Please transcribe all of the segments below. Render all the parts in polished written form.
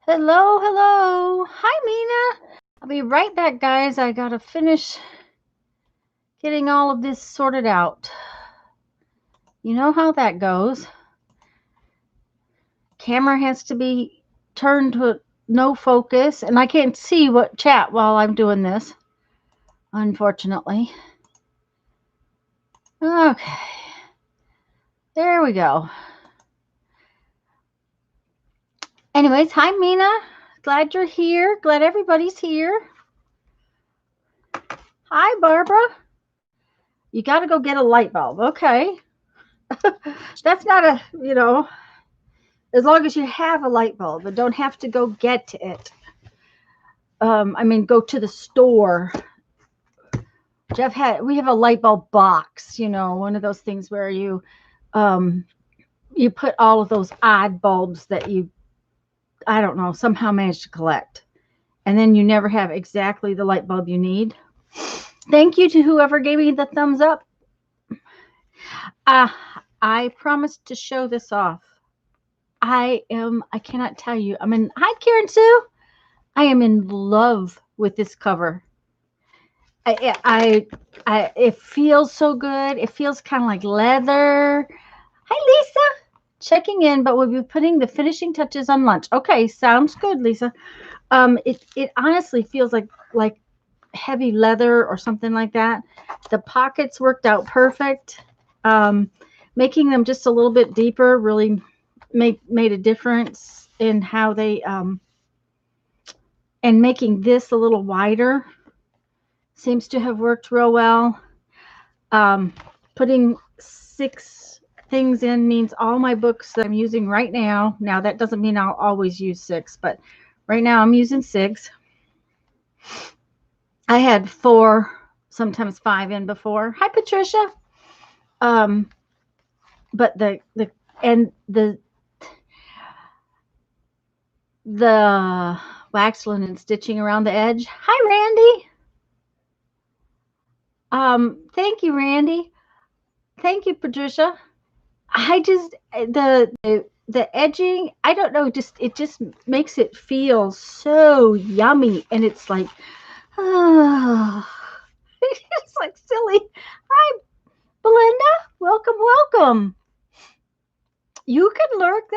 Hello, hello. Hi, Mina. I'll be right back, guys. I gotta finish getting all of this sorted out. You know how that goes. Camera has to be turned to no focus, and I can't see what chat while I'm doing this, unfortunately. Okay. There we go. Anyways, hi, Mina. Glad you're here. Glad everybody's here. Hi, Barbara. You got to go get a light bulb. Okay. That's not as long as you have a light bulb and don't have to go get it. Go to the store. We have a light bulb box, one of those things where you put all of those odd bulbs that I don't know, somehow managed to collect. And then you never have exactly the light bulb you need. Thank you to whoever gave me the thumbs up. I promised to show this off. I cannot tell you. Hi, Karen Sue. I am in love with this cover. It feels so good. It feels kind of like leather. Hi, Lisa. Checking in, but we'll be putting the finishing touches on lunch. Okay, sounds good, Lisa. It honestly feels like heavy leather or something like that. The pockets worked out perfect. Making them just a little bit deeper really made a difference in how they and making this a little wider seems to have worked real well. Putting 6 things in means all my books that I'm using right now. Now, that doesn't mean I'll always use 6, but right now I'm using 6. I had 4, sometimes 5 in before. Hi, Patricia. But the wax linen stitching around the edge. Hi, Randy. Thank you, Randy. Thank you, Patricia. I just the edging, I don't know, it just makes it feel so yummy, and it's like, oh, it's like silly. Hi, Belinda. Welcome. You can lurk.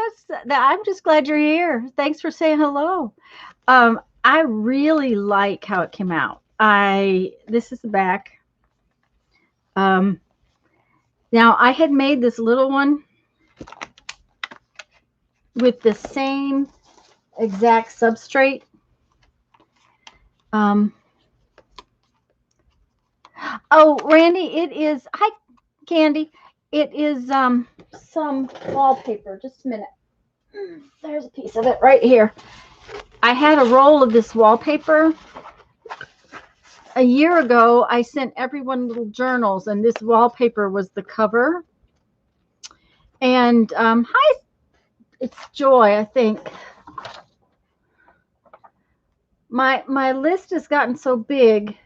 I'm just glad you're here. Thanks for saying hello. I really like how it came out. This is the back. Now, I had made this little one with the same exact substrate. Oh, Randy, it is. Hi, Candy. It is some wallpaper. Just a minute. There's a piece of it right here. I had a roll of this wallpaper. A year ago, I sent everyone little journals, and this wallpaper was the cover. And hi, it's Joy, I think. My list has gotten so big.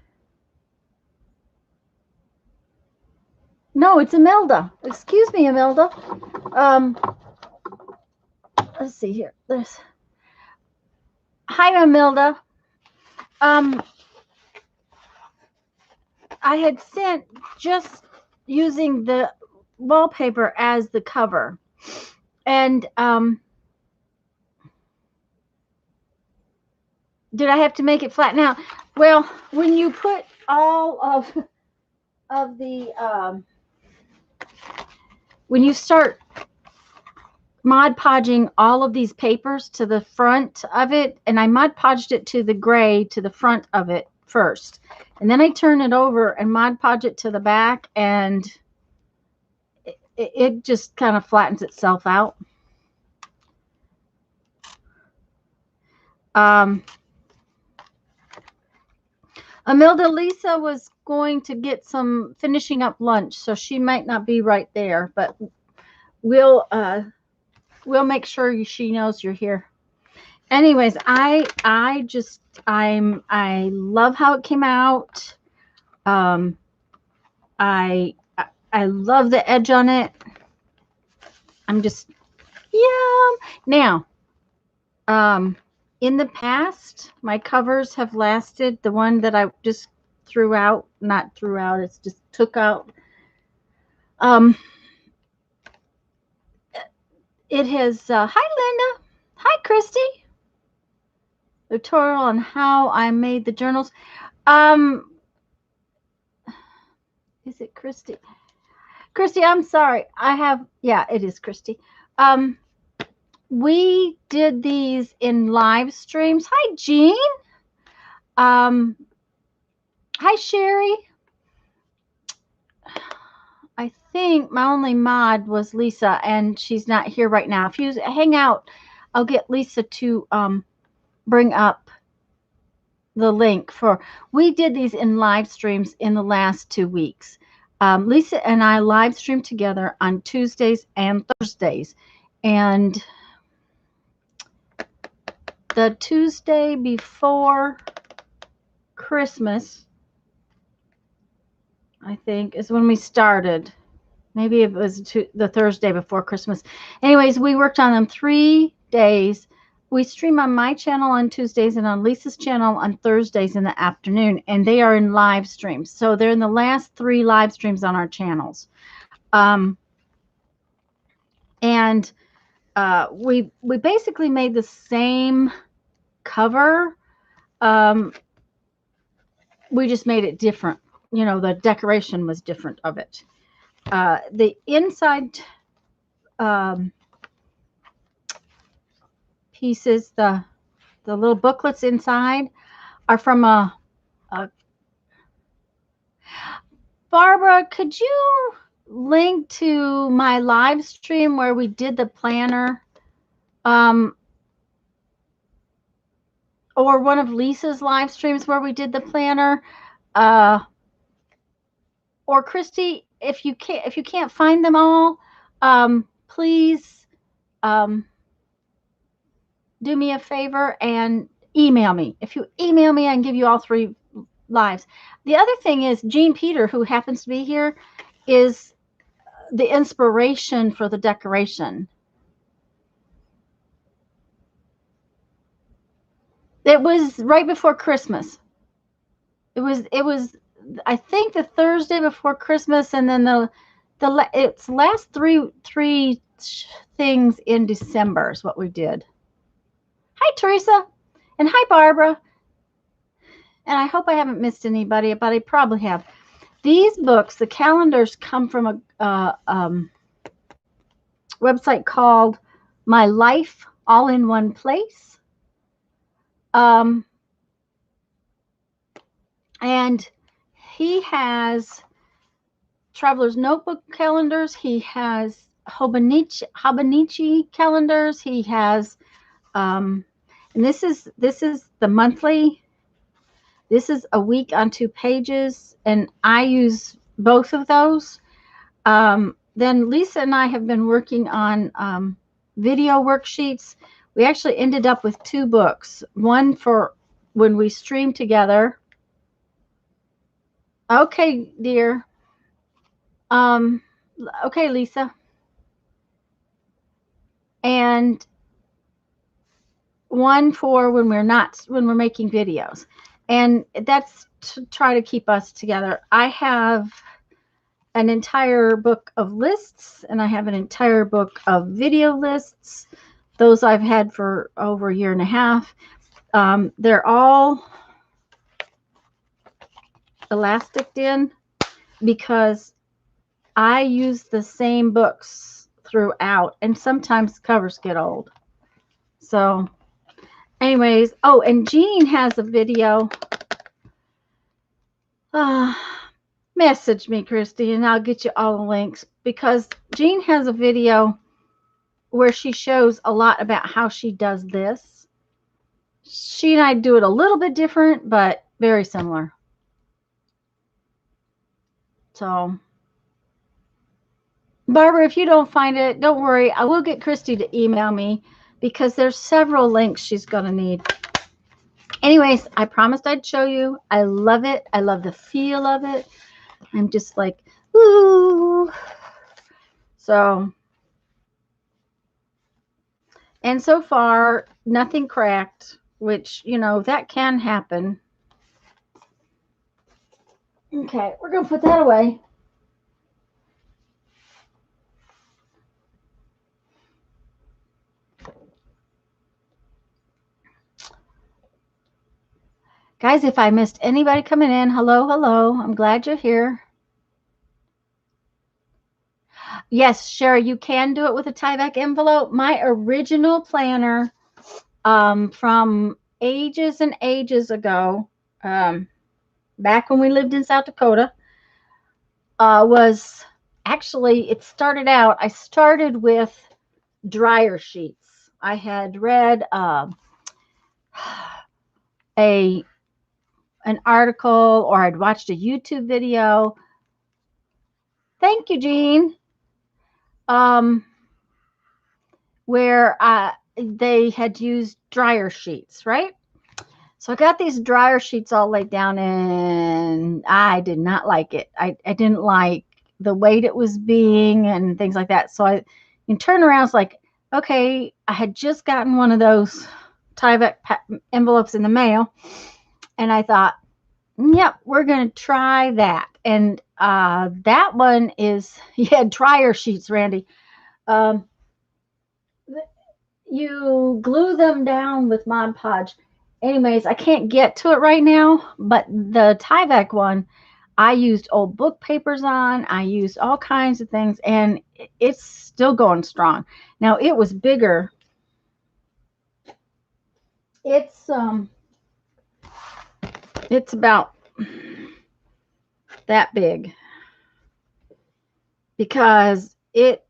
No, it's Imelda. Excuse me, Imelda. Let's see here. Hi, Imelda. I had sent just using the wallpaper as the cover, and did I have to make it flat? Now, well, when you put all of the when you start Mod Podging all of these papers to the front of it, and I Mod Podged it to the gray to the front of it first, and then I turn it over and Mod Podge it to the back, and it just kind of flattens itself out. Imelda, Lisa was going to get some finishing up lunch, so she might not be right there, but we'll make sure she knows you're here. Anyways, I love how it came out. I love the edge on it. I'm just, yeah. Now, In the past, my covers have lasted. The one that I just threw out, not threw out, it's just took out. Um, it has, hi Linda, hi Christy, tutorial on how I made the journals. Is it Christy? Christy, I'm sorry. Yeah, it is Christy. We did these in live streams. Hi, Jean. Hi, Sherry. I think my only mod was Lisa, and she's not here right now. If you hang out, I'll get Lisa to bring up the link for. We did these in live streams in the last 2 weeks. Lisa and I live stream together on Tuesdays and Thursdays, and the Tuesday before Christmas, I think, is when we started. Maybe it was the Thursday before Christmas. Anyways, we worked on them 3 days. We stream on my channel on Tuesdays and on Lisa's channel on Thursdays in the afternoon, and they are in live streams. So they're in the last 3 live streams on our channels. We basically made the same cover. We just made it different. You know, the decoration was different of it. The inside pieces, the little booklets inside, are from a Barbara, could you link to my live stream where we did the planner? Or one of Lisa's live streams where we did the planner? Or Christy, if you can't find them all, please do me a favor and email me. If you email me, I can give you all 3 lives. The other thing is Jean Peter, who happens to be here, is the inspiration for the decoration. It was right before Christmas. It was I think the Thursday before Christmas, and then it's last three things in December is what we did. Hi Teresa, and hi Barbara. And I hope I haven't missed anybody, but I probably have. These books, the calendars, come from a website called My Life All in One Place. And he has Traveler's Notebook calendars. He has Hobonichi calendars. He has, and this is the monthly. This is a week on 2 pages, and I use both of those. Then Lisa and I have been working on video worksheets. We actually ended up with 2 books. One for when we stream together. Okay, dear. Okay, Lisa. And one for when we're making videos. And that's to try to keep us together. I have an entire book of lists, and I have an entire book of video lists. Those I've had for over a year and a half. They're all elasticed in because I use the same books throughout, and sometimes covers get old. So anyways, oh, and Jean has a video. Message me, Christy, and I'll get you all the links, because Jean has a video where she shows a lot about how she does this. She and I do it a little bit different, but very similar. So, Barbara, if you don't find it, don't worry. I will get Christy to email me, because there's several links she's going to need. Anyways, I promised I'd show you. I love it. I love the feel of it. I'm just like, ooh. So, and so far, nothing cracked. which, you know, that can happen. Okay, we're going to put that away. Guys, if I missed anybody coming in, hello, hello. I'm glad you're here. Yes, Sherry, you can do it with a Tyvek envelope. My original planner from ages and ages ago, back when we lived in South Dakota, was actually, it started out, I started with dryer sheets. I had read an article, or I'd watched a YouTube video. Thank you, Jean. Where they had used dryer sheets, right? So I got these dryer sheets all laid down, and I did not like it. I didn't like the weight it was being and things like that. So I turn around, it's like, okay, I had just gotten one of those Tyvek envelopes in the mail, and I thought, yep, we're going to try that. And that one is, yeah, dryer sheets, Randy. You glue them down with Mod Podge. Anyways, I can't get to it right now, but the Tyvek one, I used old book papers on. I used all kinds of things, and it's still going strong. Now, it was bigger. It's about that big, because it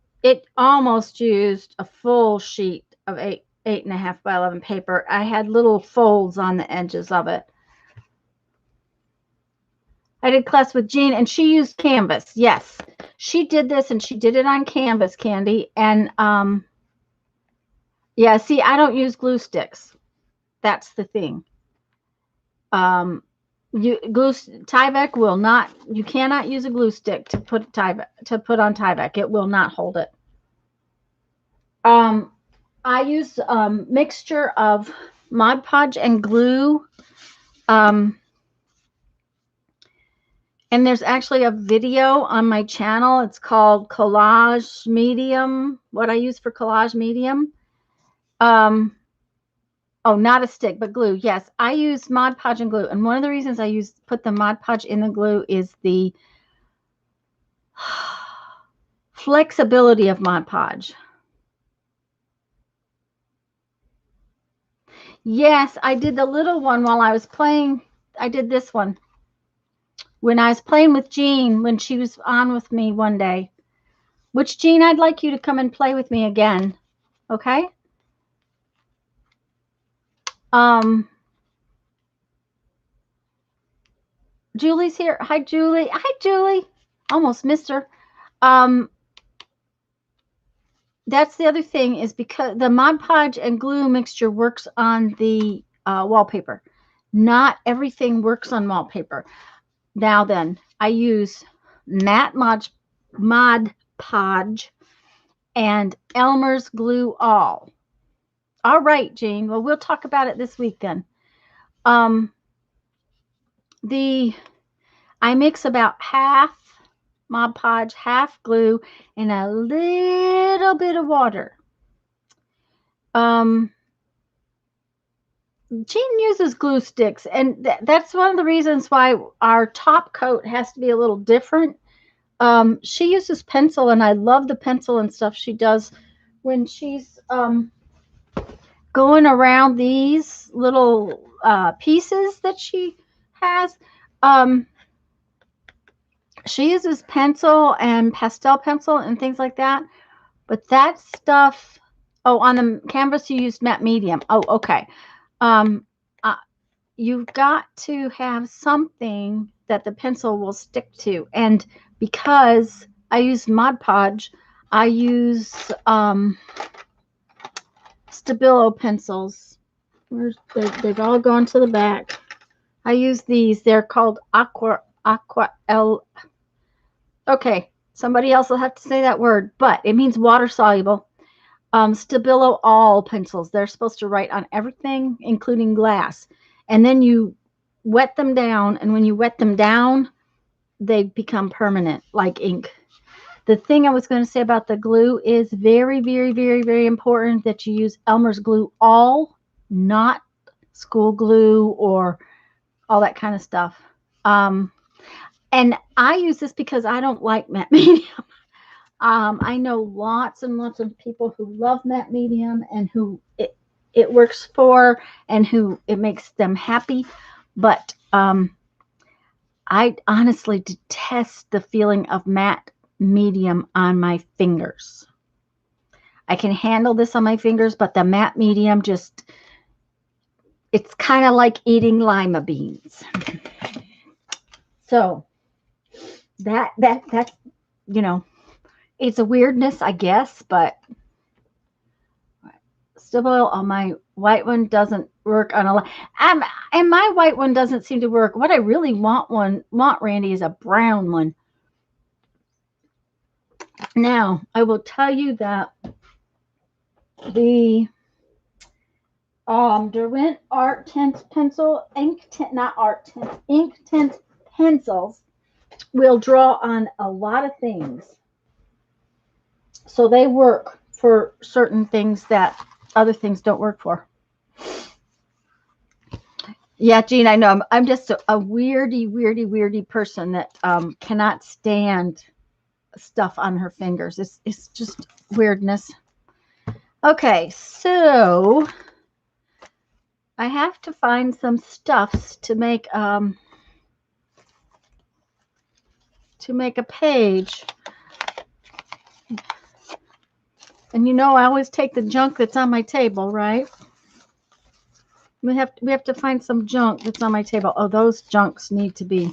almost used a full sheet of 8.5 by 11 paper. I had little folds on the edges of it. I did class with Jean, and she used canvas. Yes, she did this, and she did it on canvas, Candy. And yeah, see, I don't use glue sticks. That's the thing. Tyvek will not. You cannot use a glue stick to put on Tyvek. It will not hold it. I use mixture of Mod Podge and glue. And there's actually a video on my channel. It's called Collage Medium, what I use for Collage Medium. Oh, not a stick, but glue. Yes, I use Mod Podge and glue. And one of the reasons I put the Mod Podge in the glue is the flexibility of Mod Podge. Yes, I did the little one while I was playing. I did this one when I was playing with Jean, when she was on with me one day. Which, Jean, I'd like you to come and play with me again. Okay? Julie's here. Hi, Julie. Hi, Julie. Almost missed her. That's the other thing, is because the Mod Podge and glue mixture works on the wallpaper. Not everything works on wallpaper. Now then, I use matte Mod Podge and Elmer's Glue All. All right, Jean. Well, we'll talk about it this week then. I mix about half Mod Podge, half glue, and a little bit of water. Jean uses glue sticks, and that's one of the reasons why our top coat has to be a little different. She uses pencil, and I love the pencil and stuff she does when she's going around these little pieces that she has. She uses pencil and pastel pencil and things like that. But that stuff, oh, on the canvas you used matte medium. Oh, okay. You've got to have something that the pencil will stick to. And because I use Mod Podge, I use Stabilo pencils. They've all gone to the back. I use these. They're called Aqua L. Okay, somebody else will have to say that word, but it means water soluble. Stabilo all pencils. They're supposed to write on everything, including glass. And then you wet them down, and when you wet them down, they become permanent, like ink. The thing I was going to say about the glue is very, very, very, very important that you use Elmer's glue all, not school glue or all that kind of stuff. And I use this because I don't like matte medium. I know lots and lots of people who love matte medium and who it works for and who it makes them happy. But I honestly detest the feeling of matte medium on my fingers. I can handle this on my fingers, but the matte medium just, it's kind of like eating lima beans. So that, you know, it's a weirdness, I guess, but Stabilo on my white one doesn't work on a lot. And my white one doesn't seem to work. What I really want, Randy, is a brown one. Now, I will tell you that the Derwent Art Tint pencil, ink tint pencils will draw on a lot of things. So they work for certain things that other things don't work for. Yeah, Jean, I know. I'm just a weirdy person that cannot stand stuff on her fingers. It's just weirdness. Okay, so I have to find some stuffs to make a page. And you know I always take the junk that's on my table, right? We have to find some junk that's on my table. Oh, those junks need to be.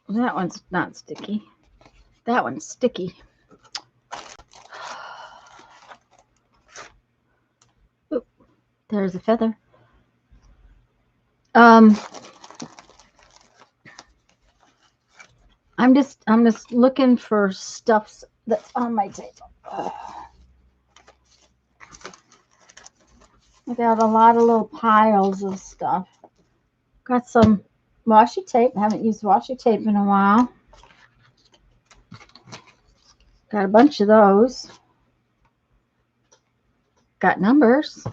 That one's not sticky. That one's sticky. Oop, there's a feather. I'm just looking for stuff that's on my table. I got a lot of little piles of stuff. Got some washi tape. I haven't used washi tape in a while. Got a bunch of those. Got numbers.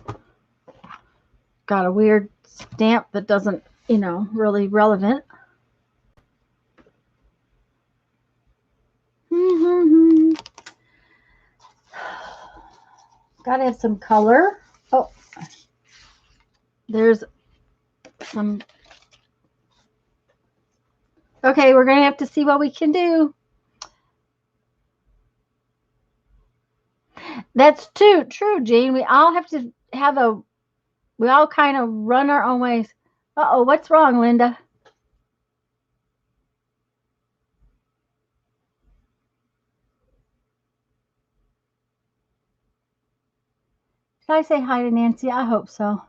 Got a weird stamp that doesn't, really relevant. Gotta have some color. Oh, there's some. Okay, we're gonna have to see what we can do. That's true, Jean. We all have to have we all kind of run our own ways. Uh-oh, what's wrong, Linda? Did I say hi to Nancy? I hope so.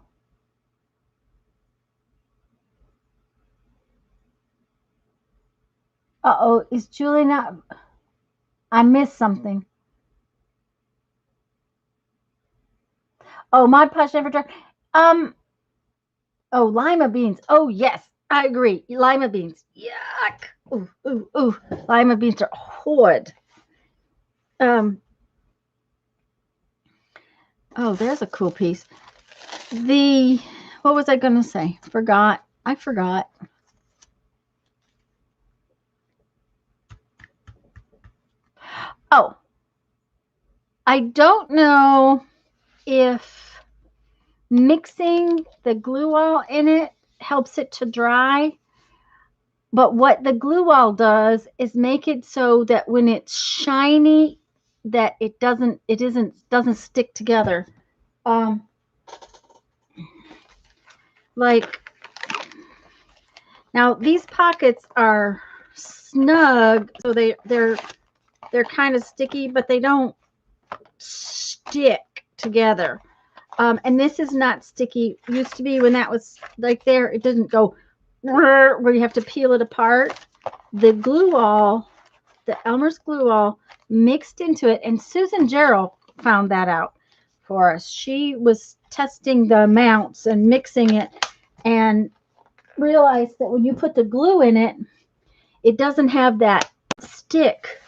Uh-oh, is Julie not? I missed something. Oh, Mod Podge never dry. Oh, lima beans. Oh, yes, I agree. Lima beans. Yuck. Ooh, ooh, ooh. Lima beans are horrid. Oh, there's a cool piece. What was I going to say? I forgot. Oh, I don't know if mixing the glue all in it helps it to dry. But what the glue all does is make it so that when it's shiny, that it doesn't stick together. Like now these pockets are snug, so they're kind of sticky, but they don't stick together. And this is not sticky. It used to be when that was like there, it didn't go where you have to peel it apart. The glue all, the Elmer's glue all, mixed into it. And Susan Gerald found that out for us. She was testing the amounts and mixing it and realized that when you put the glue in it, it doesn't have that stick.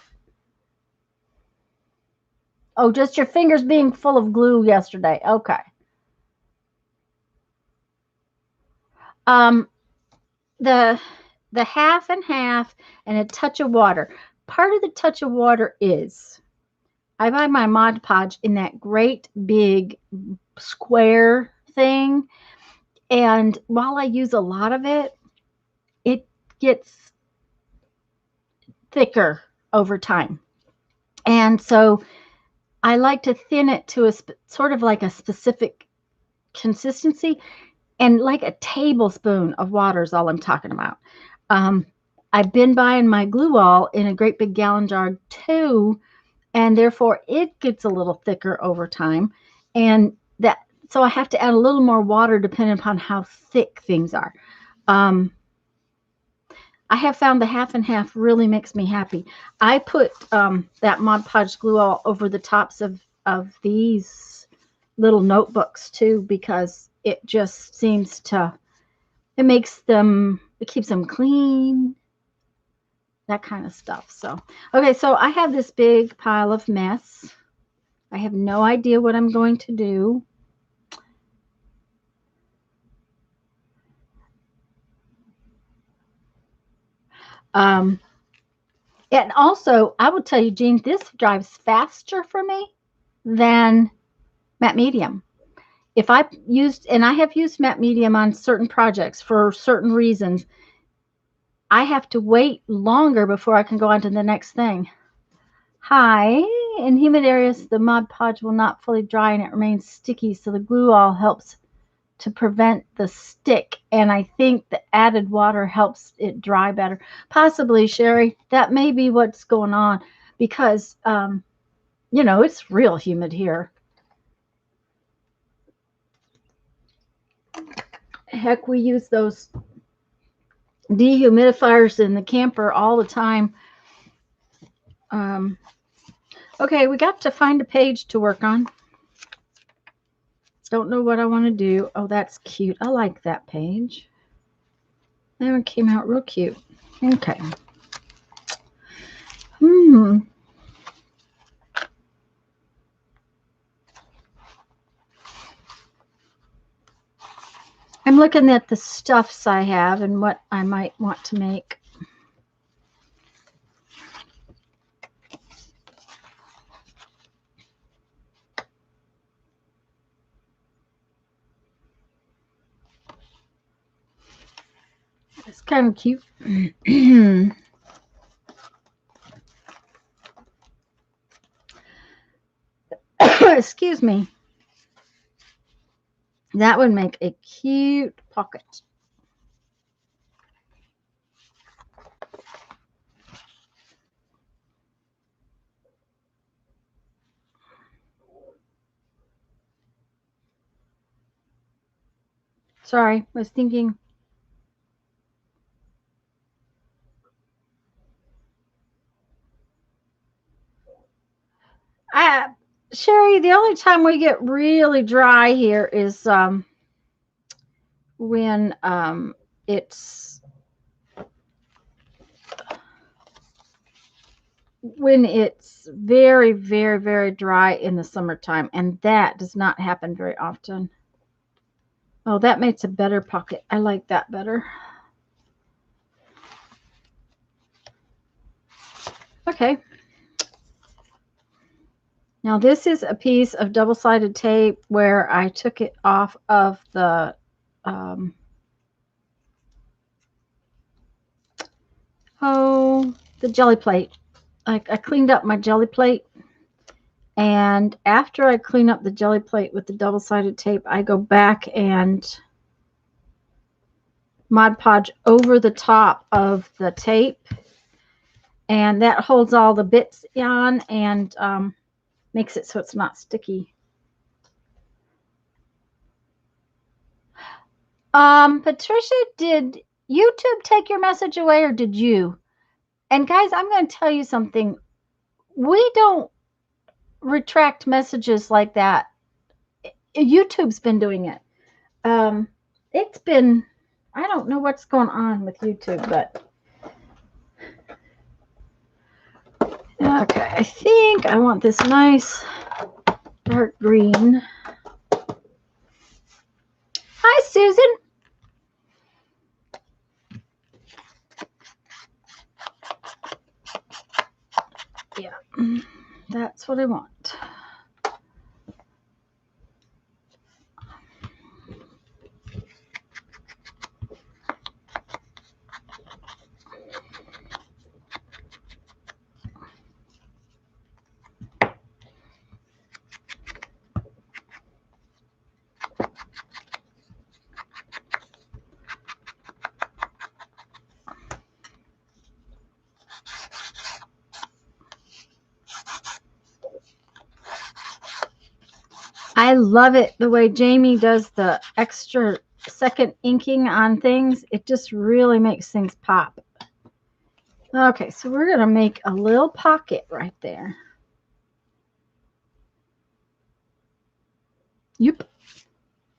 Oh, just your fingers being full of glue yesterday. Okay. The half and half and a touch of water. Part of the touch of water is I buy my Mod Podge in that great big square thing. And while I use a lot of it, it gets thicker over time. And so I like to thin it to a sort of like a specific consistency, and like a tablespoon of water is all I'm talking about. I've been buying my glue all in a great big gallon jar too, and therefore it gets a little thicker over time. And that, so I have to add a little more water depending upon how thick things are. I have found the half and half really makes me happy. I put that Mod Podge glue all over the tops of these little notebooks too, because it just seems to, it makes them, it keeps them clean, that kind of stuff. So, okay, so I have this big pile of mess. I have no idea what I'm going to do. And also, I will tell you, Jean, this drives faster for me than matte medium. If I used, and I have used matte medium on certain projects for certain reasons, I have to wait longer before I can go on to the next thing. Hi, in humid areas, the Mod Podge will not fully dry and it remains sticky, so the glue all helps to prevent the stick, and I think the added water helps it dry better. Possibly, Sherry, that may be what's going on, because you know, it's real humid here. Heck, we use those dehumidifiers in the camper all the time. Okay, we got to find a page to work on. Don't know what I want to do. Oh, that's cute. I like that page. That one came out real cute. Okay. I'm looking at the stuffs I have and what I might want to make. It's kind of cute. Excuse me. That would make a cute pocket. Sorry, I was thinking. Sherry, the only time we get really dry here is when it's very, very, very dry in the summertime, and that does not happen very often. Oh, that makes a better pocket. I like that better. Okay. Now this is a piece of double-sided tape where I took it off of the the jelly plate. I cleaned up my jelly plate, and after I clean up the jelly plate with the double-sided tape, I go back and Mod Podge over the top of the tape, and that holds all the bits on and makes it so it's not sticky. Patricia, did YouTube take your message away, or did you? And guys, I'm going to tell you something. We don't retract messages like that. YouTube's been doing it. It's been, I don't know what's going on with YouTube, but okay, I think I want this nice dark green. Hi, Susan. Yeah, that's what I want. I love it the way Jamie does the extra second inking on things. It just really makes things pop. Okay, so we're going to make a little pocket right there. Yep.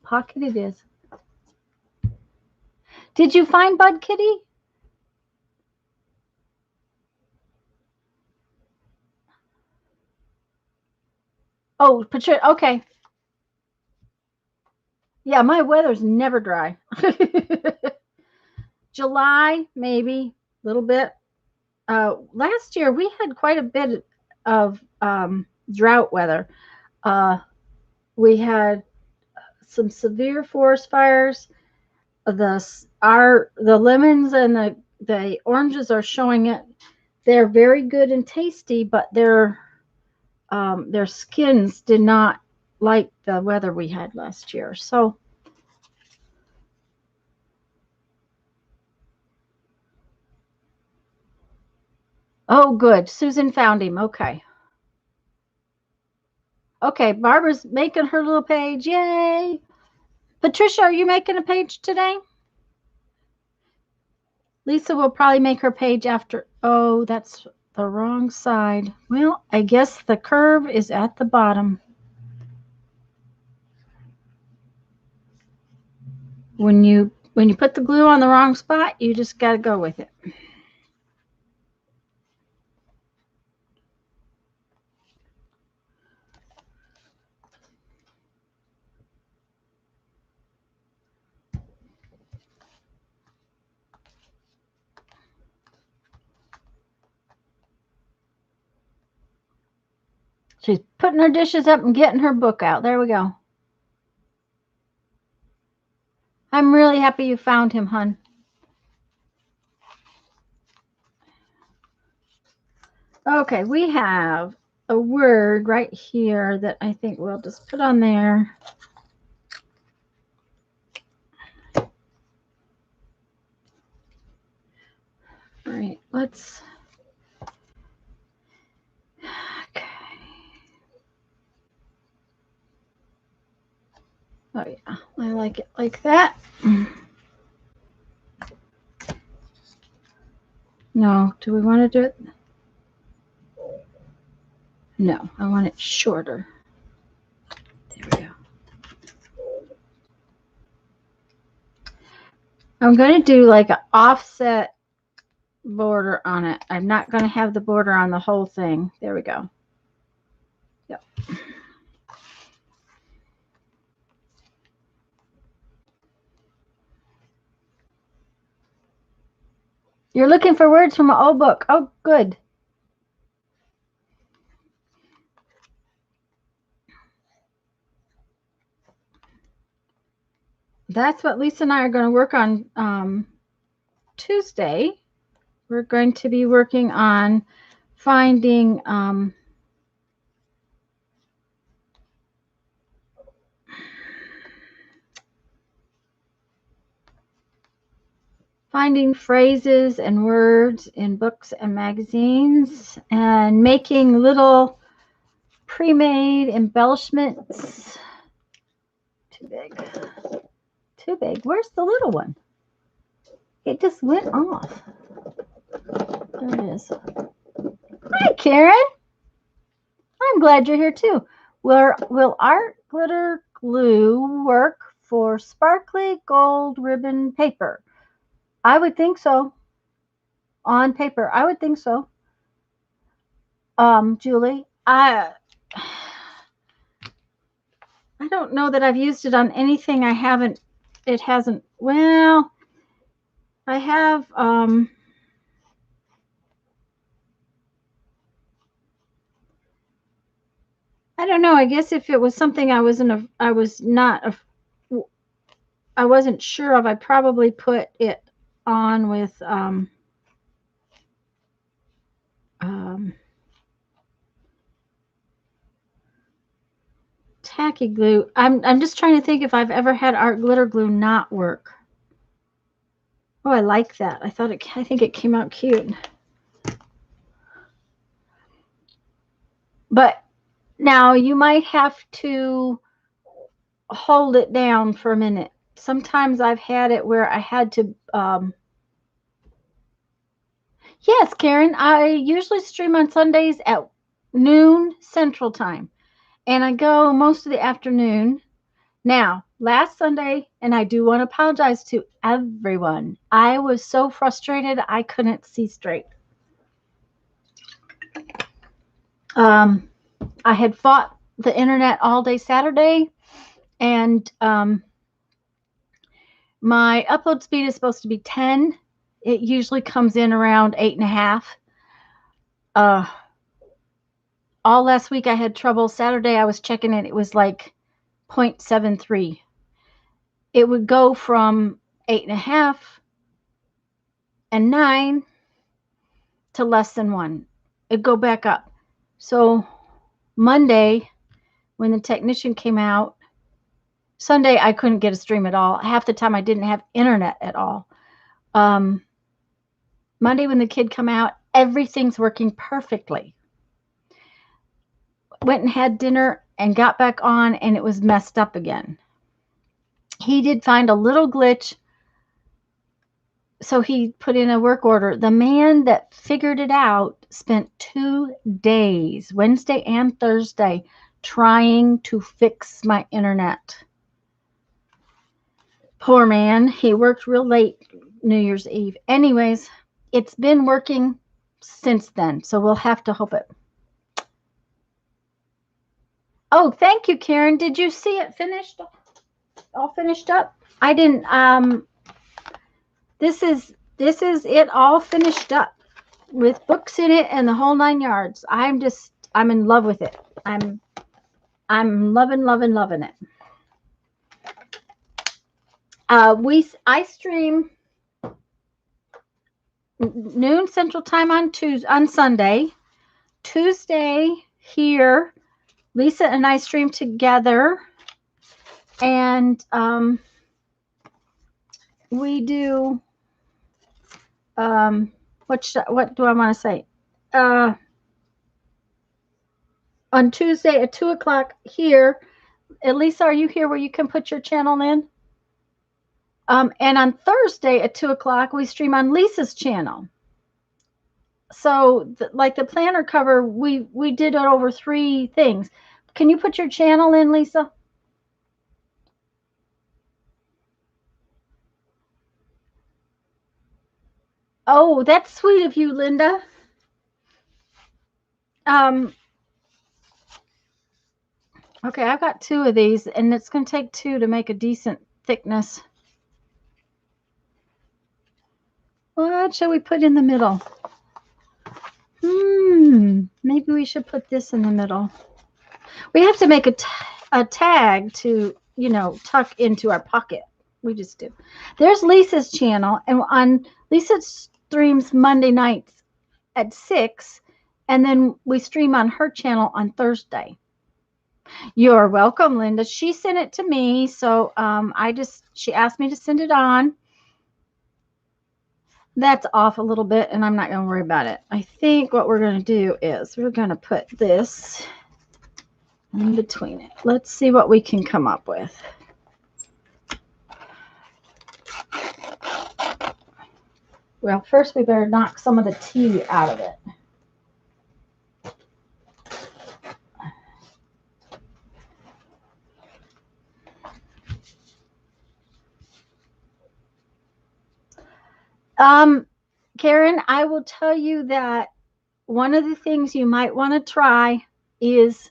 Pocket it is. Did you find Bud Kitty? Oh, Patricia. Okay. Yeah, my weather's never dry. July, maybe a little bit. Last year we had quite a bit of drought weather. We had some severe forest fires. The lemons and the oranges are showing it. They're very good and tasty, but their skins did not like the weather we had last year. So, oh, good. Susan found him. Okay. Okay, Barbara's making her little page. Yay. Patricia, are you making a page today? Lisa will probably make her page after. Oh, that's the wrong side. Well, I guess the curve is at the bottom. When you put the glue on the wrong spot, you just got to go with it. She's putting her dishes up and getting her book out. There we go. I'm really happy you found him, hon. Okay, we have a word right here that I think we'll just put on there. All right, let's. Okay. Oh, yeah, I like it like that. No, do we want to do it? No, I want it shorter. There we go. I'm going to do like an offset border on it. I'm not going to have the border on the whole thing. There we go. Yep. You're looking for words from an old book. Oh, good. That's what Lisa and I are going to work on Tuesday. We're going to be working on finding phrases and words in books and magazines and making little pre-made embellishments. Too big. Too big. Where's the little one? It just went off. There it is. Hi, Karen. I'm glad you're here too. Will art glitter glue work for sparkly gold ribbon paper? I would think so. On paper, I would think so. Julie, I don't know that I've used it on anything. I haven't. It hasn't. Well, I have. I don't know. I guess if it was something I wasn't sure of, I probably put it on with um, tacky glue. I'm just trying to think if I've ever had art glitter glue not work. Oh, I like that. I think it came out cute. But now you might have to hold it down for a minute. Sometimes I've had it where I had to yes, Karen, I usually stream on Sundays at noon Central Time, and I go most of the afternoon. Now, last Sunday, and I do want to apologize to everyone, I was so frustrated I couldn't see straight. I had fought the internet all day Saturday, and my upload speed is supposed to be 10. It usually comes in around 8.5. All last week I had trouble. Saturday I was checking it. It was like 0.73. It would go from 8.5 and 9 to less than 1. It'd go back up. So Monday, when the technician came out, Sunday I couldn't get a stream at all. Half the time I didn't have internet at all. Monday when the kid come out, everything's working perfectly. Went and had dinner and got back on, and it was messed up again. He did find a little glitch, so he put in a work order. The man that figured it out spent 2 days, Wednesday and Thursday, trying to fix my internet. Poor man. He worked real late New Year's Eve. Anyways, it's been working since then, so we'll have to hope it. Oh, thank you, Karen. Did you see it finished? All finished up? I didn't. This is it all finished up with books in it and the whole 9 yards. I'm in love with it. I'm loving it. I stream noon Central Time on Sunday. Tuesday here, Lisa and I stream together, and we do what do I want to say? On Tuesday at 2 o'clock here. Lisa, are you here where you can put your channel in? And on Thursday at 2 o'clock, we stream on Lisa's channel. So, like the planner cover, we did it over 3 things. Can you put your channel in, Lisa? Oh, that's sweet of you, Linda. Okay, I've got 2 of these, and it's going to take 2 to make a decent thickness. What shall we put in the middle? Maybe we should put this in the middle. We have to make a tag to, tuck into our pocket. We just do. There's Lisa's channel, and on Lisa streams Monday nights at 6, and then we stream on her channel on Thursday. You're welcome, Linda. She sent it to me, so she asked me to send it on. That's off a little bit, and I'm not going to worry about it. I think what we're going to do is we're going to put this in between it. Let's see what we can come up with. Well, first we better knock some of the tea out of it. Karen, I will tell you that one of the things you might want to try is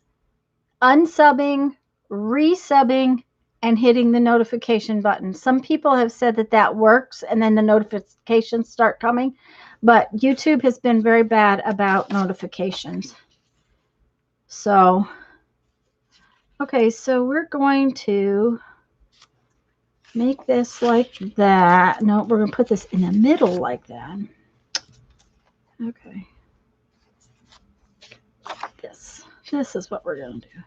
unsubbing, resubbing, and hitting the notification button. Some people have said that that works and then the notifications start coming, but YouTube has been very bad about notifications. So, okay, so we're going to make this like that. No, we're going to put this in the middle like that. Okay. This is what we're going to do.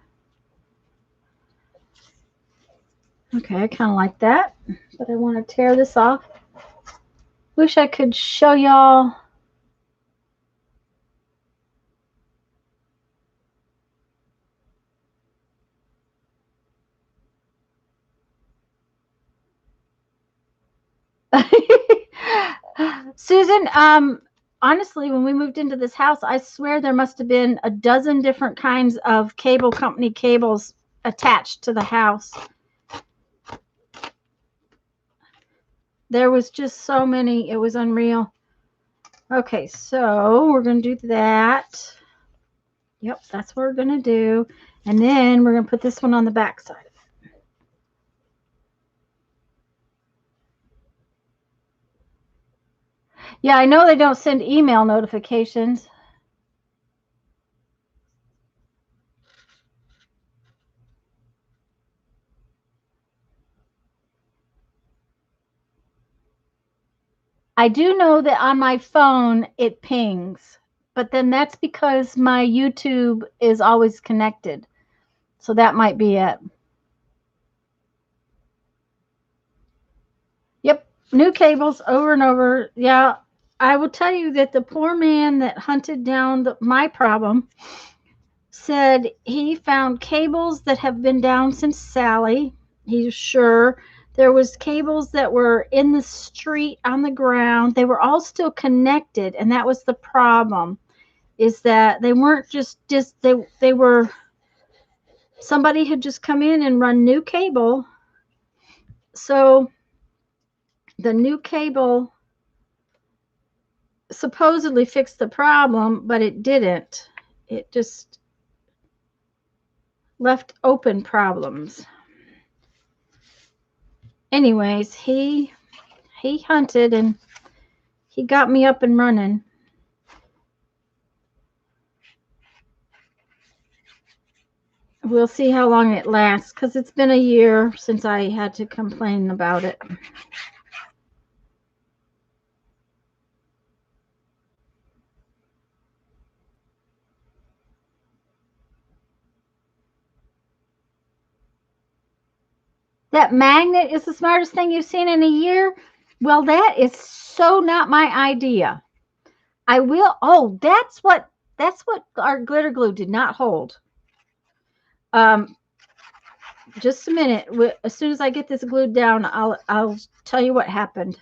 Okay, I kind of like that, but I want to tear this off. Wish I could show y'all. Susan, honestly, when we moved into this house, I swear there must have been a dozen different kinds of cable company cables attached to the house. There was just so many. It was unreal. Okay, so we're going to do that. Yep, that's what we're going to do. And then we're going to put this one on the back side. Yeah, I know they don't send email notifications. I do know that on my phone it pings, but then that's because my YouTube is always connected. So that might be it. Yep, new cables over and over. Yeah, I will tell you that the poor man that hunted down my problem said he found cables that have been down since Sally. He's sure there was cables that were in the street on the ground. They were all still connected, and that was the problem, is that they weren't just they were, somebody had just come in and run new cable. So the new cable supposedly fixed the problem, but it didn't. It just left open problems. Anyways, he hunted and he got me up and running. We'll see how long it lasts, because it's been a year since I had to complain about it. That magnet is the smartest thing you've seen in a year? Well, that is so not my idea. I will. Oh, that's what our glitter glue did not hold. Just a minute. As soon as I get this glued down, I'll tell you what happened.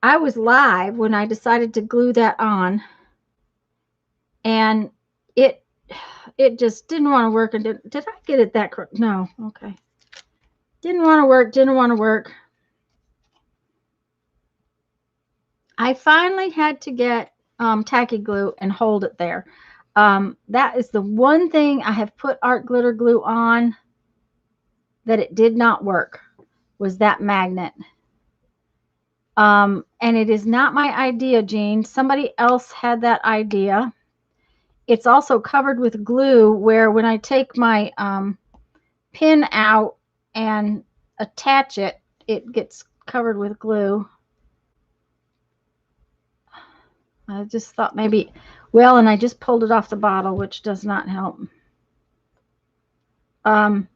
I was live when I decided to glue that on, and it just didn't want to work. And did I get it that correct? No. Okay. Didn't want to work. I finally had to get tacky glue and hold it there. That is the one thing I have put art glitter glue on that it did not work, was that magnet. And it is not my idea, Jean. Somebody else had that idea. It's also covered with glue, where when I take my pin out and attach it, it gets covered with glue. I just thought maybe, well, and I just pulled it off the bottle, which does not help. But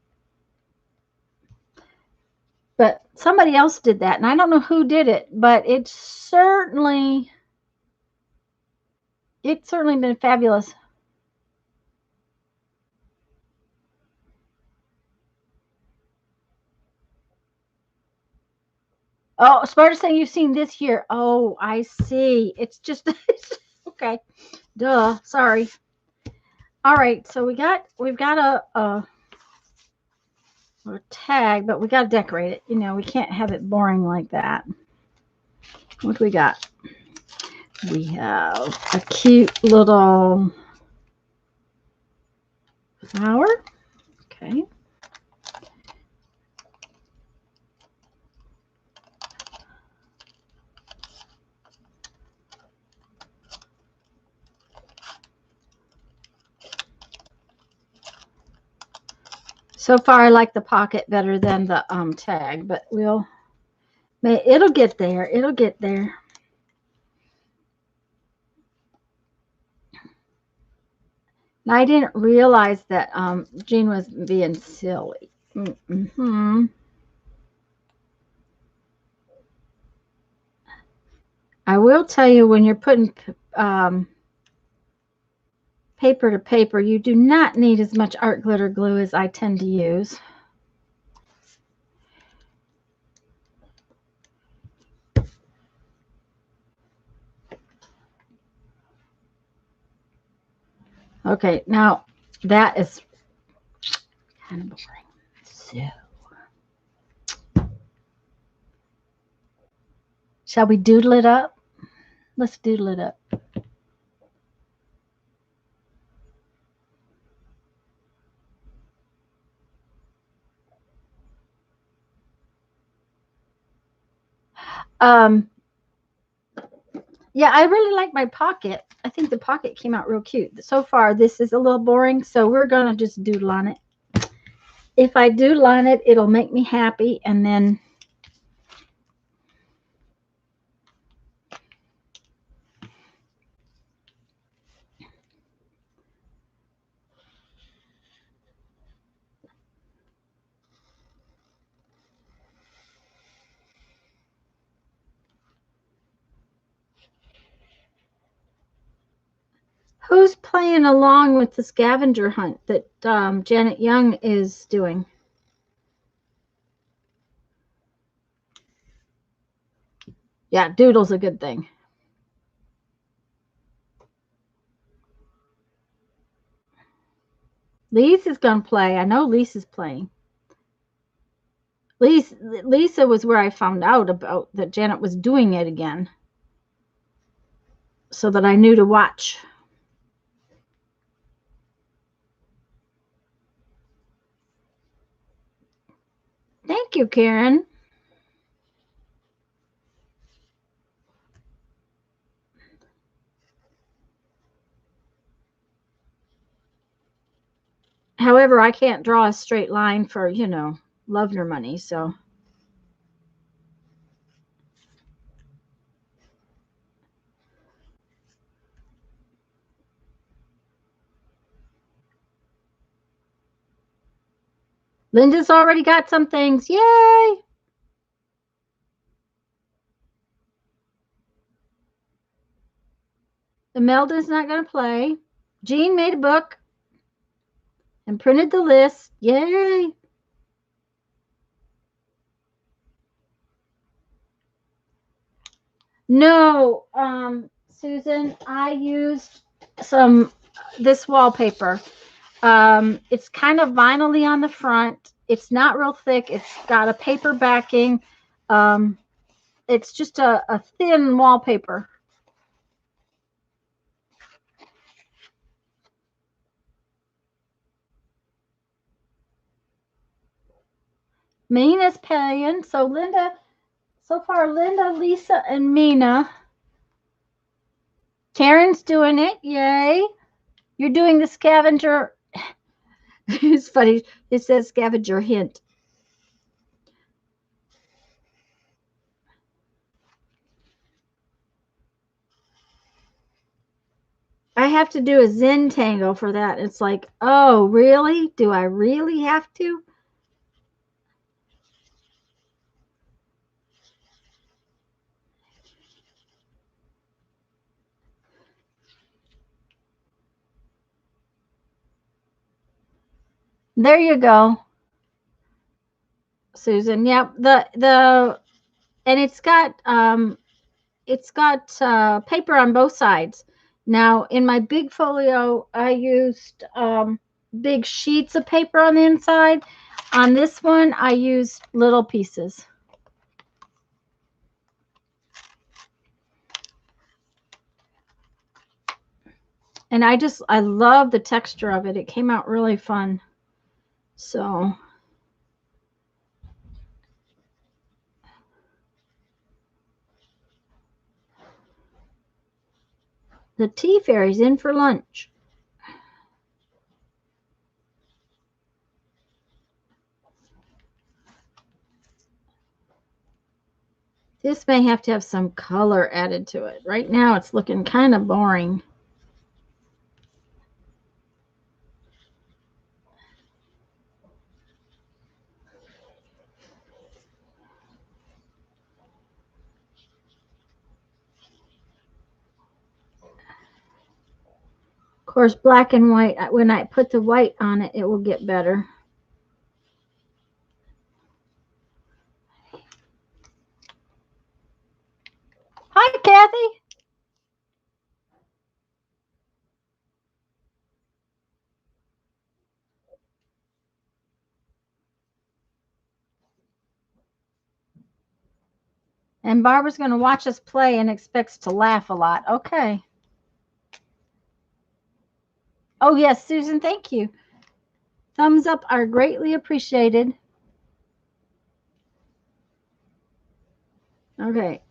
somebody else did that, and I don't know who did it, but it's certainly been fabulous. Oh, smartest thing you've seen this year. Oh, I see. It's just okay. Duh. Sorry. All right. So we've got a tag, but we got to decorate it. You know, we can't have it boring like that. What do we got? We have a cute little flower. Okay. So far, I like the pocket better than the tag, but it'll get there. It'll get there. I didn't realize that Jean was being silly. Mm-hmm. I will tell you, when you're putting paper to paper, you do not need as much art glitter glue as I tend to use. Okay, now that is kind of boring. So, shall we doodle it up? Let's doodle it up. Yeah, I really like my pocket. I think the pocket came out real cute. So far, this is a little boring, so we're going to just doodle on it. If I doodle on it, it'll make me happy, and then who's playing along with the scavenger hunt that Janet Young is doing? Yeah, doodle's a good thing. Lisa's going to play. I know Lisa's playing. Lisa was where I found out about that Janet was doing it again, so that I knew to watch. Thank you, Karen. However, I can't draw a straight line for, love nor money, so. Linda's already got some things. Yay! Imelda's not going to play. Jean made a book and printed the list. Yay! No, Susan, I used this wallpaper. It's kind of vinyl-y on the front. It's not real thick. It's got a paper backing. It's just a thin wallpaper. Mina's playing. So far, Linda, Lisa, and Mina. Karen's doing it. Yay. You're doing the scavenger. It's funny. It says scavenger hint. I have to do a Zentangle for that. It's like, oh, really? Do I really have to? There you go, Susan. Yep. And it's got paper on both sides. Now, in my big folio, I used big sheets of paper on the inside. On this one, I used little pieces. And I love the texture of it. It came out really fun. So the tea fairy's in for lunch. This may have to have some color added to it. Right now it's looking kind of boring. Of course, black and white, when I put the white on it, it will get better. Hi, Kathy. And Barbara's going to watch us play and expects to laugh a lot. Okay. Oh, yes, Susan, thank you. Thumbs up are greatly appreciated. Okay.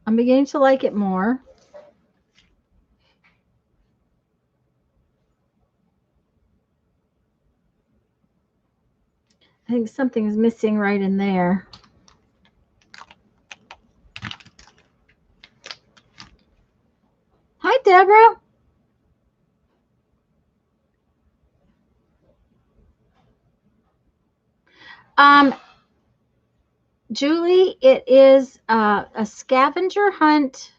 I'm beginning to like it more. I think something's missing right in there. Hi, Deborah. Julie, it is a scavenger hunt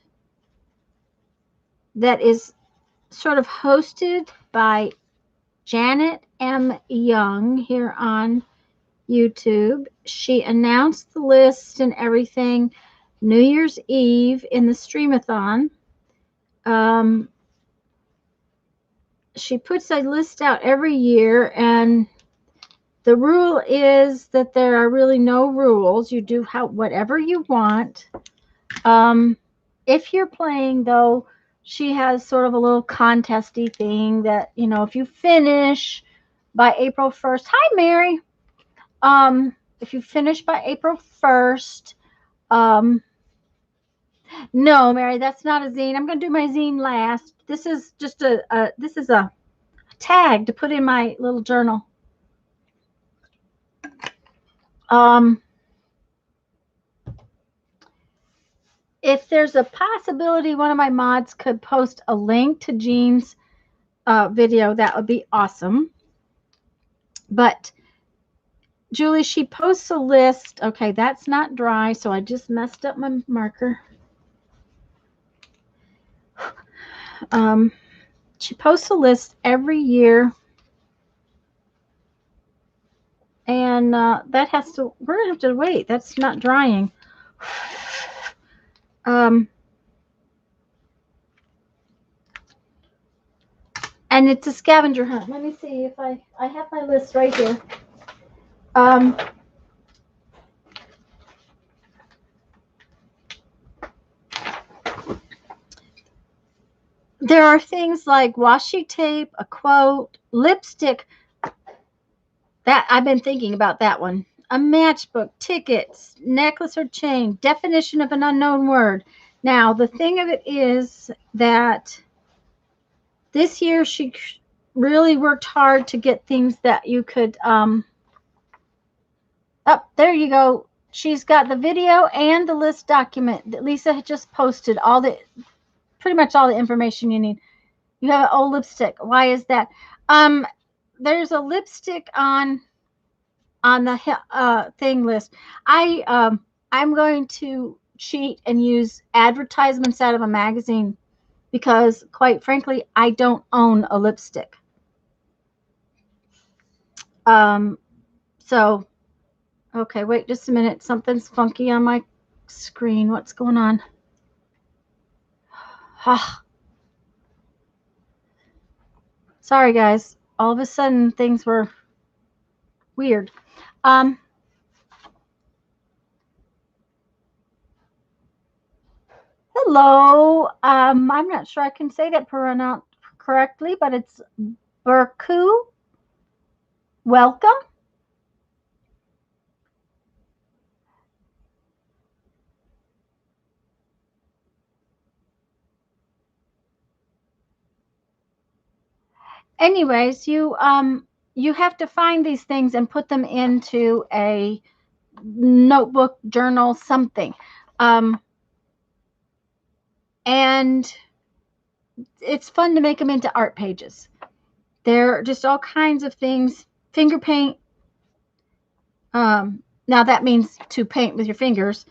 that is sort of hosted by Janet M. Young here on YouTube. She announced the list and everything New Year's Eve in the Streamathon. She puts a list out every year, and the rule is that there are really no rules. You do whatever you want. If you're playing, though, she has sort of a little contesty thing that, you know, if you finish by April 1st, hi, Mary. If you finish by April 1st, no, Mary, that's not a zine. I'm going to do my zine last. This is just this is a tag to put in my little journal. If there's a possibility one of my mods could post a link to Jean's video, that would be awesome. But Julie, she posts a list. Okay, that's not dry, so I just messed up my marker. She posts a list every year, and that has to, we're gonna have to wait. That's not drying. And it's a scavenger hunt. Let me see if I have my list right here. There are things like washi tape, a quote, lipstick. That I've been thinking about that one. A matchbook, tickets, necklace or chain, definition of an unknown word. Now, the thing of it is that this year she really worked hard to get things that you could there you go. She's got the video and the list document that Lisa had just posted, pretty much all the information you need. You have an old lipstick. Why is that? There's a lipstick on the thing list. I'm going to cheat and use advertisements out of a magazine because, quite frankly, I don't own a lipstick. So, okay, wait just a minute. Something's funky on my screen. What's going on? Ah, sorry, guys. All of a sudden, things were weird. Hello. I'm not sure I can say that pronounced correctly, but it's Burku. Welcome. Anyways, you have to find these things and put them into a notebook, journal, something. And it's fun to make them into art pages. They're just all kinds of things. Finger paint. Now that means to paint with your fingers.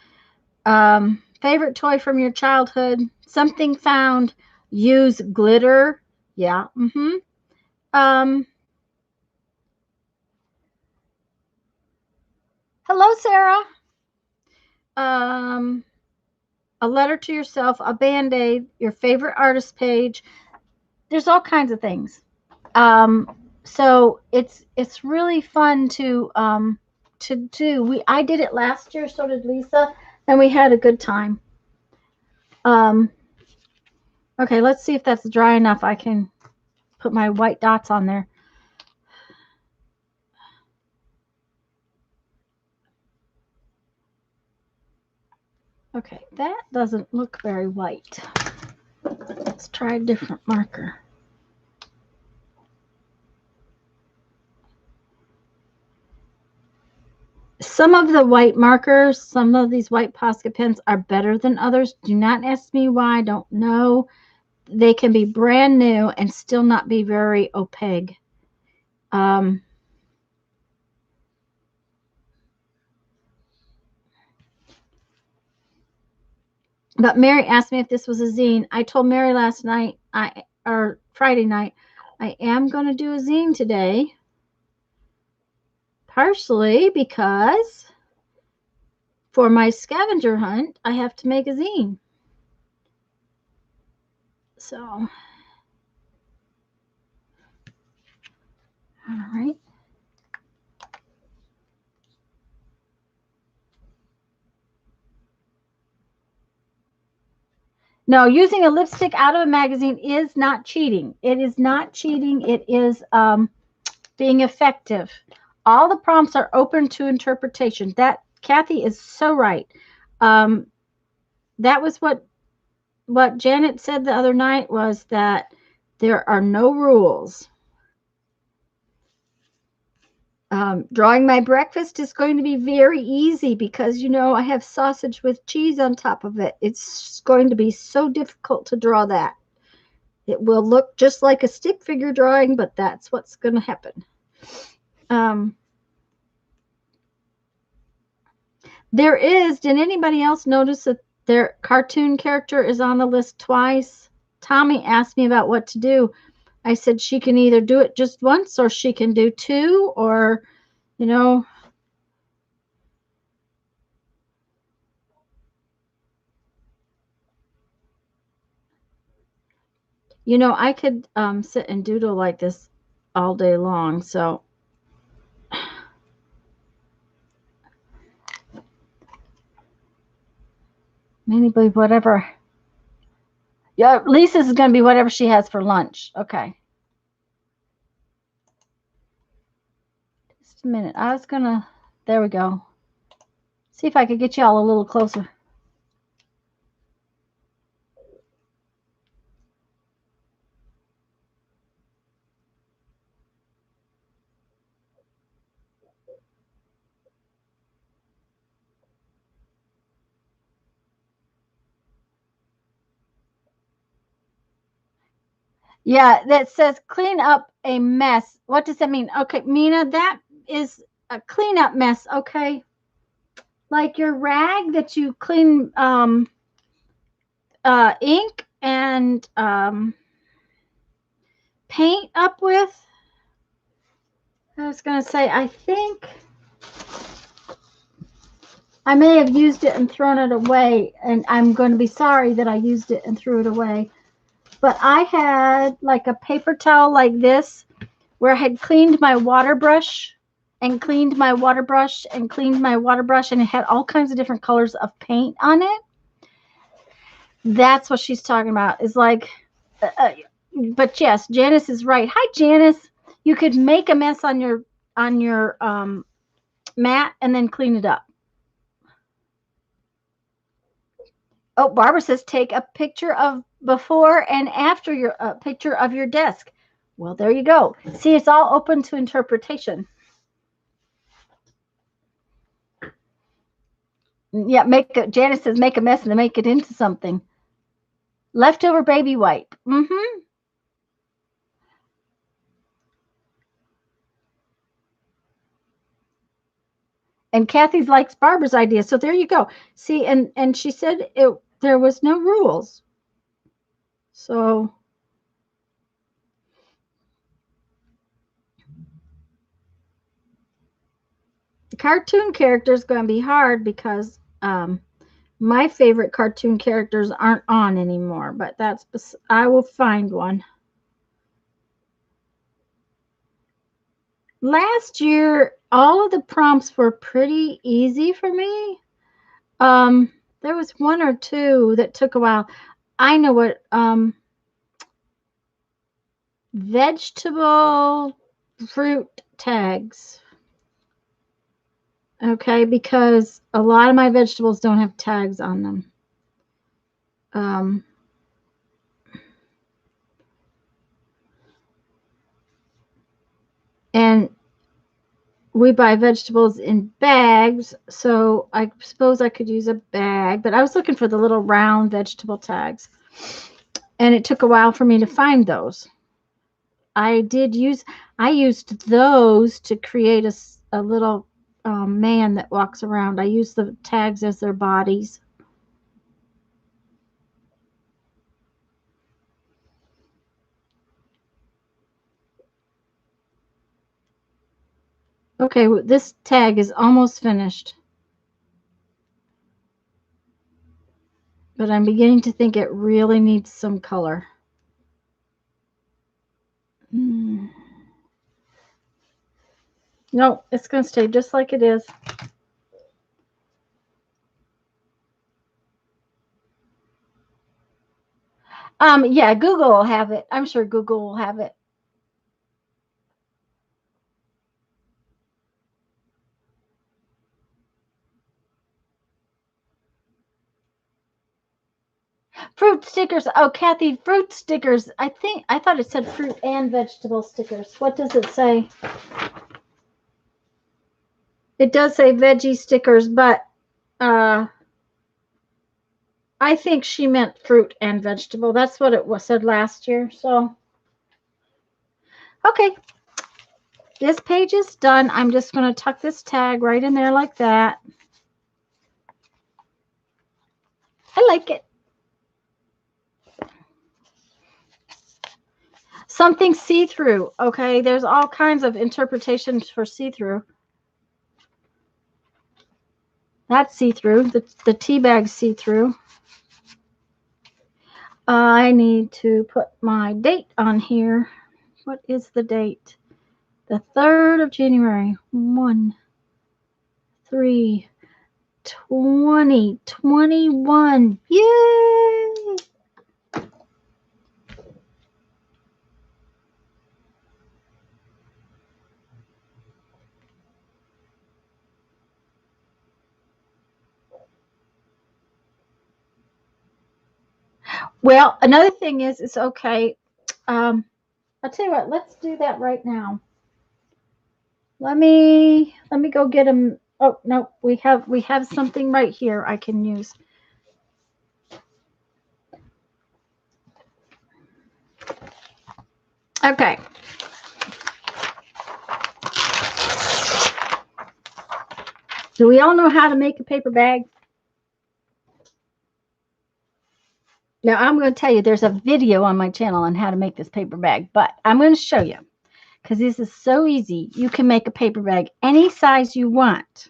Favorite toy from your childhood. Something found. Use glitter. Yeah. Hello, Sarah. Um, a letter to yourself, a band-aid, your favorite artist page. There's all kinds of things. So it's really fun to do. I did it last year, so did Lisa, and we had a good time. Okay, let's see if that's dry enough. I can put my white dots on there. Okay, that doesn't look very white. Let's try a different marker. Some of the white markers, some of these white Posca pens are better than others. Do not ask me why. I don't know. They can be brand new and still not be very opaque. But Mary asked me if this was a zine. I told Mary last night, or Friday night, I am going to do a zine today. Partially because for my scavenger hunt, I have to make a zine. So, all right. No, using a lipstick out of a magazine is not cheating. It is not cheating. It is being effective. All the prompts are open to interpretation. That Kathy is so right. That was what Janet said the other night, was that there are no rules. Drawing my breakfast is going to be very easy because, you know, I have sausage with cheese on top of it. It's going to be so difficult to draw that. It will look just like a stick figure drawing, but that's what's going to happen. There is, did anybody else notice that their cartoon character is on the list twice? Tommy asked me about what to do. I said she can either do it just once or she can do two, or, you know. You know, I could sit and doodle like this all day long, so maybe whatever. Yeah, Lisa's is going to be whatever she has for lunch. Okay. Just a minute. I was going to, there we go. See if I could get y'all a little closer. Yeah, that says clean up a mess. What does that mean? Okay, Mina, that is a cleanup mess, okay? Like your rag that you clean ink and paint up with. I was going to say, I think I may have used it and thrown it away, and I'm going to be sorry that I used it and threw it away. But I had like a paper towel like this where I had cleaned my water brush and cleaned my water brush and cleaned my water brush, and it had all kinds of different colors of paint on it. That's what she's talking about. Is like, but yes, Janice is right. Hi, Janice. You could make a mess on your mat and then clean it up. Oh, Barbara says take a picture of before and after your picture of your desk. Well, there you go. See, it's all open to interpretation. Yeah, Janice says make a mess and then make it into something. Leftover baby wipe. Mm-hmm. And Kathy likes Barbara's idea. So there you go. See, and she said there was no rules. So the cartoon character is going to be hard because my favorite cartoon characters aren't on anymore, but I will find one. Last year, all of the prompts were pretty easy for me. There was one or two that took a while. I know what vegetable fruit tags. Okay, because a lot of my vegetables don't have tags on them. And we buy vegetables in bags, so I suppose I could use a bag, but I was looking for the little round vegetable tags, and it took a while for me to find those. I used those to create a little man that walks around. I use the tags as their bodies. Okay, this tag is almost finished. But I'm beginning to think it really needs some color. No, it's going to stay just like it is. Yeah, Google will have it. I'm sure Google will have it. Fruit stickers. Oh, Kathy, fruit stickers. I thought it said fruit and vegetable stickers. What does it say? It does say veggie stickers, but I think she meant fruit and vegetable. That's what it was said last year. So, okay. This page is done. I'm just going to tuck this tag right in there like that. I like it. Something see-through. Okay, there's all kinds of interpretations for see-through. That's see-through. The tea bag see-through. I need to put my date on here. What is the date? The 3rd of January. 1/3/2021. Yay! Well, another thing is, it's okay. I'll tell you what. Let's do that right now. Let me go get them. Oh no, we have something right here I can use. Okay. Do we all know how to make a paper bag? Now, I'm going to tell you there's a video on my channel on how to make this paper bag, but I'm going to show you because this is so easy. You can make a paper bag any size you want.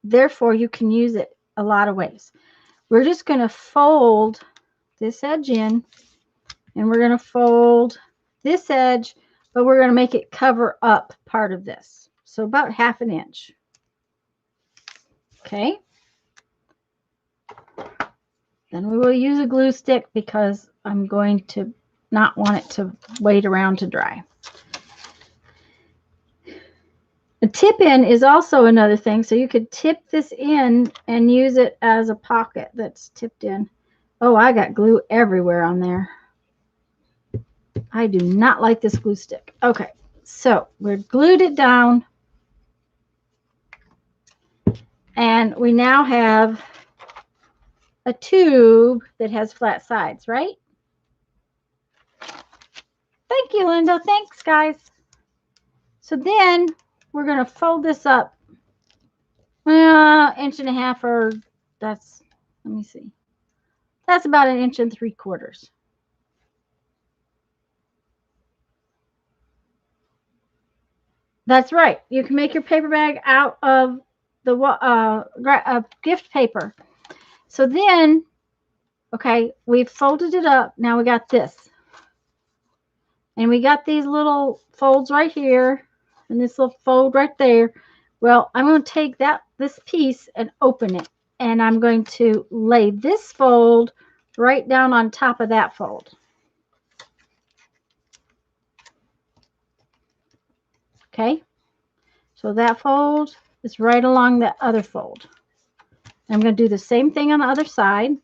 Therefore, you can use it a lot of ways. We're just going to fold this edge in, and we're going to fold this edge, but we're going to make it cover up part of this. So about 1/2 inch. Okay. Then we will use a glue stick because I'm going to not want it to wait around to dry. The tip in is also another thing. So you could tip this in and use it as a pocket that's tipped in. Oh, I got glue everywhere on there. I do not like this glue stick. Okay, so we've glued it down. And we now have a tube that has flat sides, right? Thank you, Linda. Thanks, guys. So then we're going to fold this up 1.5 inches, or that's, let me see. That's about 1 3/4 inches. That's right. You can make your paper bag out of the gift paper. So then, okay, we've folded it up. Now we got this. And we got these little folds right here and this little fold right there. Well, I'm going to take this piece and open it. And I'm going to lay this fold right down on top of that fold. Okay. So that fold is right along that other fold. I'm going to do the same thing on the other side.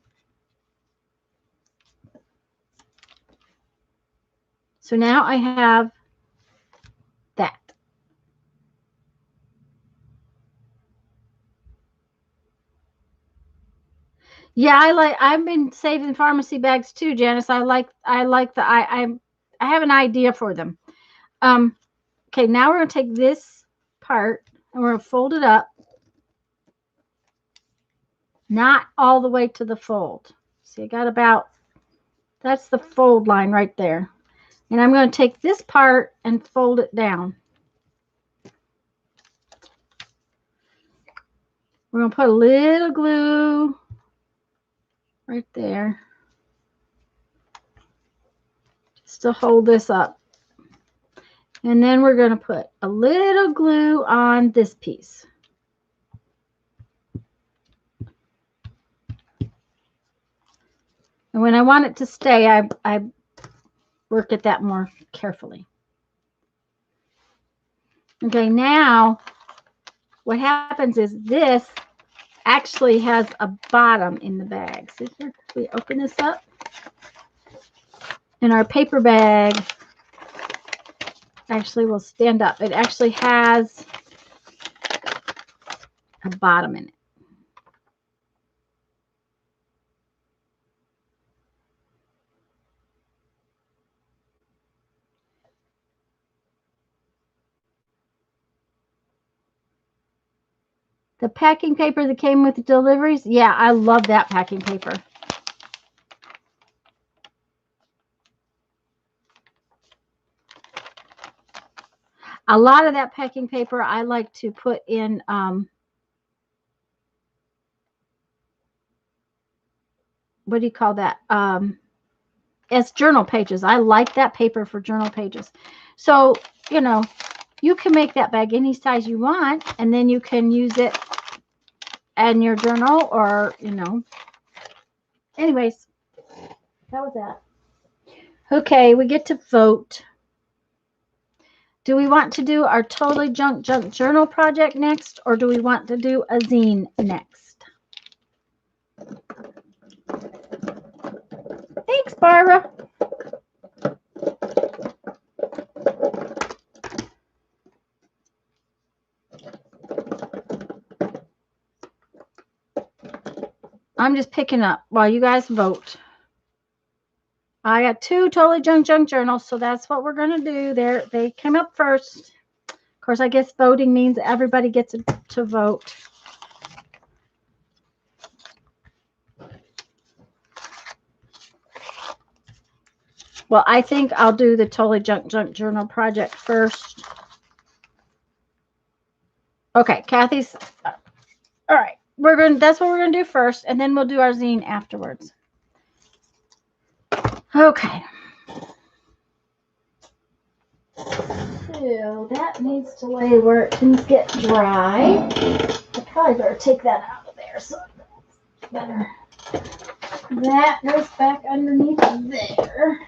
So now I have that. Yeah, I've been saving pharmacy bags too, Janice. I have an idea for them. Okay, now we're going to take this part and we're going to fold it up. Not all the way to the fold. See, I got about, that's the fold line right there. And I'm going to take this part and fold it down. We're going to put a little glue right there just to hold this up. And then we're going to put a little glue on this piece. And when I want it to stay, I work at that more carefully. Okay, now what happens is this actually has a bottom in the bag. See here, we open this up. And our paper bag actually will stand up. It actually has a bottom in it. The packing paper that came with the deliveries, yeah, I love that packing paper. A lot of that packing paper I like to put in what do you call that? As journal pages. I like that paper for journal pages. So, you know, you can make that bag any size you want, and then you can use it in your journal or, you know. Anyways, that was that. Okay, we get to vote. Do we want to do our totally junk journal project next, or do we want to do a zine next? Thanks, Barbara. I'm just picking up while you guys vote. I got 2 totally junk journals, so that's what we're going to do. They came up first. Of course, I guess voting means everybody gets to vote. Well, I think I'll do the Totally Junk Journal project first. Okay, Kathy's. All right, that's what we're gonna do first, and then we'll do our zine afterwards. Okay. So that needs to lay where it can get dry. I probably better take that out of there, so that's better. That goes back underneath there.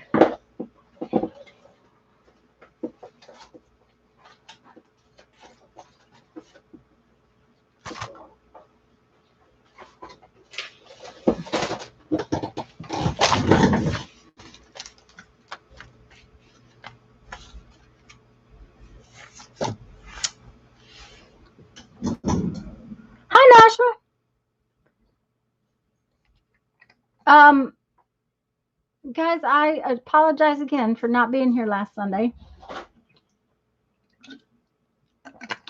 Hi, Nashma. Guys, I apologize again for not being here last Sunday.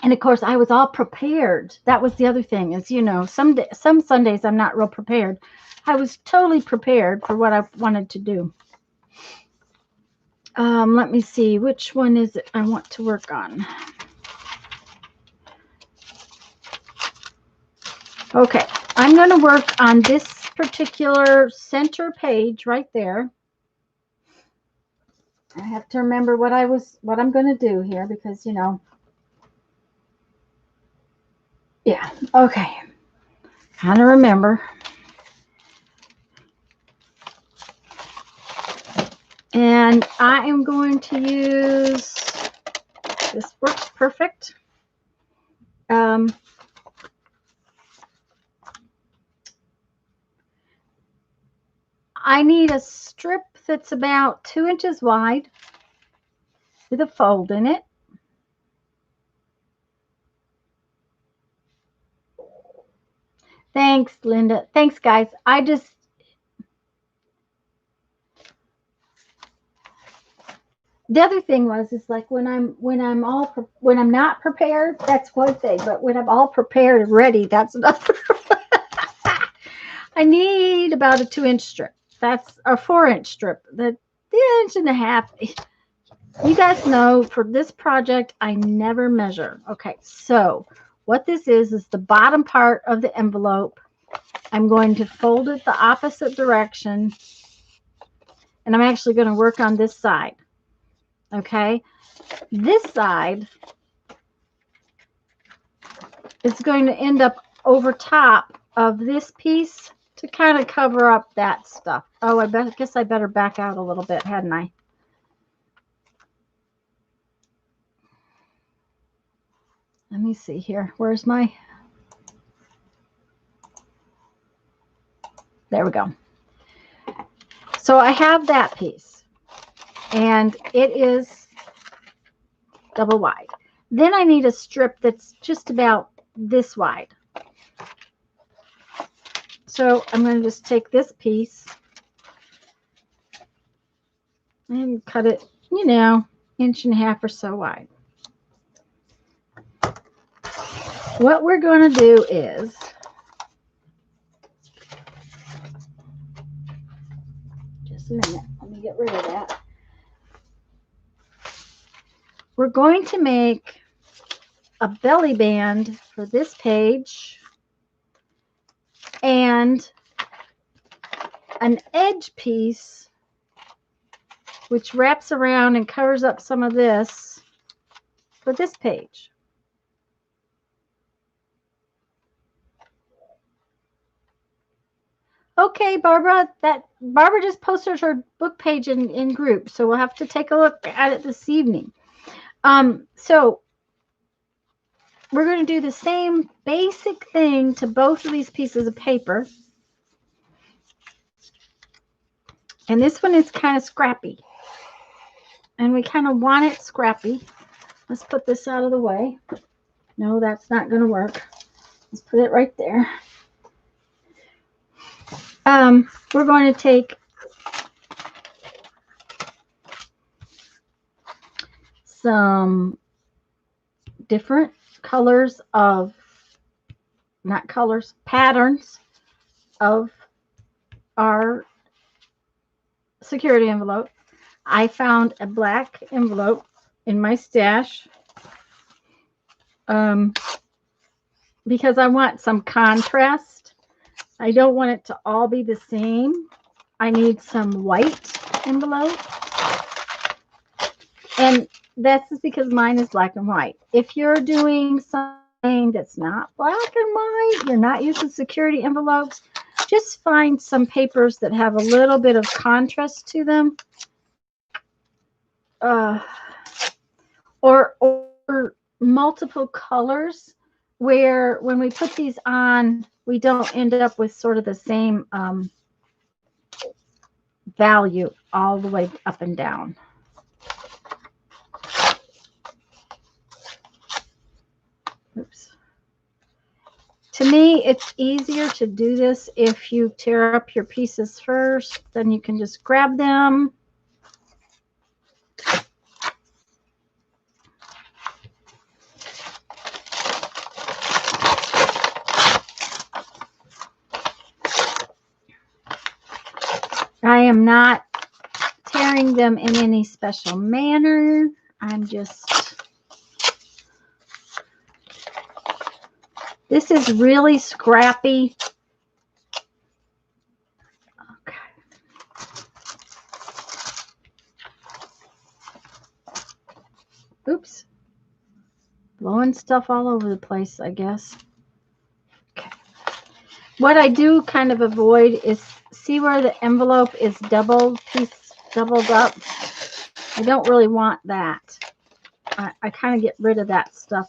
And of course, I was all prepared. That was the other thing is, you know, some Sundays I'm not real prepared. I was totally prepared for what I wanted to do. Let me see. Which one is it I want to work on? Okay. I'm going to work on this particular center page right there. I have to remember what I'm going to do here because, you know. Yeah. Okay. Kind of remember. And I am going to use, this works perfect. I need a strip that's about 2 inches wide with a fold in it. Thanks, Linda. Thanks, guys. The other thing is like when I'm not prepared, that's one thing, but when I'm all prepared and ready, that's another. I need about a 2-inch strip. That's a 4-inch strip. The 1.5 inches. You guys know for this project, I never measure. Okay, so what this is the bottom part of the envelope. I'm going to fold it the opposite direction, and I'm actually going to work on this side. Okay, this side is going to end up over top of this piece to kind of cover up that stuff. Oh, I guess I better back out a little bit, hadn't I? Let me see here. Where's my... There we go. So I have that piece, and it is double wide. Then I need a strip that's just about this wide. So I'm going to just take this piece and cut it, you know, 1.5 inches or so wide. What we're going to do is just a minute. Let me get rid of that. We're going to make a belly band for this page and an edge piece which wraps around and covers up some of this for this page. Okay, Barbara, Barbara just posted her book page in group, so we'll have to take a look at it this evening. So we're going to do the same basic thing to both of these pieces of paper. And this one is kind of scrappy. And we kind of want it scrappy. Let's put this out of the way. No, that's not going to work. Let's put it right there. We're going to take some different colors of, not colors, patterns of our security envelope. I found a black envelope in my stash because I want some contrast. I don't want it to all be the same. I need some white envelope. And that's just because mine is black and white. If you're doing something that's not black and white, you're not using security envelopes, just find some papers that have a little bit of contrast to them. Or multiple colors where when we put these on, we don't end up with sort of the same value all the way up and down. Oops. To me, it's easier to do this if you tear up your pieces first, then you can just grab them. I am not tearing them in any special manner. I'm just... This is really scrappy. Okay. Oops. Blowing stuff all over the place, I guess. Okay. What I do kind of avoid is, see where the envelope is doubled up? I don't really want that. I kind of get rid of that stuff.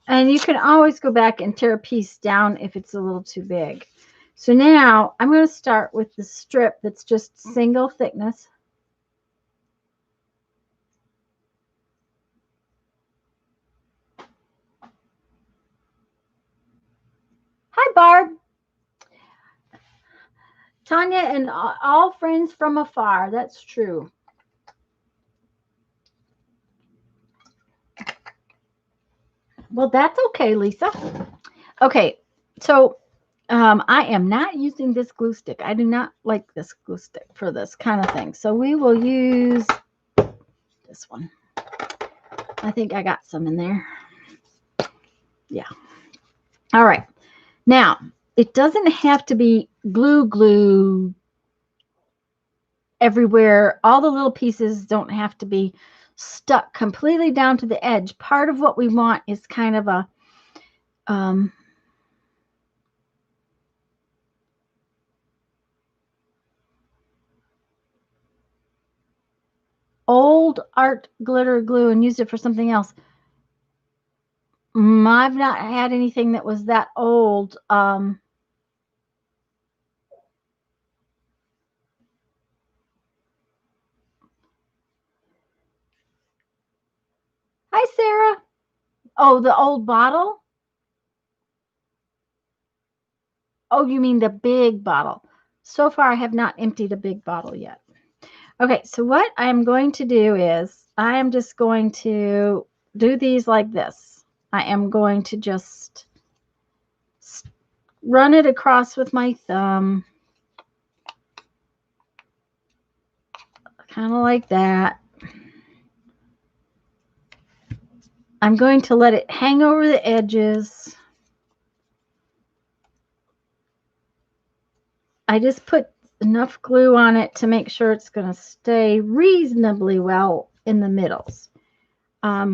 And you can always go back and tear a piece down if it's a little too big. So now I'm going to start with the strip that's just single thickness. Hi, Barb. Tanya and all friends from afar. That's true. Well, that's okay, Lisa. Okay, so I am not using this glue stick. I do not like this glue stick for this kind of thing. So we will use this one. I think I got some in there. Yeah. All right. Now, it doesn't have to be glue everywhere. All the little pieces don't have to be stuck completely down to the edge. Part of what we want is kind of a old art glitter glue and used it for something else. I've not had anything that was that old. Hi, Sarah. Oh, the old bottle? Oh, you mean the big bottle. So far, I have not emptied a big bottle yet. Okay, so what I'm going to do is I am just going to do these like this. I am going to just run it across with my thumb. Kind of like that. I'm going to let it hang over the edges. I just put enough glue on it to make sure it's going to stay reasonably well in the middles. I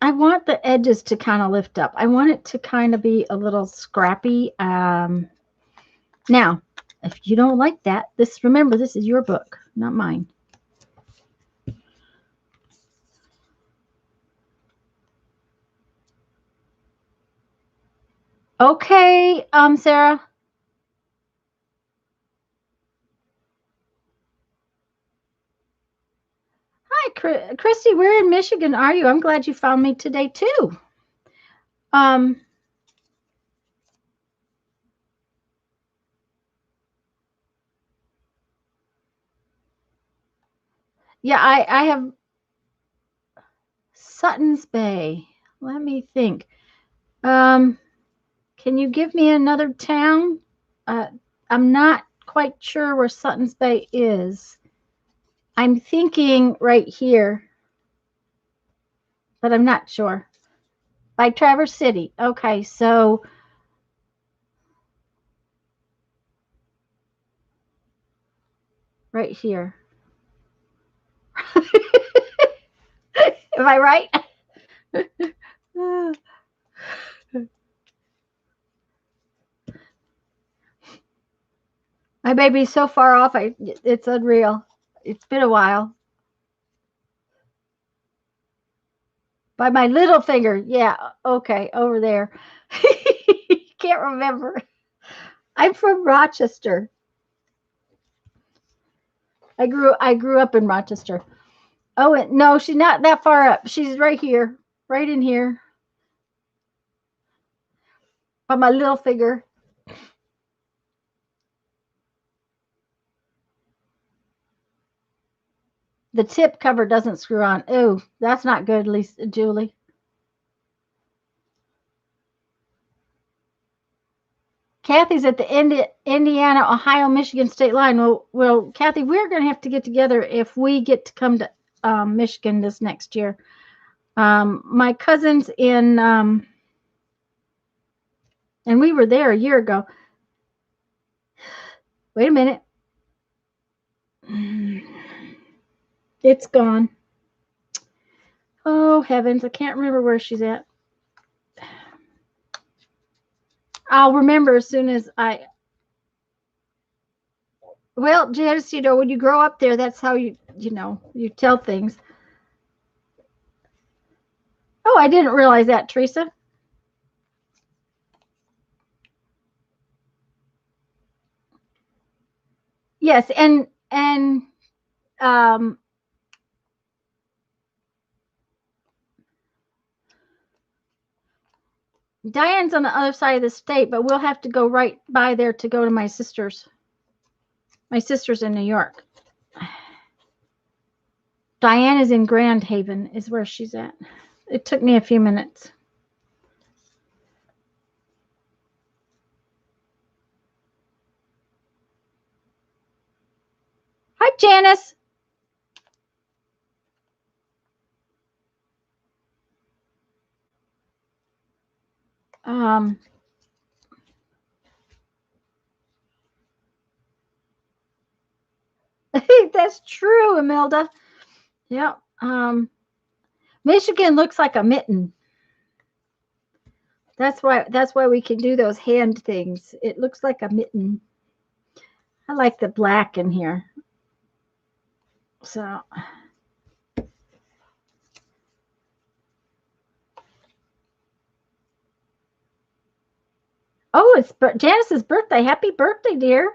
want the edges to kind of lift up. I want it to kind of be a little scrappy. Now, if you don't like that, remember, this is your book, not mine. Okay, Sarah. Hi, Christy. Where in Michigan are you? I'm glad you found me today too. Um, yeah, I have Sutton's Bay. Let me think. Um, can you give me another town? Uh, I'm not quite sure where Sutton's Bay is. I'm thinking right here, but I'm not sure. By Traverse City. Okay, so right here. Am I right? My baby's so far off, it's unreal. It's been a while. By my little finger. Yeah, okay, over there. Can't remember. I'm from Rochester. I grew up in Rochester. Oh, no, she's not that far up. She's right here, right in here, by my little finger. The tip cover doesn't screw on. Oh, that's not good, Lisa, Julie. Kathy's at the Indiana, Ohio, Michigan state line. Well, Kathy, we're going to have to get together if we get to come to Michigan this next year. My cousin's in, and we were there a year ago. Wait a minute. It's gone. Oh, heavens. I can't remember where she's at. I'll remember as soon as well, Janice, when you grow up there, that's how you tell things. Oh, I didn't realize that, Teresa. Yes, and um, Diane's on the other side of the state, but we'll have to go right by there to go to my sister's. My sister's in New York. Diane is in Grand Haven, is where she's at. It took me a few minutes. Hi, Janice. Um, that's true, Imelda. Yeah. Michigan looks like a mitten. That's why we can do those hand things. It looks like a mitten. I like the black in here. So oh, it's Janice's birthday. Happy birthday, dear.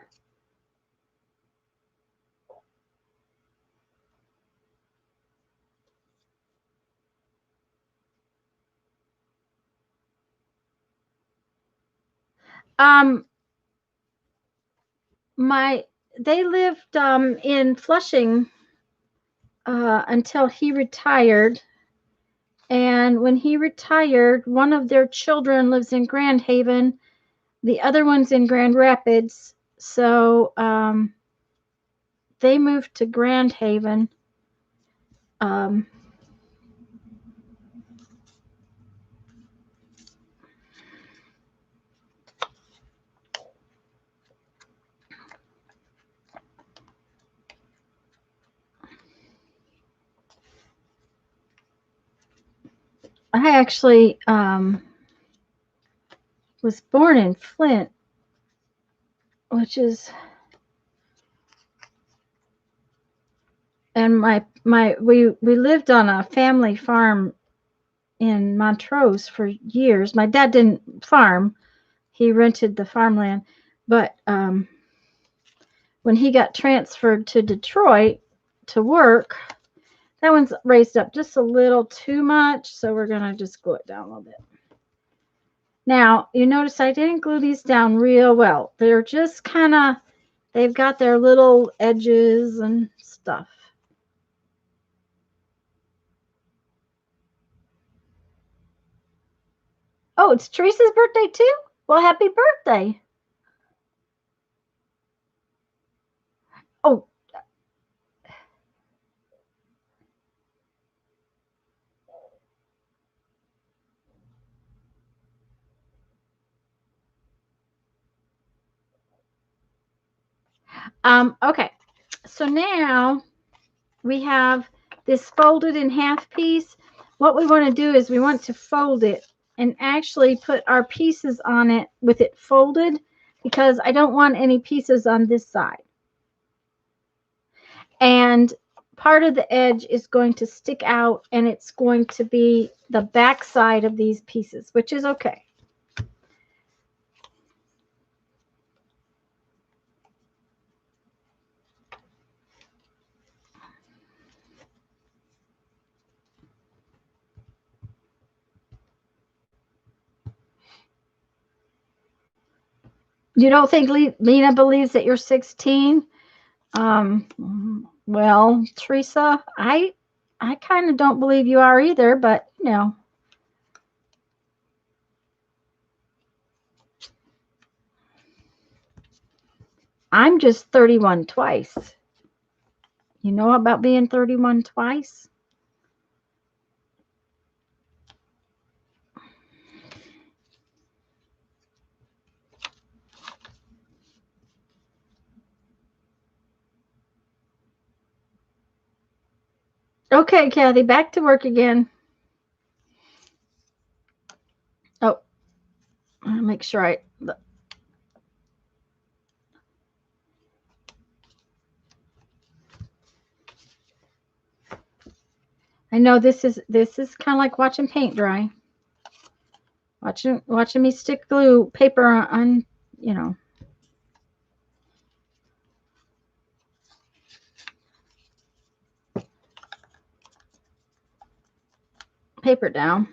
Um, my they lived in Flushing until he retired. And when he retired, one of their children lives in Grand Haven, the other one's in Grand Rapids. So they moved to Grand Haven. Um, I actually was born in Flint, which is, and we lived on a family farm in Montrose for years. My dad didn't farm, he rented the farmland. But when he got transferred to Detroit to work, that one's raised up just a little too much, so we're going to just glue it down a little bit. Now, you notice I didn't glue these down real well. They're just kind of, they've got their little edges and stuff. Oh, it's Teresa's birthday too? Well, happy birthday. Oh. Okay. So now we have this folded in half piece. What we want to do is we want to fold it and actually put our pieces on it with it folded, because I don't want any pieces on this side. And part of the edge is going to stick out, and it's going to be the back side of these pieces, which is okay. You don't think Lena believes that you're 16? Well, Teresa, I kind of don't believe you are either, but you know. I'm just 31 twice. You know about being 31 twice? Okay, Kathy, back to work again. Oh, I'll make sure I know this is kind of like watching paint dry. Watching me stick glue paper on, you know. Paper down.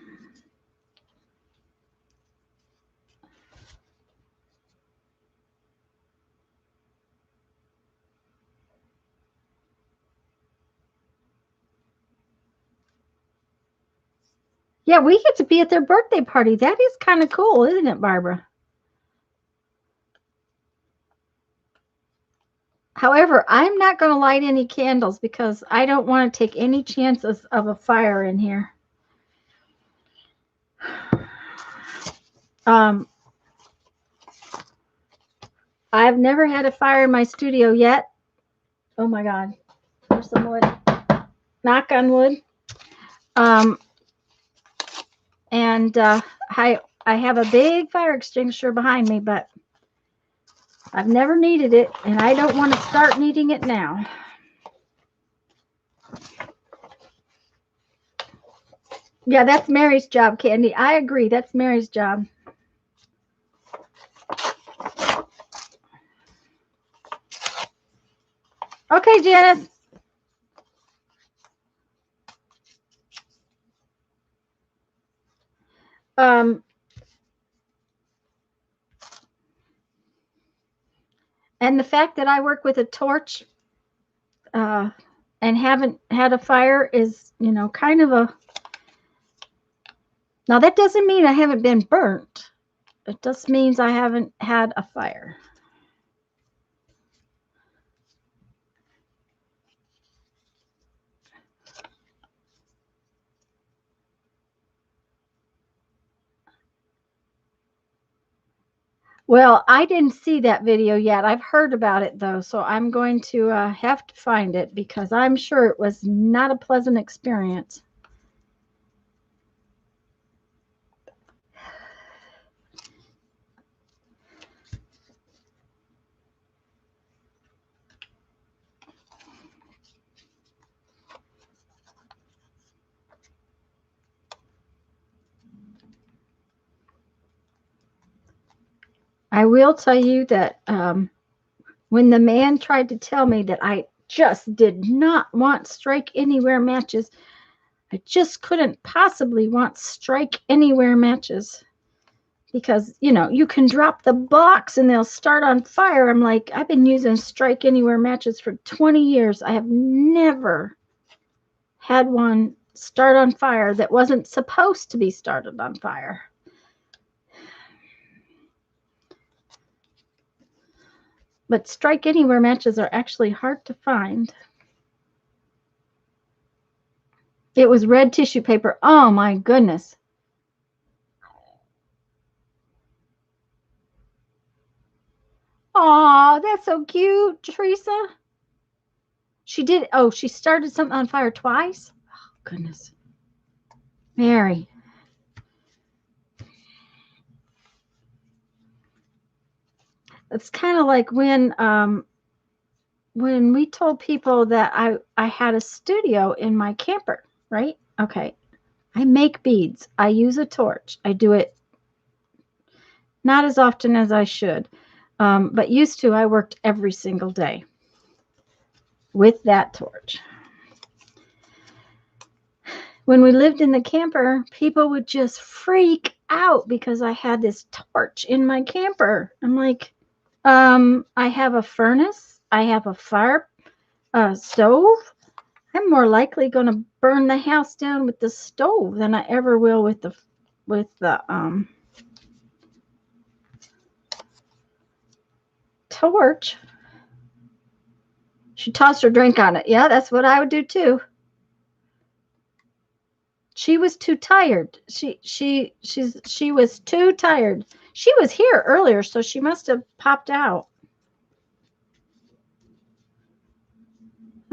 Yeah, we get to be at their birthday party. That is kind of cool, isn't it, Barbara? However, I'm not going to light any candles because I don't want to take any chances of a fire in here. I've never had a fire in my studio yet. Oh my God. There's some wood. Knock on wood. And I have a big fire extinguisher behind me, but I've never needed it, and I don't want to start needing it now. Yeah, that's Mary's job, Candy. I agree. That's Mary's job. Okay, Janice. And the fact that I work with a torch and haven't had a fire is, you know, kind of a... Now, that doesn't mean I haven't been burnt. It just means I haven't had a fire. Well, I didn't see that video yet. I've heard about it, though, so I'm going to have to find it because I'm sure it was not a pleasant experience. I will tell you that when the man tried to tell me that I just did not want Strike Anywhere matches, I just couldn't possibly want Strike Anywhere matches because, you know, you can drop the box and they'll start on fire. I'm like, I've been using Strike Anywhere matches for 20 years. I have never had one start on fire that wasn't supposed to be started on fire. But Strike Anywhere matches are actually hard to find. It was red tissue paper. Oh my goodness. Aw, that's so cute, Teresa. She did. Oh, she started something on fire twice? Oh, goodness. Mary. It's kind of like when we told people that I had a studio in my camper, right? Okay. I make beads. I use a torch. I do it not as often as I should. But used to, I worked every single day with that torch. When we lived in the camper, people would just freak out because I had this torch in my camper. I'm like, I have a furnace. I have a fire stove. I'm more likely going to burn the house down with the stove than I ever will with the torch. She tossed her drink on it. Yeah, that's what I would do too. She was too tired. She was too tired. She was here earlier, so she must have popped out.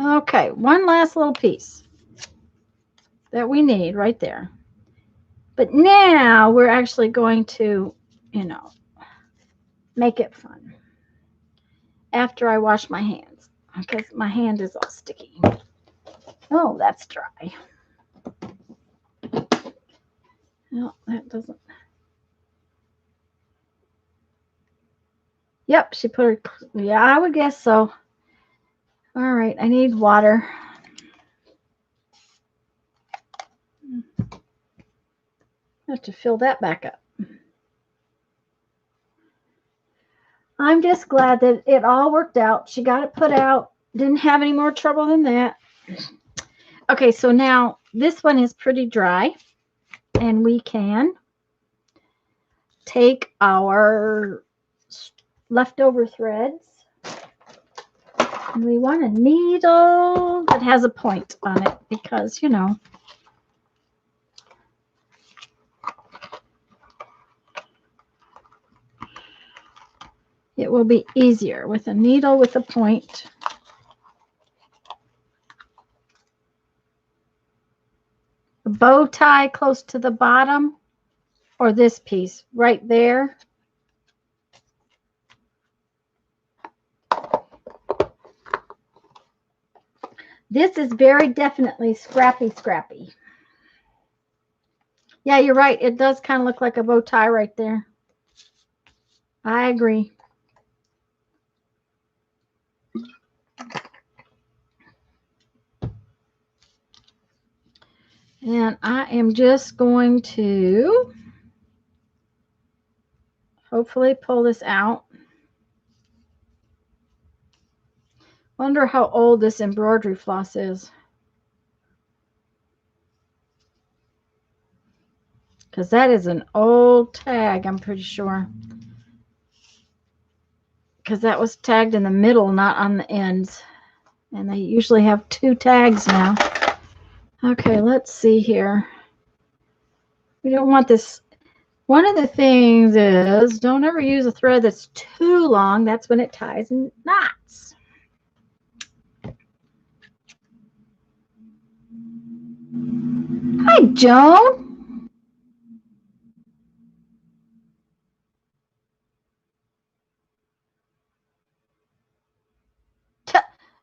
Okay, one last little piece that we need right there. But now we're actually going to, you know, make it fun. After I wash my hands, because my hand is all sticky. Oh, that's dry. No, that doesn't. Yep, she put her, yeah, I would guess so. All right, I need water. I have to fill that back up. I'm just glad that it all worked out. She got it put out. Didn't have any more trouble than that. Okay, so now this one is pretty dry. And we can take our leftover threads. And we want a needle that has a point on it because, you know, it will be easier with a needle with a point. A bow tie close to the bottom, or this piece right there. This is very definitely scrappy. Yeah, you're right. It does kind of look like a bow tie right there. I agree. And I am just going to hopefully pull this out. Wonder how old this embroidery floss is. Because that is an old tag, I'm pretty sure. Because that was tagged in the middle, not on the ends. And they usually have 2 tags now. Okay, let's see here. We don't want this. One of the things is don't ever use a thread that's too long. That's when it ties knots. Hi, Joan.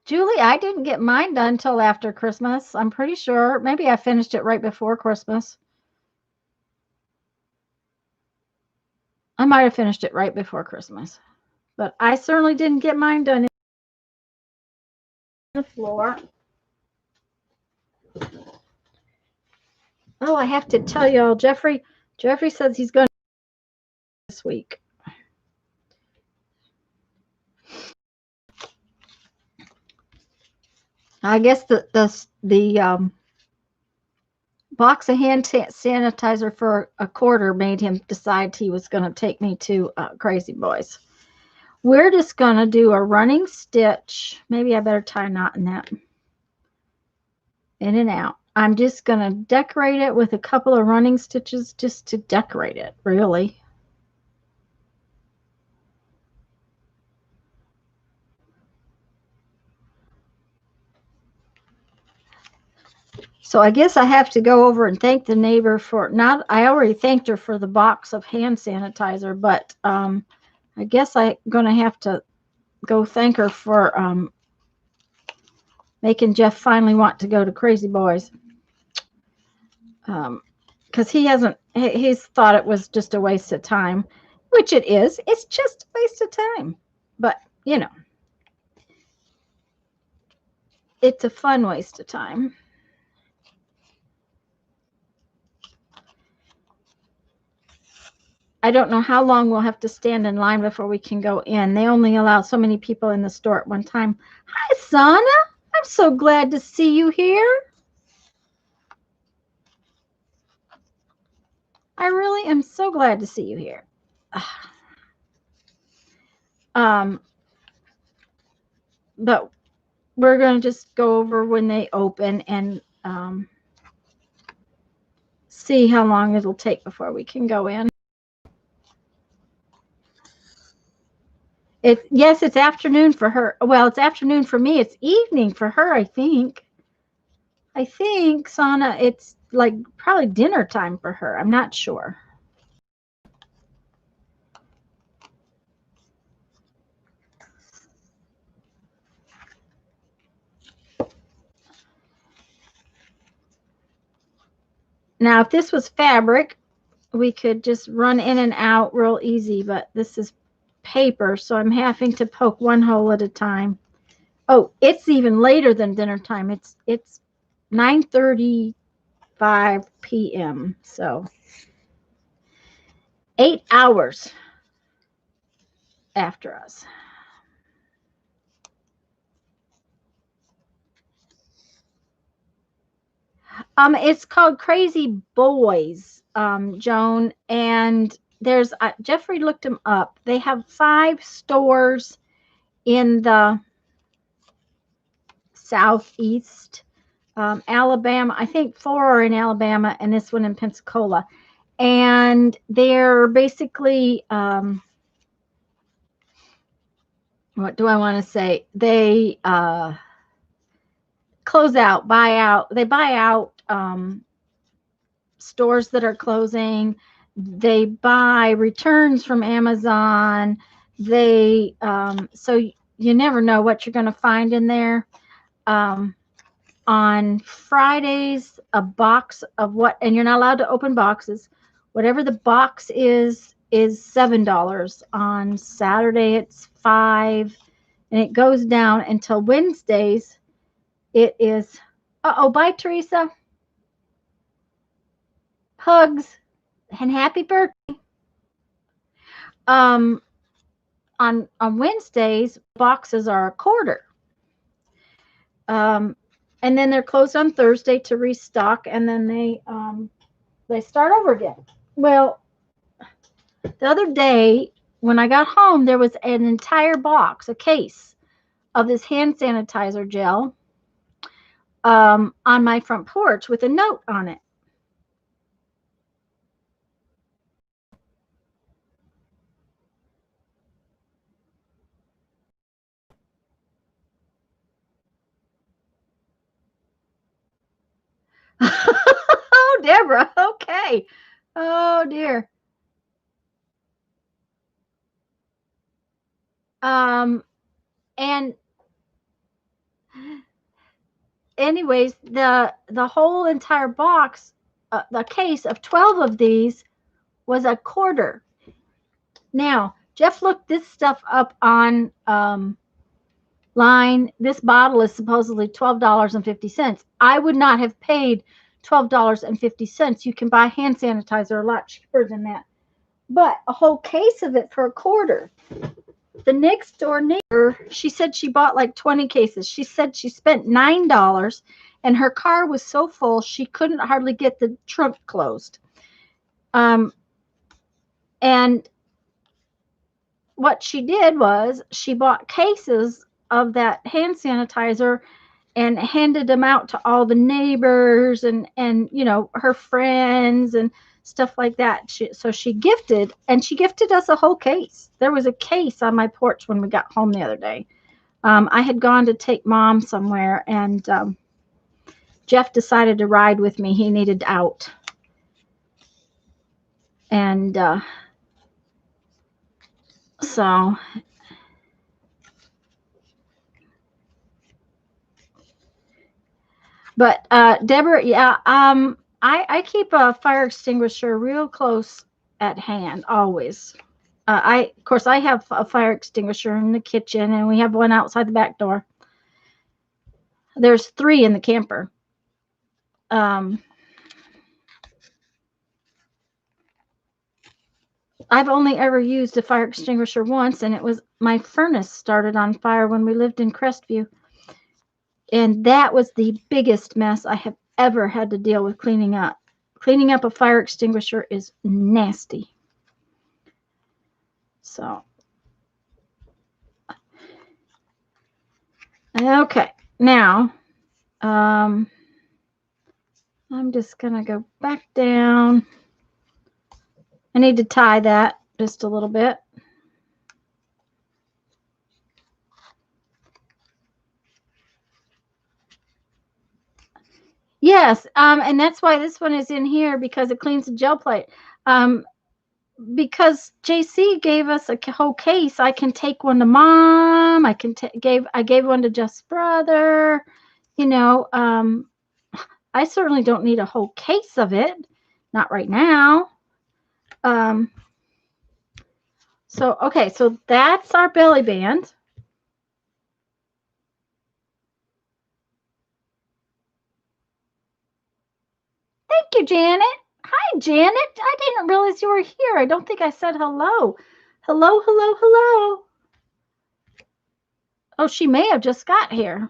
Julie, I didn't get mine done till after Christmas. I'm pretty sure. Maybe I finished it right before Christmas. I might have finished it right before Christmas, but I certainly didn't get mine done on the floor. Oh, I have to tell y'all, Jeffrey says he's going to this week. I guess the box of hand sanitizer for a quarter made him decide he was going to take me to Crazy Boys. We're just going to do a running stitch. Maybe I better tie a knot in that. In and out. I'm just going to decorate it with a couple of running stitches just to decorate it, really. So I guess I have to go over and thank the neighbor for not. I already thanked her for the box of hand sanitizer, but I guess I'm going to have to go thank her for making Jeff finally want to go to Crazy Boys. Because he's thought it was just a waste of time, which it is. It's just a waste of time. But, you know, it's a fun waste of time. I don't know how long we'll have to stand in line before we can go in. They only allow so many people in the store at one time. Hi, Sana. I'm so glad to see you here. I really am so glad to see you here. But we're going to just go over when they open and see how long it'll take before we can go in. Yes, it's afternoon for her. Well, it's afternoon for me. It's evening for her, I think. I think, Sana, it's like probably dinner time for her. I'm not sure. Now, if this was fabric, we could just run in and out real easy, but this is paper, so I'm having to poke one hole at a time. Oh, it's even later than dinner time. It's 9:35 p.m. So 8 hours after us. It's called Crazy Boys, Joan, and there's Jeffrey looked them up. They have 5 stores in the southeast, Alabama. I think 4 are in Alabama, and this one in Pensacola. And they're basically, what do I want to say? They close out, buy out. They buy out stores that are closing. They buy returns from Amazon. They so you never know what you're going to find in there. On Fridays, a box of what, and you're not allowed to open boxes. Whatever the box is $7. On Saturday, it's $5, and it goes down until Wednesdays. It is. Bye, Teresa. Hugs and happy birthday. On Wednesdays, boxes are a quarter. And then they're closed on Thursday to restock, and then they start over again. Well, the other day when I got home, there was an entire box, a case of this hand sanitizer gel on my front porch with a note on it. Oh, Deborah. Okay. Oh, dear. And anyways, the whole entire box, the case of 12 of these was a quarter. Now, Jeff looked this stuff up on line. This bottle is supposedly $12.50. I would not have paid $12.50. You can buy hand sanitizer a lot cheaper than that. But a whole case of it for a quarter. The next door neighbor, she said she bought like 20 cases. She said she spent $9 and her car was so full she couldn't hardly get the trunk closed. And what she did was she bought cases of that hand sanitizer and handed them out to all the neighbors and you know, her friends and stuff like that. So she gifted us a whole case. There was a case on my porch when we got home the other day. I had gone to take Mom somewhere, and Jeff decided to ride with me. He needed out. And so but Deborah, yeah, I keep a fire extinguisher real close at hand always. Of course, I have a fire extinguisher in the kitchen, and we have one outside the back door. There's 3 in the camper. I've only ever used a fire extinguisher once, and it was my furnace started on fire when we lived in Crestview. And that was the biggest mess I have ever had to deal with cleaning up. Cleaning up a fire extinguisher is nasty. So, okay, now, I'm just going to go back down. I need to tie that just a little bit. Yes, and that's why this one is in here, because it cleans the gel plate. Because JC gave us a whole case, I can take one to Mom. I gave one to Jeff's brother. You know, I certainly don't need a whole case of it, not right now. So okay, so that's our belly band. Thank you, Janet. Hi, Janet. I didn't realize you were here. I don't think I said hello. Hello, hello, hello. Oh, she may have just got here.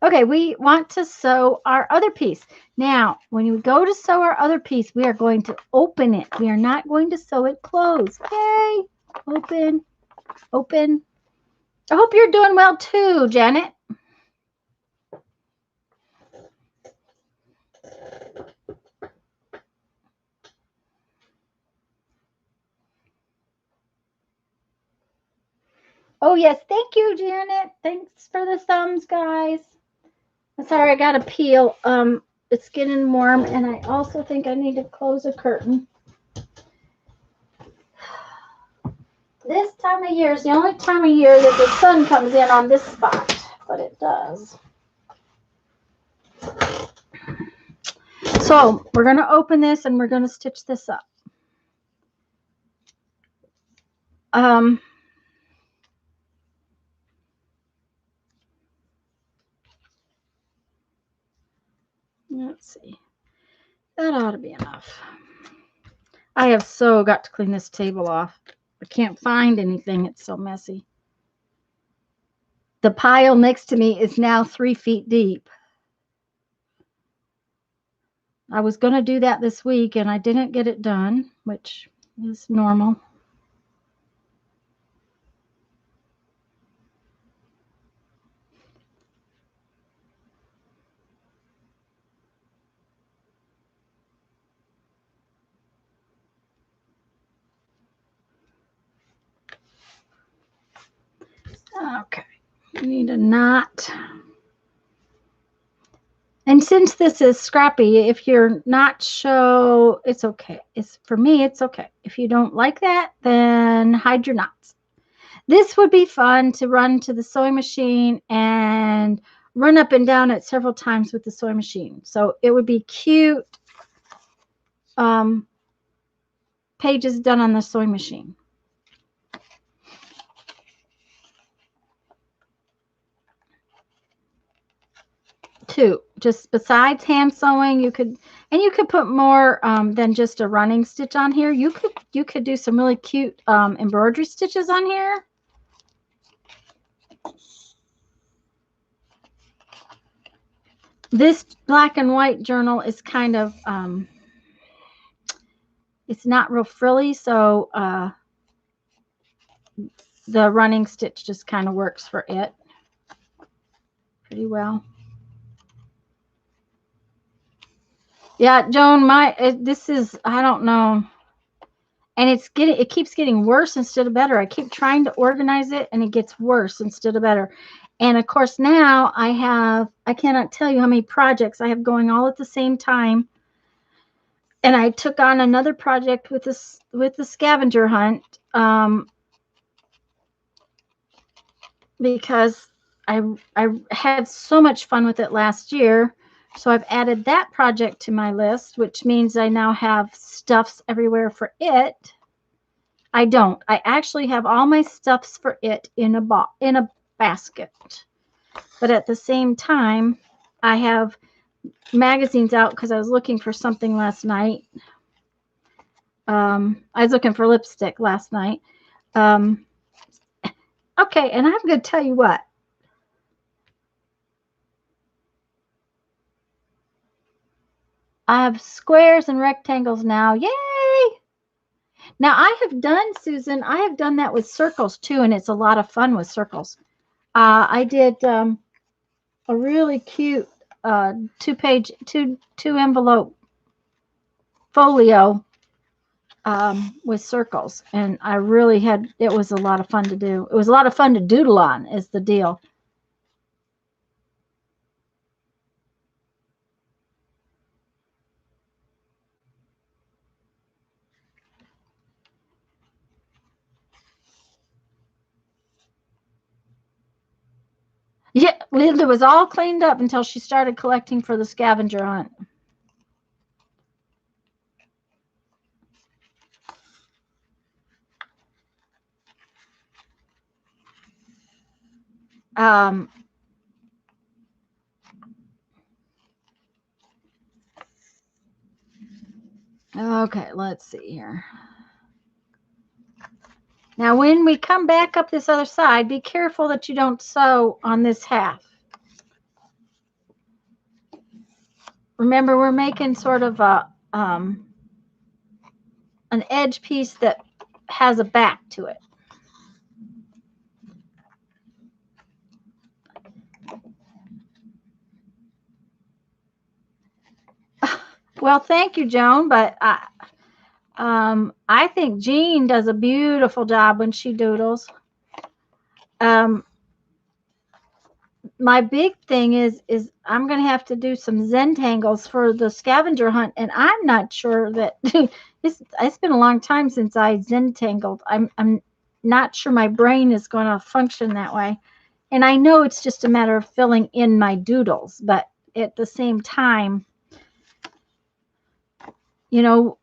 Okay, we want to sew our other piece. Now, when you go to sew our other piece, we are going to open it. We are not going to sew it closed. Okay, open, open. I hope you're doing well too, Janet. Oh, yes. Thank you, Janet. Thanks for the thumbs, guys. I'm sorry, I got to peel. It's getting warm, and I also think I need to close a curtain. This time of year is the only time of year that the sun comes in on this spot, but it does. So we're going to open this, and we're going to stitch this up. Let's see. That ought to be enough. I have so got to clean this table off. I can't find anything. It's so messy. The pile next to me is now 3 feet deep. I was going to do that this week, and I didn't get it done, which is normal. Okay, we need a knot. And since this is scrappy, if you're not sure, it's okay. For me, it's okay. If you don't like that, then hide your knots. This would be fun to run to the sewing machine and run up and down it several times with the sewing machine. So it would be cute pages done on the sewing machine. too. Just besides hand sewing, you could put more than just a running stitch on here. You could do some really cute embroidery stitches on here. This black and white journal is kind of it's not real frilly, so the running stitch just kind of works for it pretty well. Yeah, Joan, this is, I don't know. And it keeps getting worse instead of better. I keep trying to organize it and it gets worse instead of better. And of course now I cannot tell you how many projects I have going all at the same time. And I took on another project with the scavenger hunt because I had so much fun with it last year. So I've added that project to my list, which means I now have stuffs everywhere for it. I don't. I actually have all my stuffs for it in a basket. But at the same time, I have magazines out because I was looking for something last night. I was looking for lipstick last night. Okay, and I'm going to tell you what. I have squares and rectangles now. Yay! Now I have done, Susan, I have done that with circles too, and it's a lot of fun with circles. I did a really cute two envelope folio with circles, and I really it was a lot of fun to do. It was a lot of fun to doodle on is the deal. Yeah, Linda was all cleaned up until she started collecting for the scavenger hunt. Okay, let's see here. Now, when we come back up this other side, be careful that you don't sew on this half. Remember, we're making sort of an edge piece that has a back to it. Well, thank you, Joan, but I think Jean does a beautiful job when she doodles. My big thing is I'm going to have to do some Zentangles for the scavenger hunt, and I'm not sure that it's been a long time since I Zentangled. I'm not sure my brain is going to function that way, and I know it's just a matter of filling in my doodles, but at the same time, you know,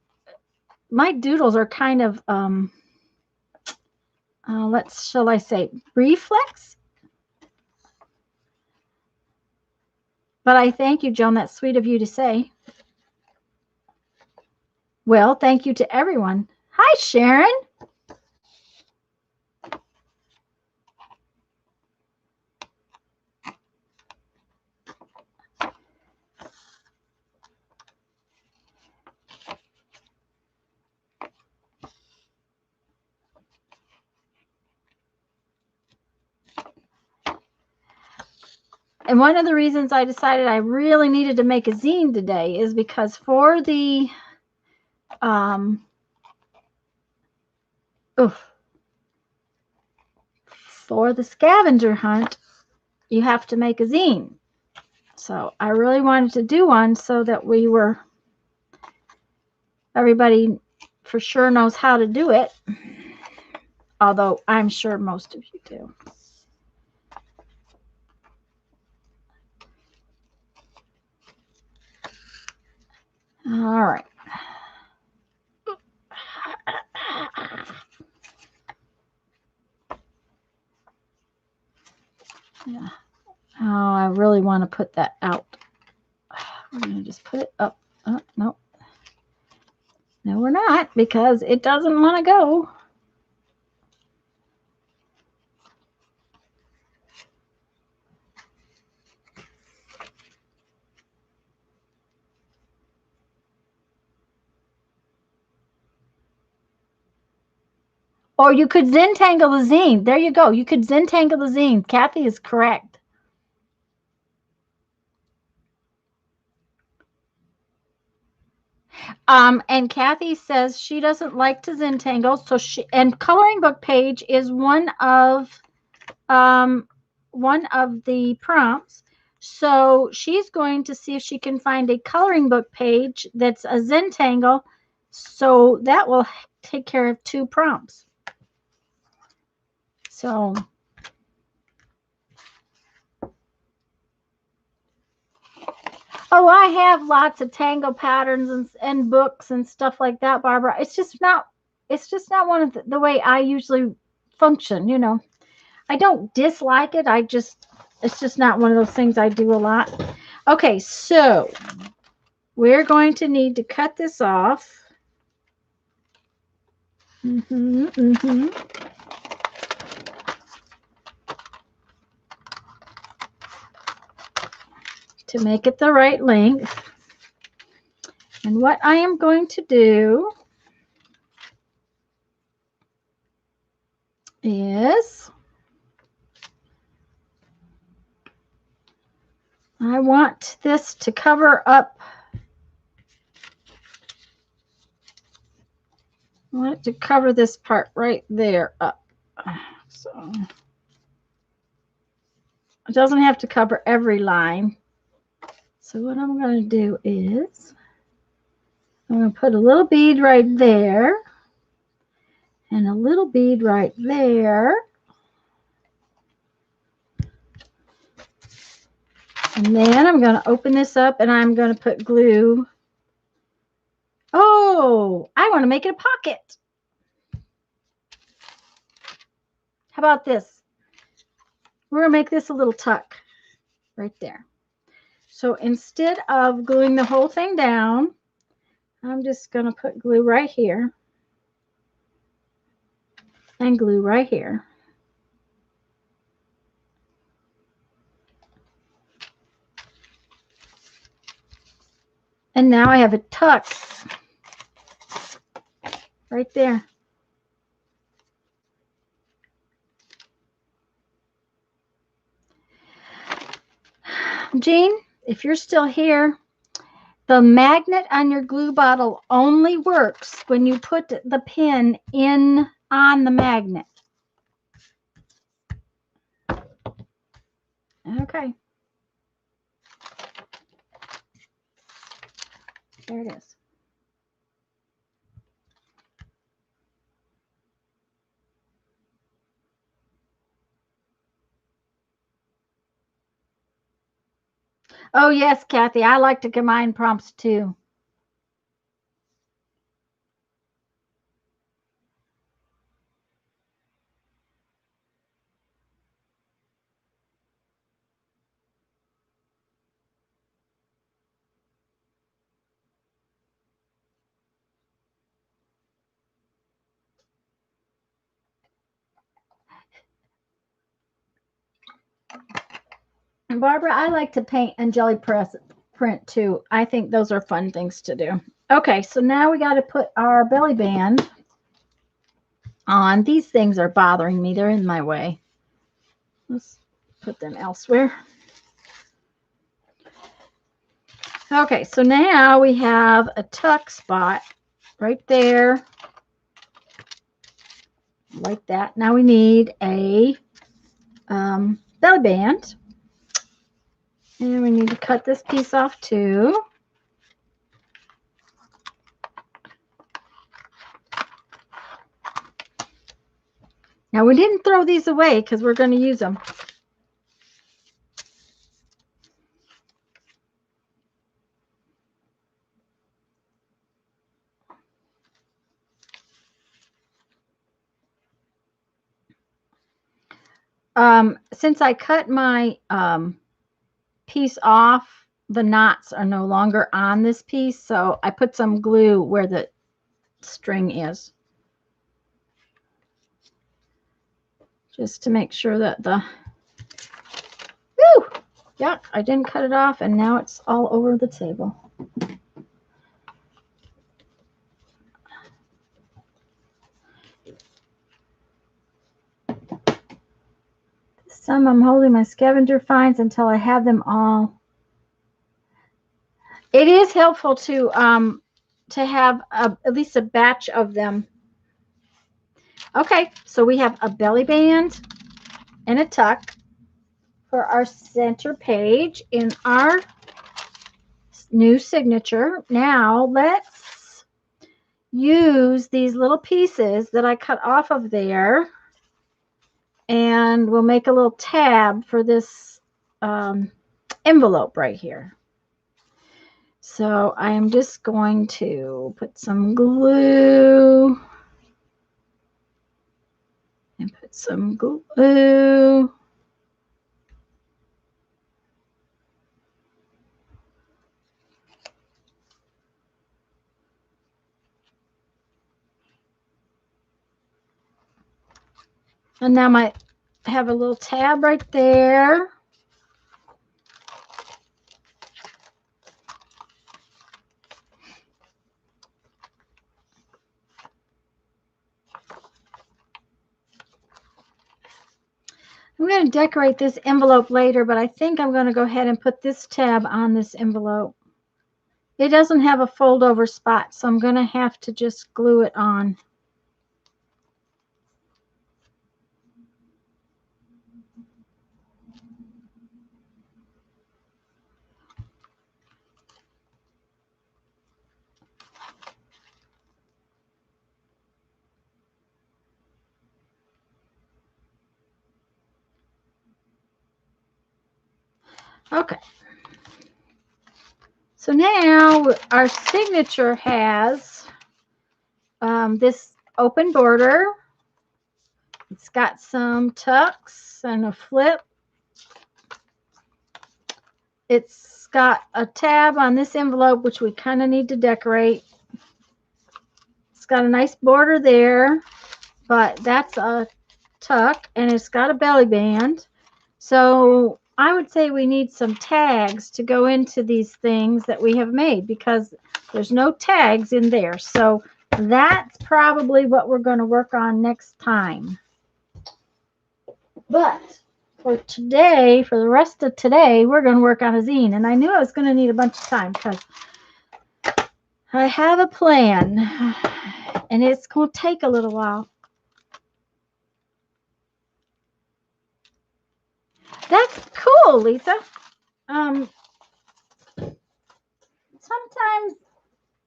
my doodles are kind of shall I say reflex? But I thank you, Joan. That's sweet of you to say. Well, thank you to everyone. Hi, Sharon. And one of the reasons I decided I really needed to make a zine today is because for the scavenger hunt, you have to make a zine. So I really wanted to do one so that everybody for sure knows how to do it. Although I'm sure most of you do. All right. Yeah. Oh, I really want to put that out. I'm going to just put it up. Oh, no. No, we're not, because it doesn't want to go. Or you could Zentangle the zine. There you go. You could Zentangle the zine. Kathy is correct. And Kathy says she doesn't like to Zentangle, so and coloring book page is one of the prompts. So she's going to see if she can find a coloring book page that's a Zentangle. So that will take care of 2 prompts. So I have lots of tangle patterns and books and stuff like that, Barbara. It's just not one of the way I usually function, you know. I don't dislike it. It's just not one of those things I do a lot. Okay, so we're going to need to cut this off. To make it the right length. And what I am going to do is I want this to cover up. I want it to cover this part right there up. So it doesn't have to cover every line. So what I'm going to do is I'm going to put a little bead right there and a little bead right there. And then I'm going to open this up and I'm going to put glue. Oh, I want to make it a pocket. How about this? We're going to make this a little tuck right there. So instead of gluing the whole thing down, I'm just going to put glue right here and glue right here. And now I have a tuck right there. Jean, if you're still here, the magnet on your glue bottle only works when you put the pin in on the magnet. Okay. There it is. Oh, yes, Kathy. I like to combine prompts too. Barbara, I like to paint and jelly print too. I think those are fun things to do. Okay, so now we got to put our belly band on. These things are bothering me. They're in my way. Let's put them elsewhere. Okay, so now we have a tuck spot right there, like that. Now we need a belly band, and we need to cut this piece off too. Now we didn't throw these away because we're going to use them. Since I cut my piece off the knots are no longer on this piece, so I put some glue where the string is, just to make sure that the, woo, yeah, I didn't cut it off, and now it's all over the table. This time I'm holding my scavenger finds until I have them all. It is helpful to have at least a batch of them. Okay, so we have a belly band and a tuck for our center page in our new signature. Now let's use these little pieces that I cut off of there, and we'll make a little tab for this envelope right here. So I am just going to put some glue and put some glue. And now I have a little tab right there. I'm going to decorate this envelope later, but I think I'm going to go ahead and put this tab on this envelope. It doesn't have a fold over spot, so I'm going to have to just glue it on. Okay. So now our signature has this open border. It's got some tucks and a flip. It's got a tab on this envelope, which we kind of need to decorate. It's got a nice border there, but that's a tuck, and it's got a belly band. So I would say we need some tags to go into these things that we have made, because there's no tags in there. So that's probably what we're going to work on next time. But for today, for the rest of today, we're going to work on a zine. And I knew I was going to need a bunch of time because I have a plan, and it's going to take a little while. That's cool, Lisa. Sometimes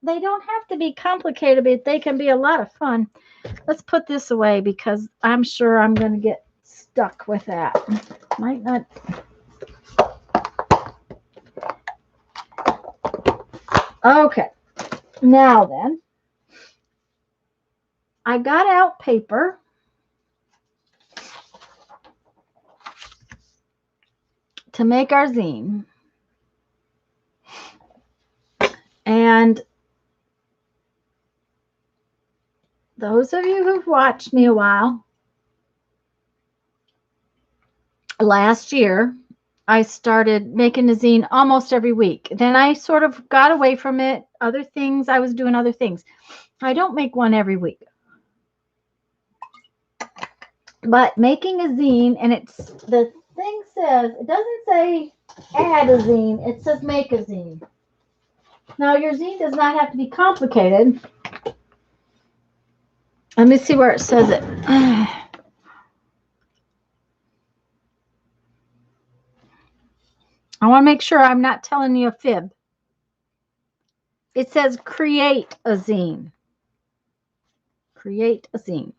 they don't have to be complicated, but they can be a lot of fun. Let's put this away because I'm sure I'm going to get stuck with that. Might not. Okay. Now then, I got out paper. To make our zine. And those of you who've watched me a while, last year, I started making a zine almost every week. Then I sort of got away from it. Other things, I was doing other things. I don't make one every week. But making a zine, and it's, the thing says, it doesn't say add a zine, it says make a zine. Now, your zine does not have to be complicated. Let me see where it says it. I want to make sure I'm not telling you a fib. It says create a zine. Create a zine.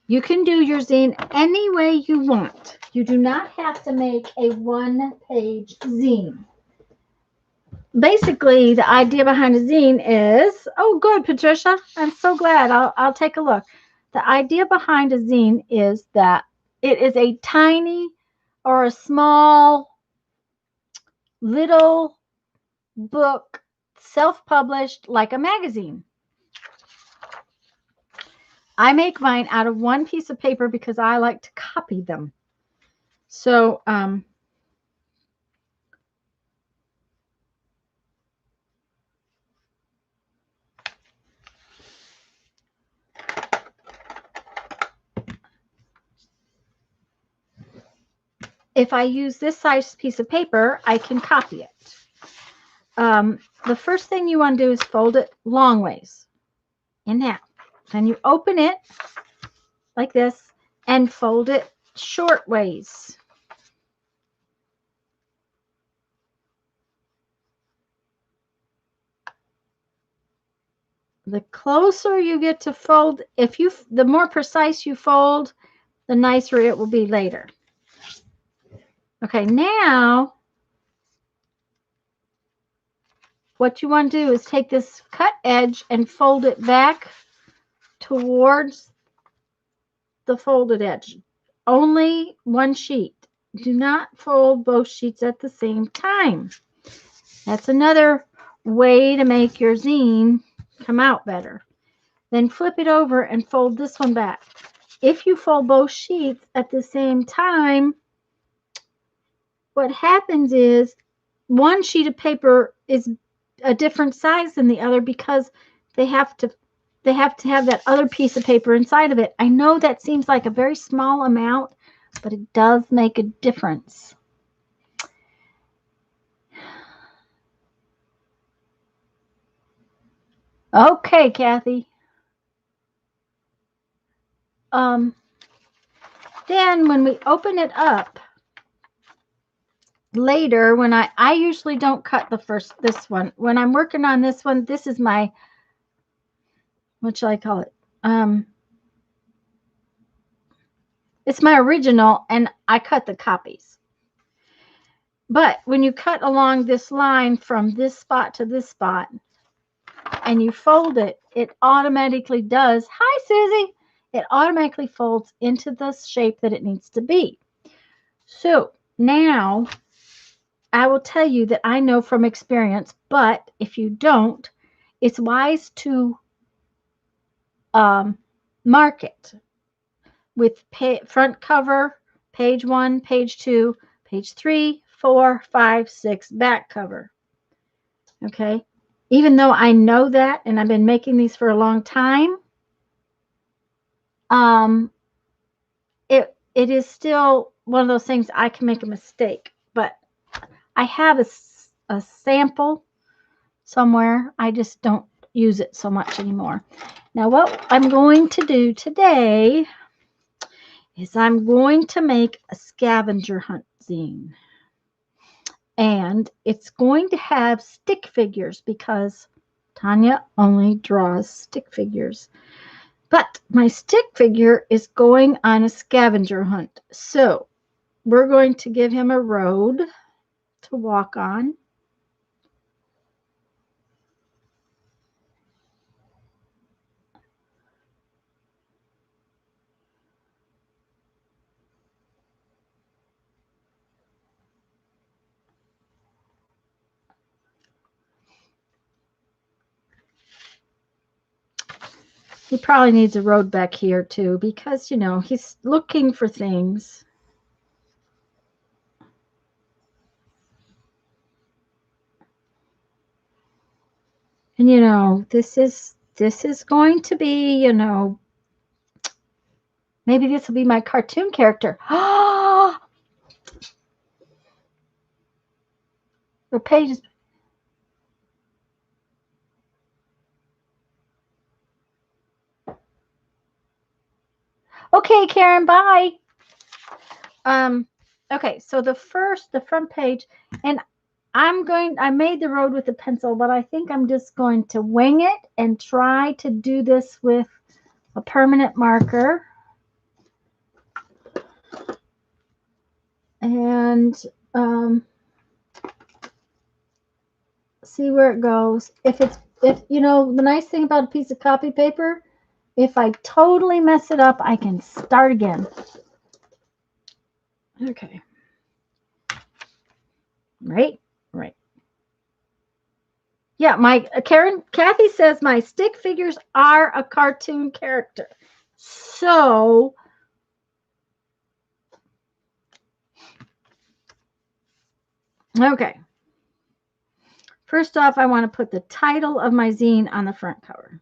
You can do your zine any way you want. You do not have to make a one-page zine. Basically, the idea behind a zine is, oh, good, Patricia. I'm so glad. I'll take a look. The idea behind a zine is that it is a tiny or a small little book, self-published, like a magazine. I make mine out of one piece of paper because I like to copy them. So, if I use this size piece of paper, I can copy it. The first thing you want to do is fold it long ways in half. Then you open it like this and fold it short ways. The closer you get to fold, the more precise you fold, the nicer it will be later. Okay, now what you want to do is take this cut edge and fold it back towards the folded edge. Only one sheet. Do not fold both sheets at the same time. That's another way to make your zine come out better. Then flip it over and fold this one back. If you fold both sheets at the same time, what happens is one sheet of paper is a different size than the other because they have to have that other piece of paper inside of it. I know that seems like a very small amount, but it does make a difference. Okay, Kathy. Then when we open it up later, when I usually don't cut this one. When I'm working on this one, this is my, what shall I call it? It's my original, and I cut the copies. But when you cut along this line from this spot to this spot, and you fold it, it automatically does. Hi, Susie. It automatically folds into the shape that it needs to be. So now I will tell you that I know from experience, but if you don't, it's wise to mark it with front cover, page 1, page 2, page 3, 4, 5, 6, back cover. Okay. Even though I know that and I've been making these for a long time, it is still one of those things I can make a mistake. But I have a sample somewhere. I just don't use it so much anymore. Now, what I'm going to do today is I'm going to make a scavenger hunt zine. And it's going to have stick figures because Tanya only draws stick figures. But my stick figure is going on a scavenger hunt. So we're going to give him a road to walk on. He probably needs a road back here too because, you know, he's looking for things. And, you know, this is going to be, you know, maybe this will be my cartoon character. Oh, the pages. Okay, Karen, bye. Okay, so the front page, and I made the road with a pencil, but I think I'm just going to wing it and try to do this with a permanent marker. And see where it goes. If you know, the nice thing about a piece of copy paper, if I totally mess it up, I can start again. Okay. Right. Yeah, Kathy says my stick figures are a cartoon character. So, okay. First off, I want to put the title of my zine on the front cover.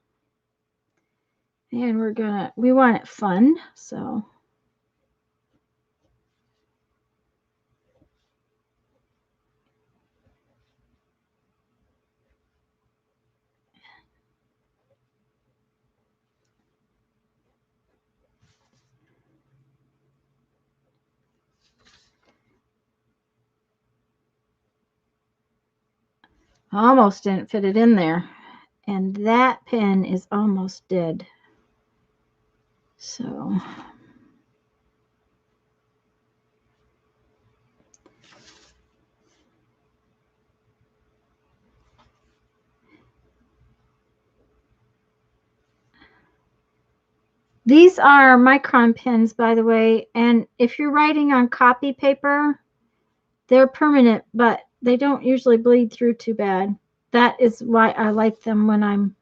And we want it fun, so. Almost didn't fit it in there. And that pen is almost dead. So. These are micron pens, by the way, and if you're writing on copy paper, they're permanent, but they don't usually bleed through too bad. That is why I like them when I'm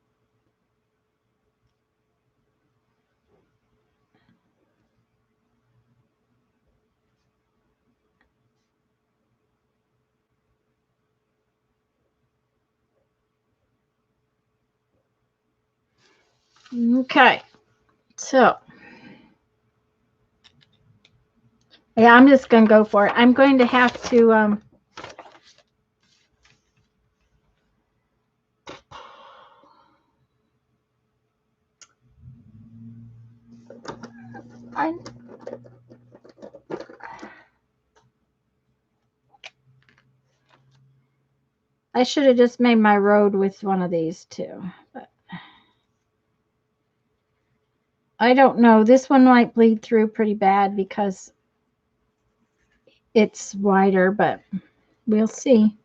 okay. So yeah, I'm just gonna go for it. I'm going to have to I should have just made my road with one of these too, but I don't know. This one might bleed through pretty bad because it's wider, but we'll see.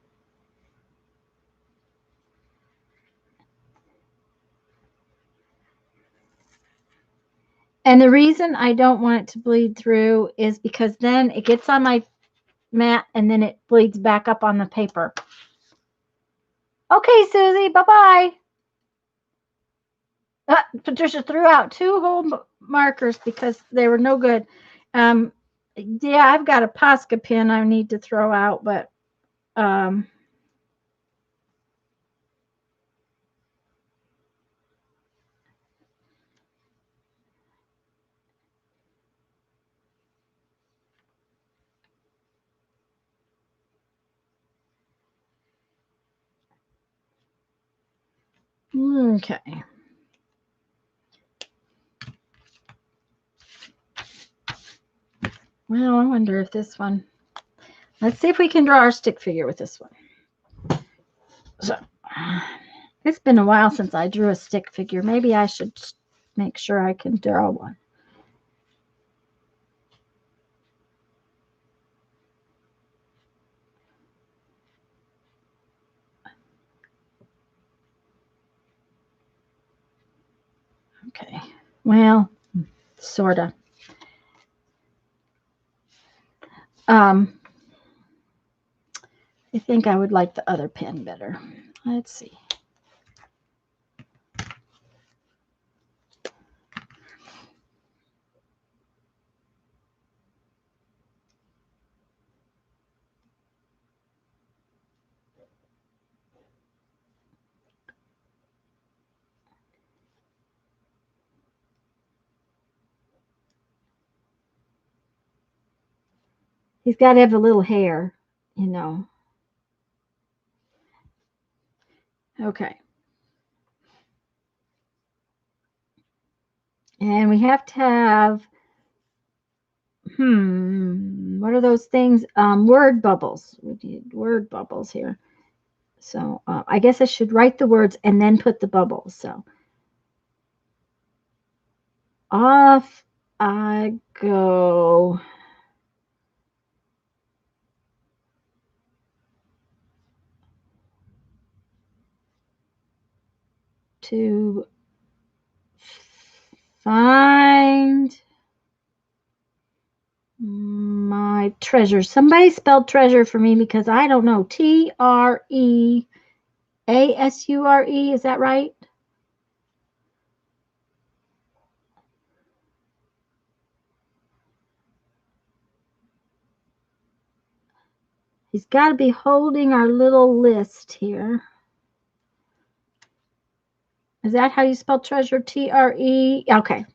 And the reason I don't want it to bleed through is because then it gets on my mat and then it bleeds back up on the paper. Okay, Susie, bye-bye. Patricia threw out 2 whole markers because they were no good. Yeah, I've got a Posca pen I need to throw out, but okay. Well, I wonder if this one. Let's see if we can draw our stick figure with this one. So, it's been a while since I drew a stick figure. Maybe I should make sure I can draw one. Okay. Well, sort of. I think I would like the other pen better. Let's see. He's got to have a little hair, you know. Okay. And we have to have, what are those things? Word bubbles. We need word bubbles here. So I guess I should write the words and then put the bubbles. So off I go. To find my treasure. Somebody spelled treasure for me because I don't know. TRE Asure, is that right? He's got to be holding our little list here. Is that how you spell treasure? T-R-E? Okay.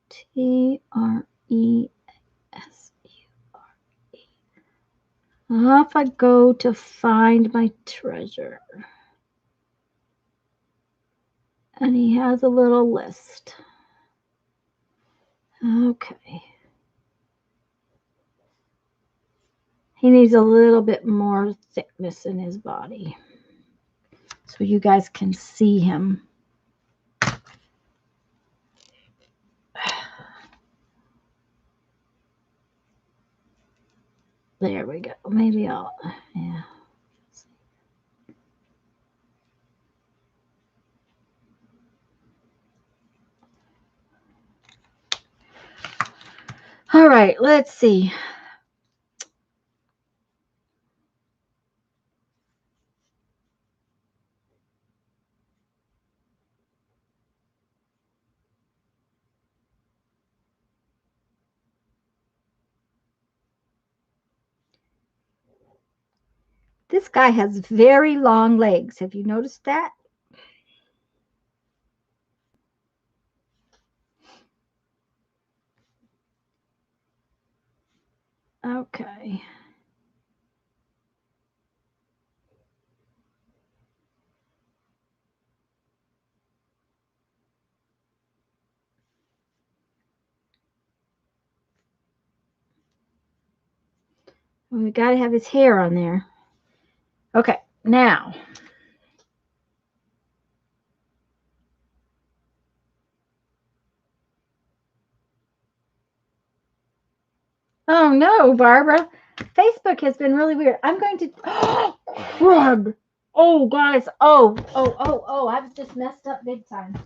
T-R-E-S-U-R-E. If I go to find my treasure. And he has a little list. Okay. He needs a little bit more thickness in his body so you guys can see him. There we go. Maybe I'll, yeah. All right, let's see. This guy has very long legs. Have you noticed that? Okay. We got to have his hair on there. Okay, now. Oh no, Barbara. Facebook has been really weird. I'm going to. Crud. Oh, guys. Oh. I've just messed up big time.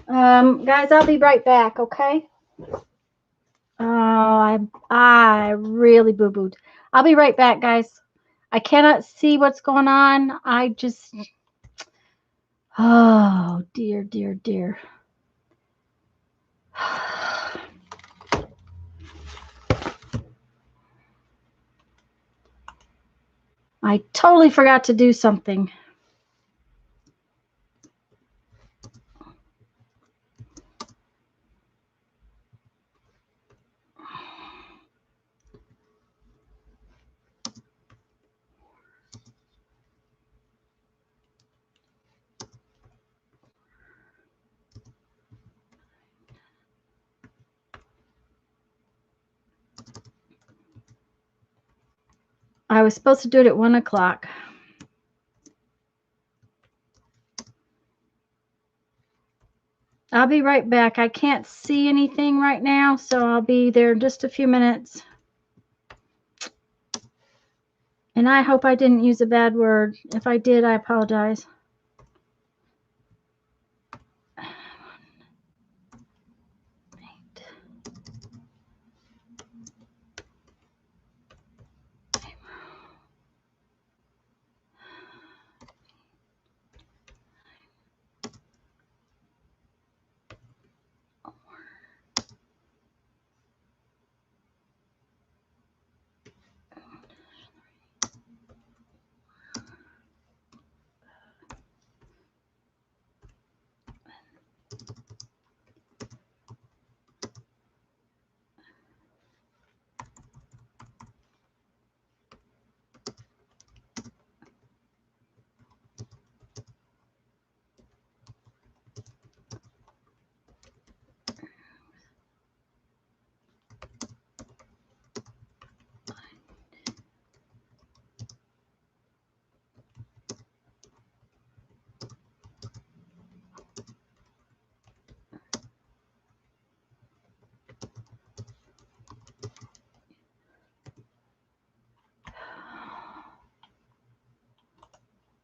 Guys, I'll be right back, okay? Oh, I really boo-booed. I'll be right back, guys. I cannot see what's going on. I just, oh, dear. I totally forgot to do something. I was supposed to do it at 1 o'clock. I'll be right back. I can't see anything right now, so I'll be there in just a few minutes. And I hope I didn't use a bad word. If I did, I apologize.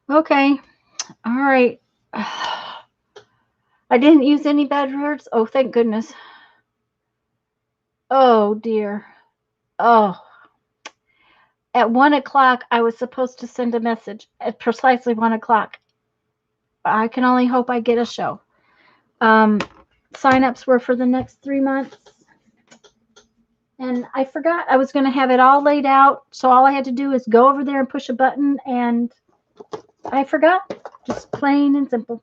Okay. All right. I didn't use any bad words. Oh, thank goodness. Oh dear. Oh, at 1 o'clock, I was supposed to send a message at precisely 1 o'clock. I can only hope I get a show. Um, Sign-ups were for the next 3 months. And I forgot I was going to have it all laid out. So all I had to do is go over there and push a button. And I forgot. Just plain and simple.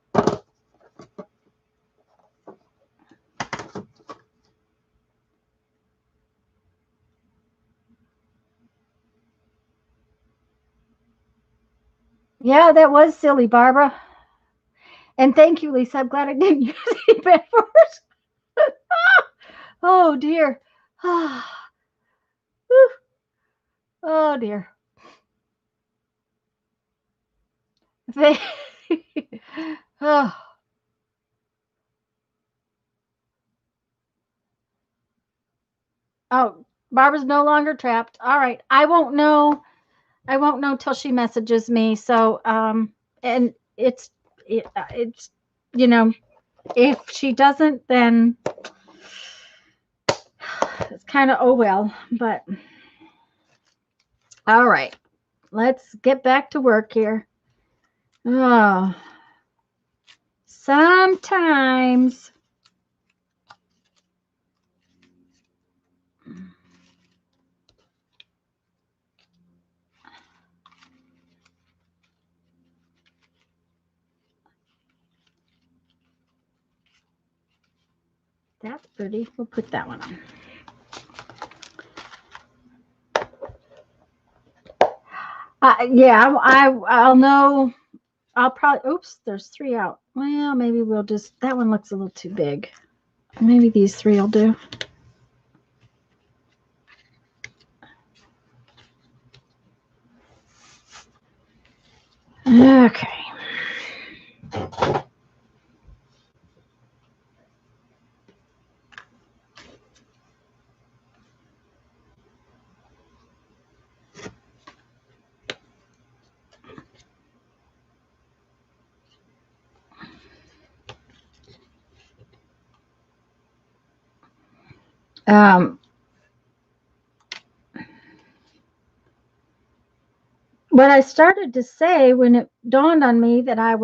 Yeah, that was silly, Barbara. And thank you, Lisa. I'm glad I didn't use it at first. Oh, dear. Oh, dear. They, oh, oh, Barbara's no longer trapped. All right. I won't know. I won't know till she messages me. So, and it's, you know, if she doesn't, then it's kind of, oh well. But all right, let's get back to work here. Oh, sometimes. That's pretty. We'll put that one on. Yeah, I'll know. I'll probably. Oops, there's 3 out. Well, maybe we'll just. That one looks a little too big. Maybe these 3 will do. Okay. Um, what I started to say when it dawned on me that I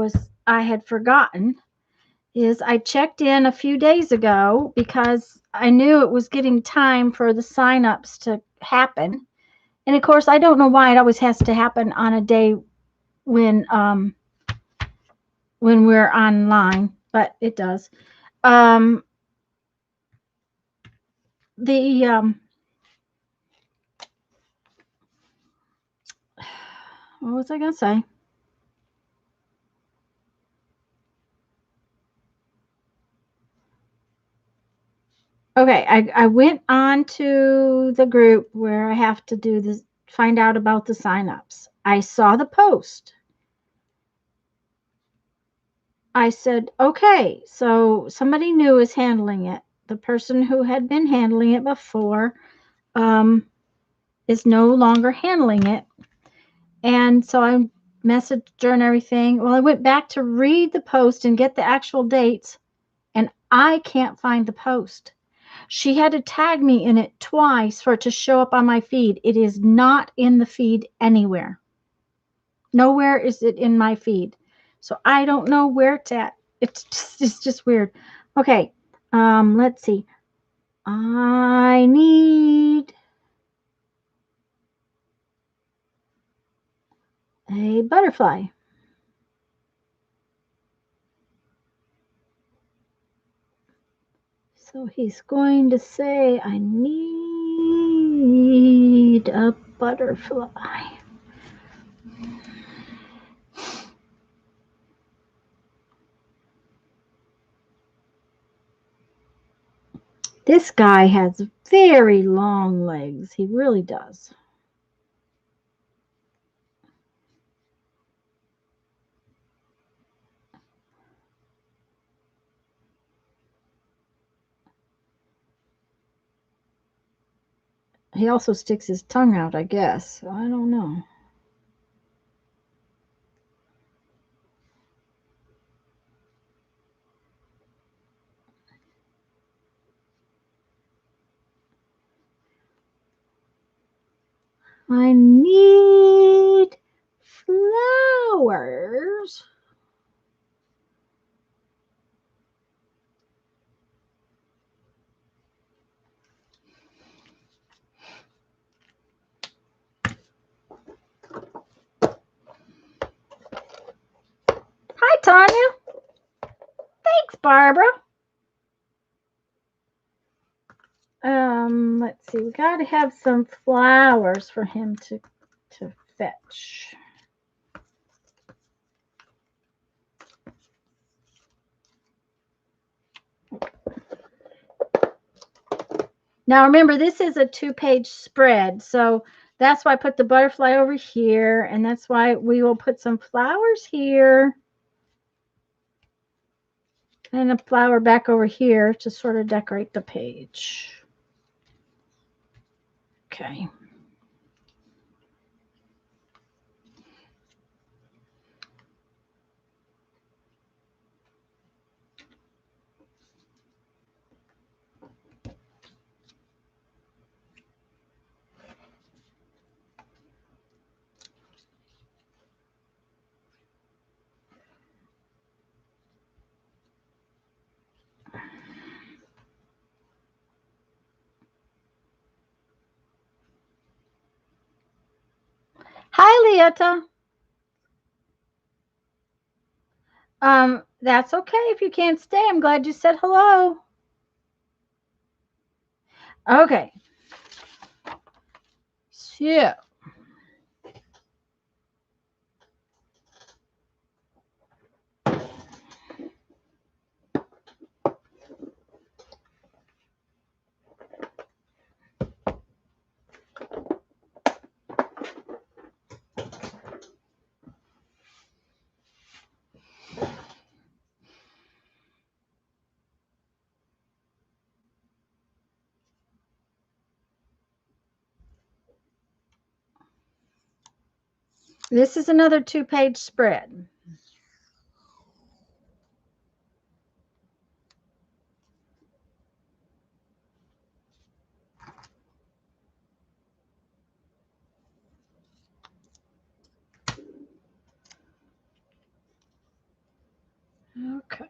had forgotten is I checked in a few days ago because I knew it was getting time for the sign-ups to happen. And of course, I don't know why it always has to happen on a day when we're online, but it does. The what was I gonna say? Okay, I went on to the group where I have to do this, find out about the signups. I saw the post. I said, okay, so somebody new is handling it. The person who had been handling it before is no longer handling it. And so I messaged her and everything. Well, I went back to read the post and get the actual dates, and I can't find the post. She had to tag me in it twice for it to show up on my feed. It is not in the feed anywhere. Nowhere is it in my feed. So I don't know where it's at. It's just weird. Okay. Let's see. I need a butterfly. So he's going to say, I need a butterfly. This guy has very long legs. He really does. He also sticks his tongue out, I guess. So I don't know. I need flowers. Hi, Tanya. Thanks, Barbara. Let's see. We got to have some flowers for him to fetch. Now remember, this is a 2-page spread, so that's why I put the butterfly over here, and that's why we will put some flowers here and a flower back over here to sort of decorate the page. Okay. Hi, Leota. That's okay if you can't stay. I'm glad you said hello. Okay. So, this is another 2-page spread. Okay.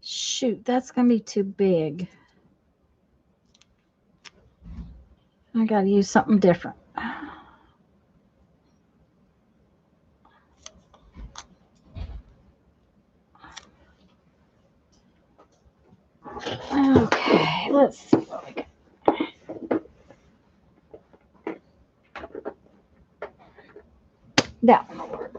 Shoot, that's going to be too big. I got to use something different. Okay, let's see what we got. That one will work.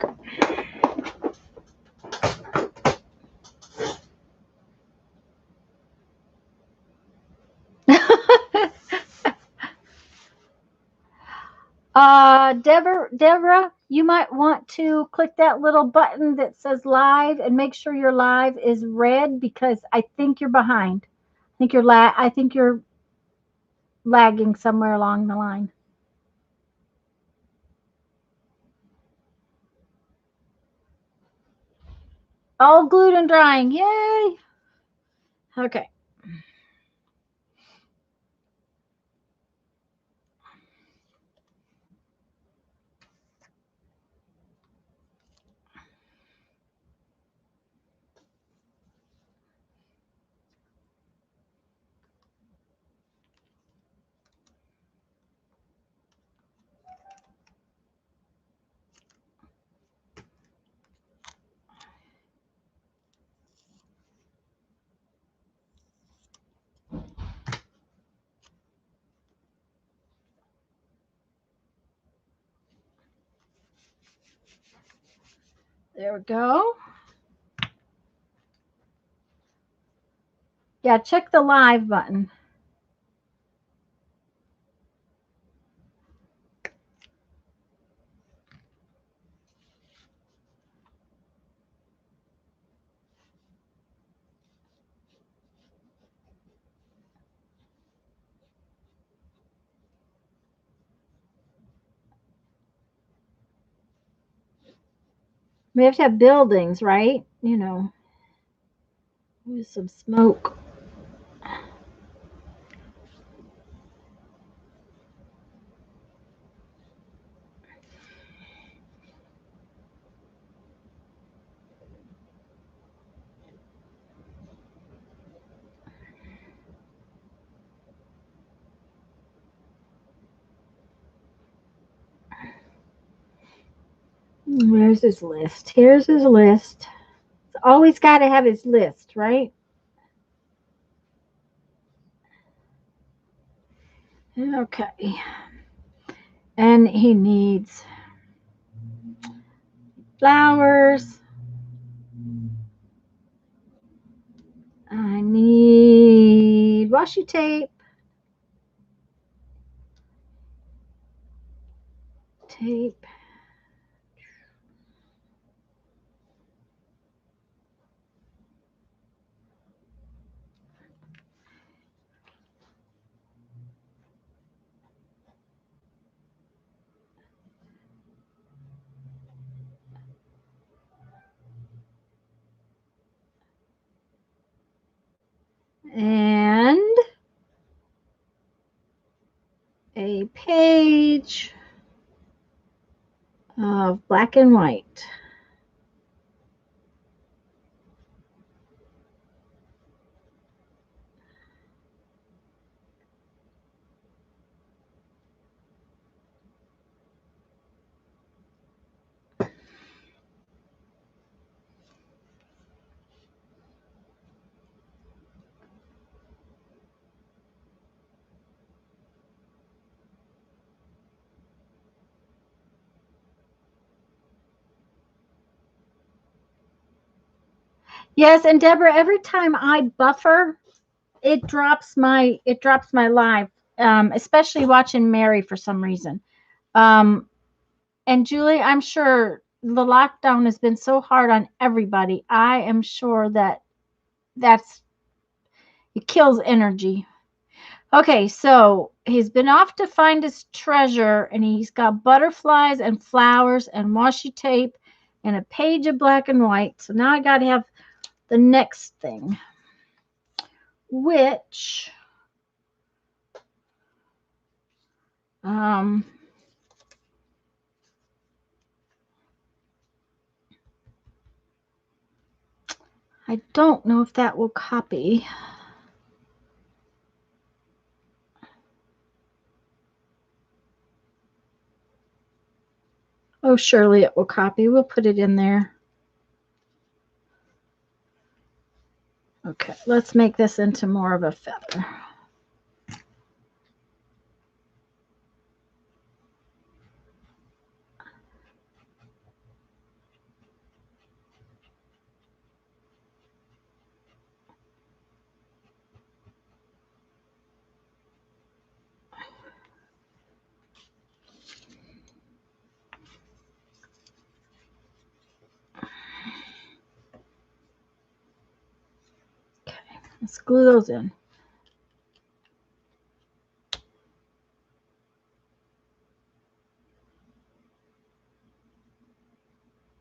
Deborah, you might want to click that little button that says live and make sure your live is red because I think you're behind. I think you're lagging somewhere along the line. All glued and drying. Yay. Okay. There we go. Yeah, check the live button. We have to have buildings, right? You know, with some smoke. Where's his list? Here's his list. Always got to have his list, right? Okay. And he needs flowers. I need washi tape. Tape. And a page of black and white. Yes, and Deborah, every time I buffer, it drops my live, especially watching Mary for some reason. Um, and Julie, I'm sure the lockdown has been so hard on everybody. I am sure that that's it kills energy. Okay, so he's been off to find his treasure, and he's got butterflies and flowers and washi tape and a page of black and white. So now I got to have the next thing, which um, I don't know if that will copy. Oh, surely it will copy. We'll put it in there. Okay, let's make this into more of a feather. Okay, let's glue those in.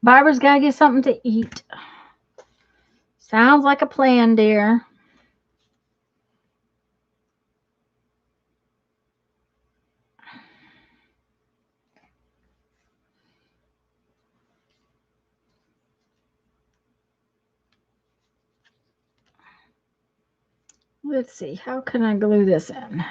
Barbara's got to get something to eat. Sounds like a plan, dear. Let's see, how can I glue this in?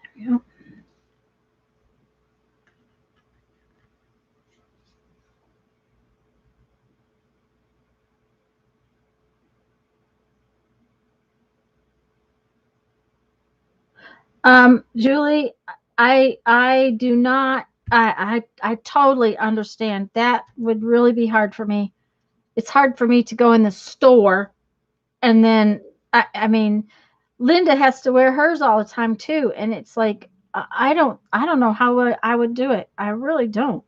There we go. Julie, I do not. I totally understand. That would really be hard for me. It's hard for me to go in the store and then I mean, Linda has to wear hers all the time too, and it's like I don't know how I would do it. I really don't.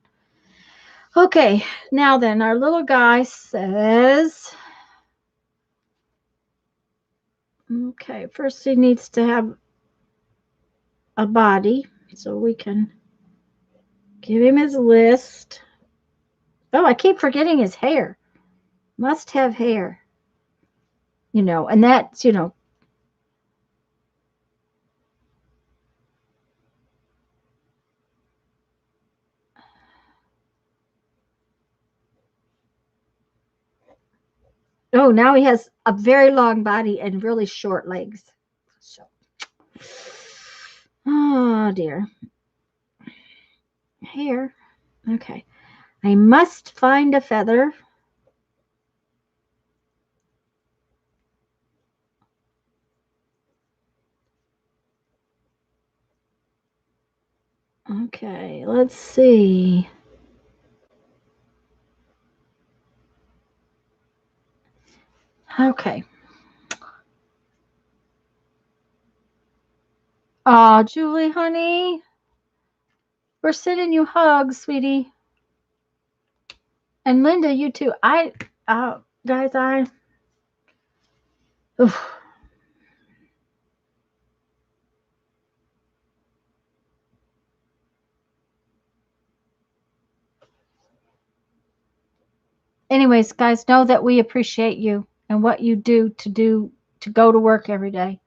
Okay, now then, our little guy says, okay, first he needs to have a body, so we can give him his list. Oh, I keep forgetting his hair. Must have hair. And that's, oh, now he has a very long body and really short legs. So, oh dear. Hair. Okay. I must find a feather. Okay, let's see. Okay. Oh, Julie, honey. We're sending you hugs, sweetie. And Linda, you too. Guys, oof. Anyways, guys, know that we appreciate you and what you do to go to work every day.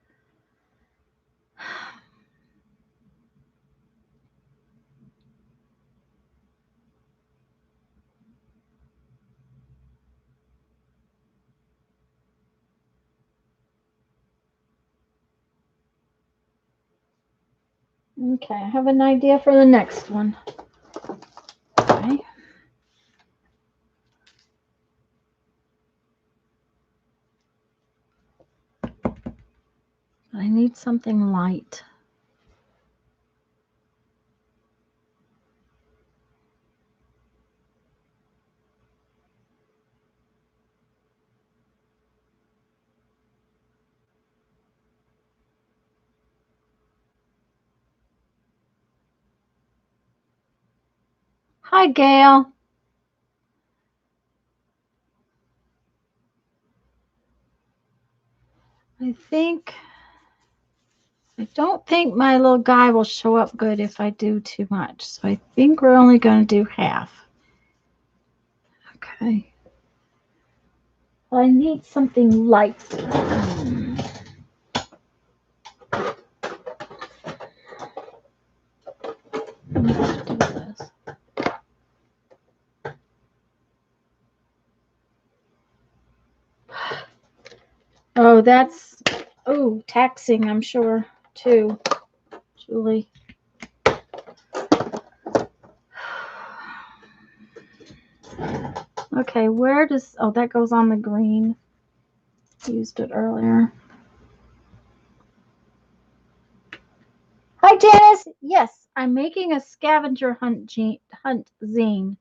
Okay, I have an idea for the next one. Okay. I need something light. Hi, Gail. I don't think my little guy will show up good if I do too much. So I think we're only going to do half. Okay. I need something light. Let's do this. Oh, that's taxing, I'm sure, too, Julie. Okay, that goes on the green. Used it earlier. Hi, Janice. Yes, I'm making a scavenger hunt zine.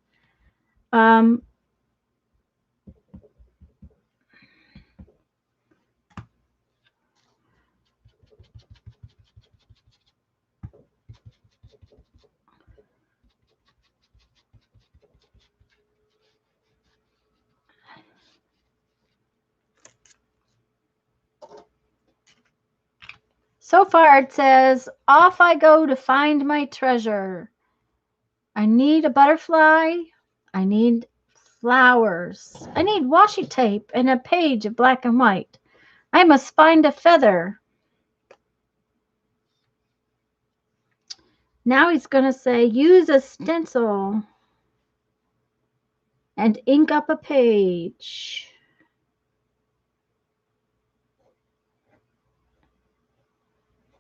So far it says, off I go to find my treasure. I need a butterfly. I need flowers. I need washi tape and a page of black and white. I must find a feather. Now he's going to say, use a stencil and ink up a page.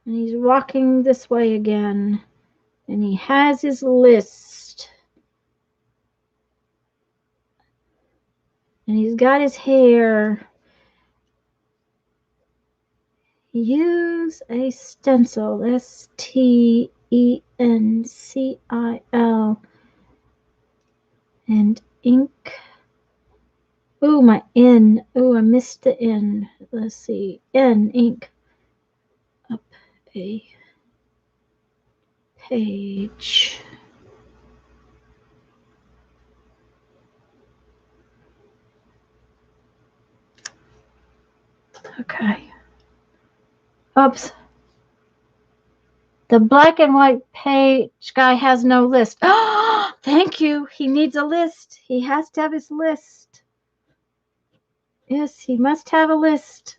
And he's walking this way again. And he has his list. And he's got his hair. Use a stencil. Stencil. And ink. Ooh, my N. Ooh, I missed the N. Let's see. N, ink. Up a page. Okay. Oops. The black and white page guy has no list. Oh, thank you. He needs a list. He has to have his list. Yes, he must have a list.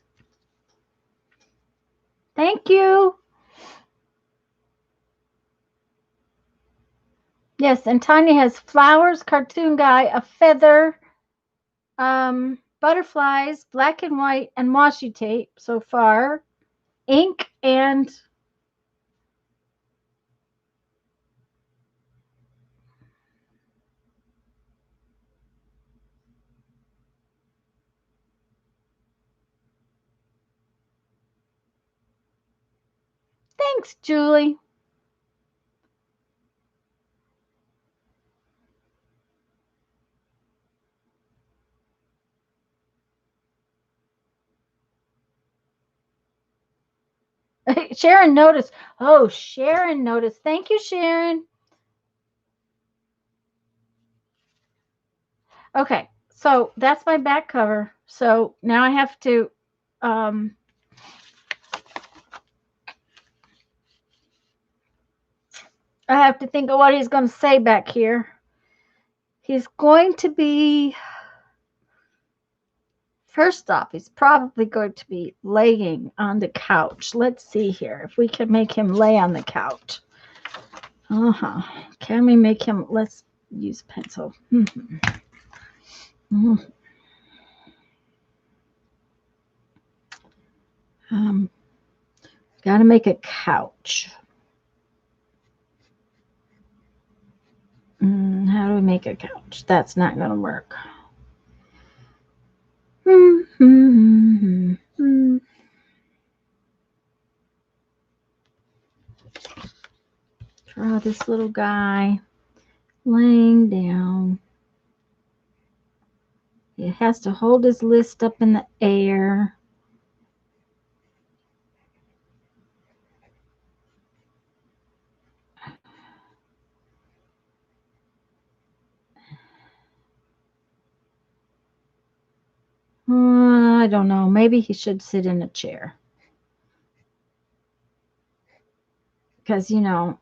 Thank you. Yes, and Tanya has flowers, cartoon guy, a feather, butterflies, black and white, and washi tape so far. Ink and thanks, Julie. Sharon noticed. Oh, Sharon noticed. Thank you, Sharon. Okay, so that's my back cover. So now I have to um, think of what he's going to say back here. He's going to be, first off, he's probably going to be laying on the couch. Let's see here if we can make him lay on the couch. Can we make him, let's use pencil. Got to make a couch. How do we make a couch? That's not going to work. Draw this little guy laying down. He has to hold his list up in the air. I don't know. Maybe he should sit in a chair. Because, you know,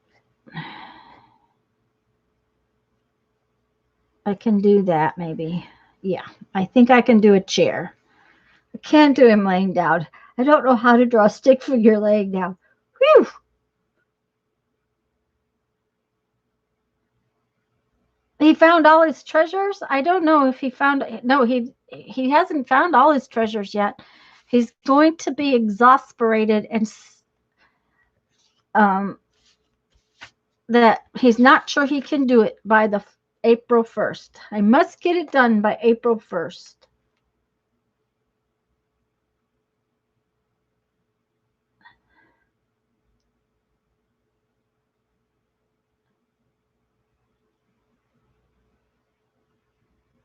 I can do that maybe. Yeah, I think I can do a chair. I can't do him laying down. I don't know how to draw a stick figure laying down. Whew! He found all his treasures. I don't know if he found. No, he hasn't found all his treasures yet. He's going to be exasperated and that he's not sure he can do it by the April 1st. I must get it done by April 1st.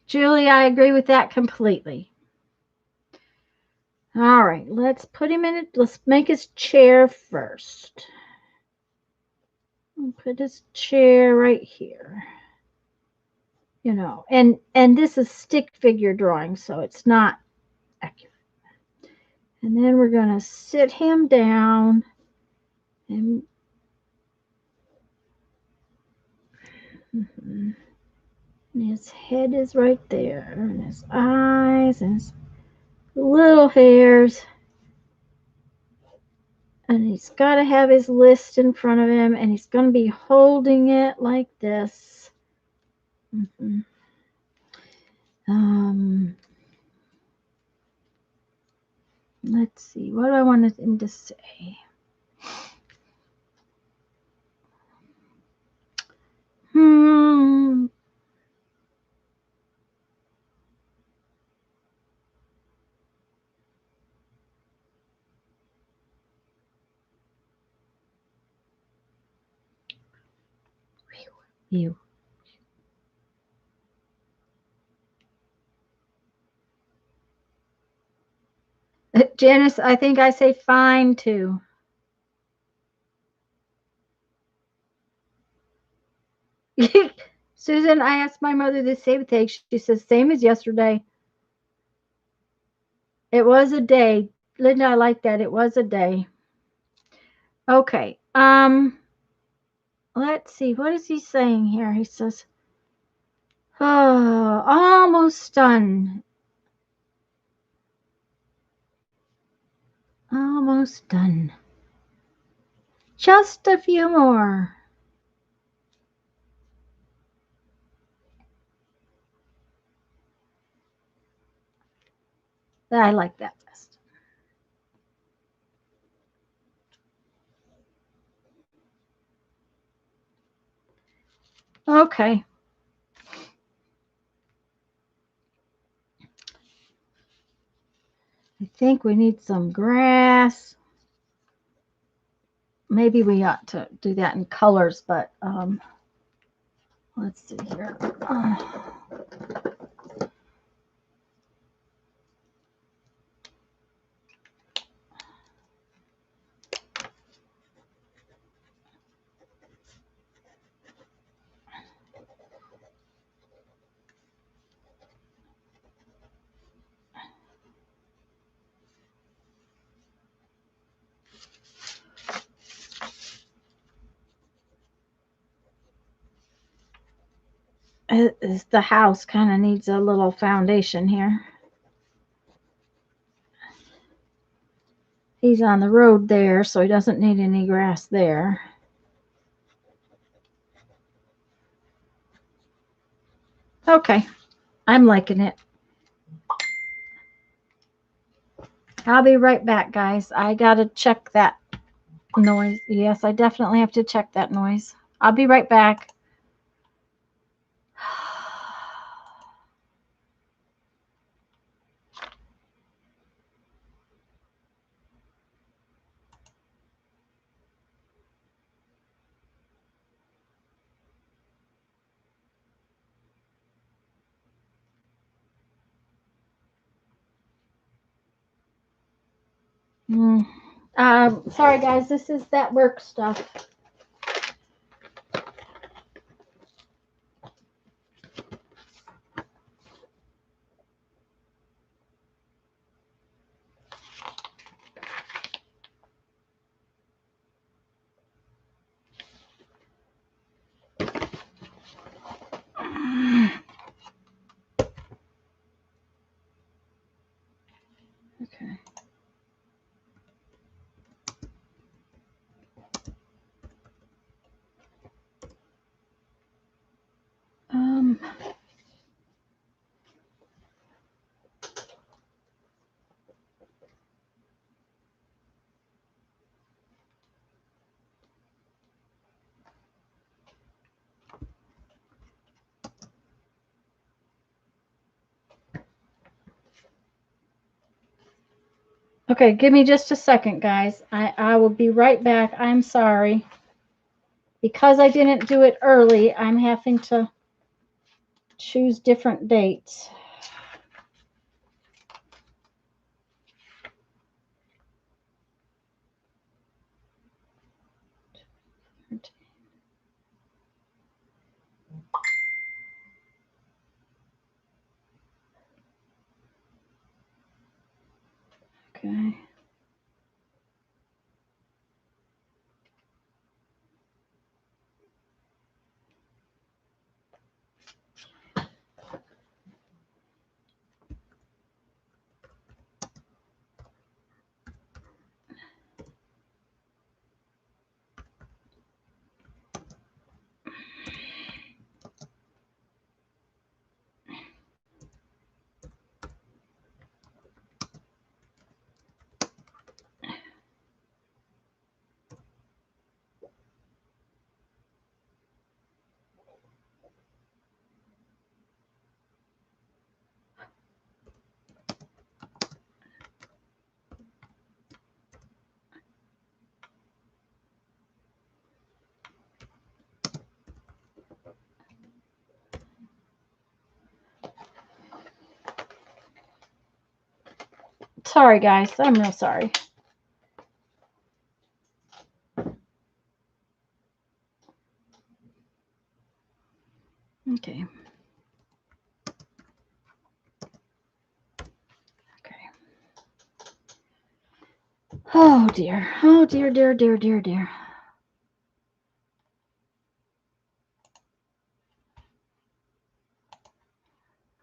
Julie, I agree with that completely. All right, let's put him in it. Let's make his chair first. Put his chair right here. You know, and this is stick figure drawing, so it's not accurate. And then we're going to sit him down and his head is right there, and his eyes and his little hairs. And he's got to have his list in front of him, and he's going to be holding it like this. Let's see. What do I want him to say? You. Janice, I think I say fine too. Susan, I asked my mother the same thing. She says, same as yesterday. It was a day. Linda, I like that. It was a day. Okay. Let's see. What is he saying here? He says, oh, almost done. Almost done. Just a few more. I like that best. Okay. I think we need some grass. Maybe we ought to do that in colors, but let's see here. The house kind of needs a little foundation here. He's on the road there, so he doesn't need any grass there. Okay, I'm liking it. I'll be right back, guys. I gotta check that noise. Yes, I definitely have to check that noise. I'll be right back. Sorry, guys. This is that work stuff. Okay. Um. Okay, give me just a second, guys. I will be right back. I'm sorry. Because I didn't do it early, I'm having to choose different dates. Okay. Sorry, guys. I'm real sorry. Okay. Okay. Oh dear. Oh dear, dear, dear, dear, dear.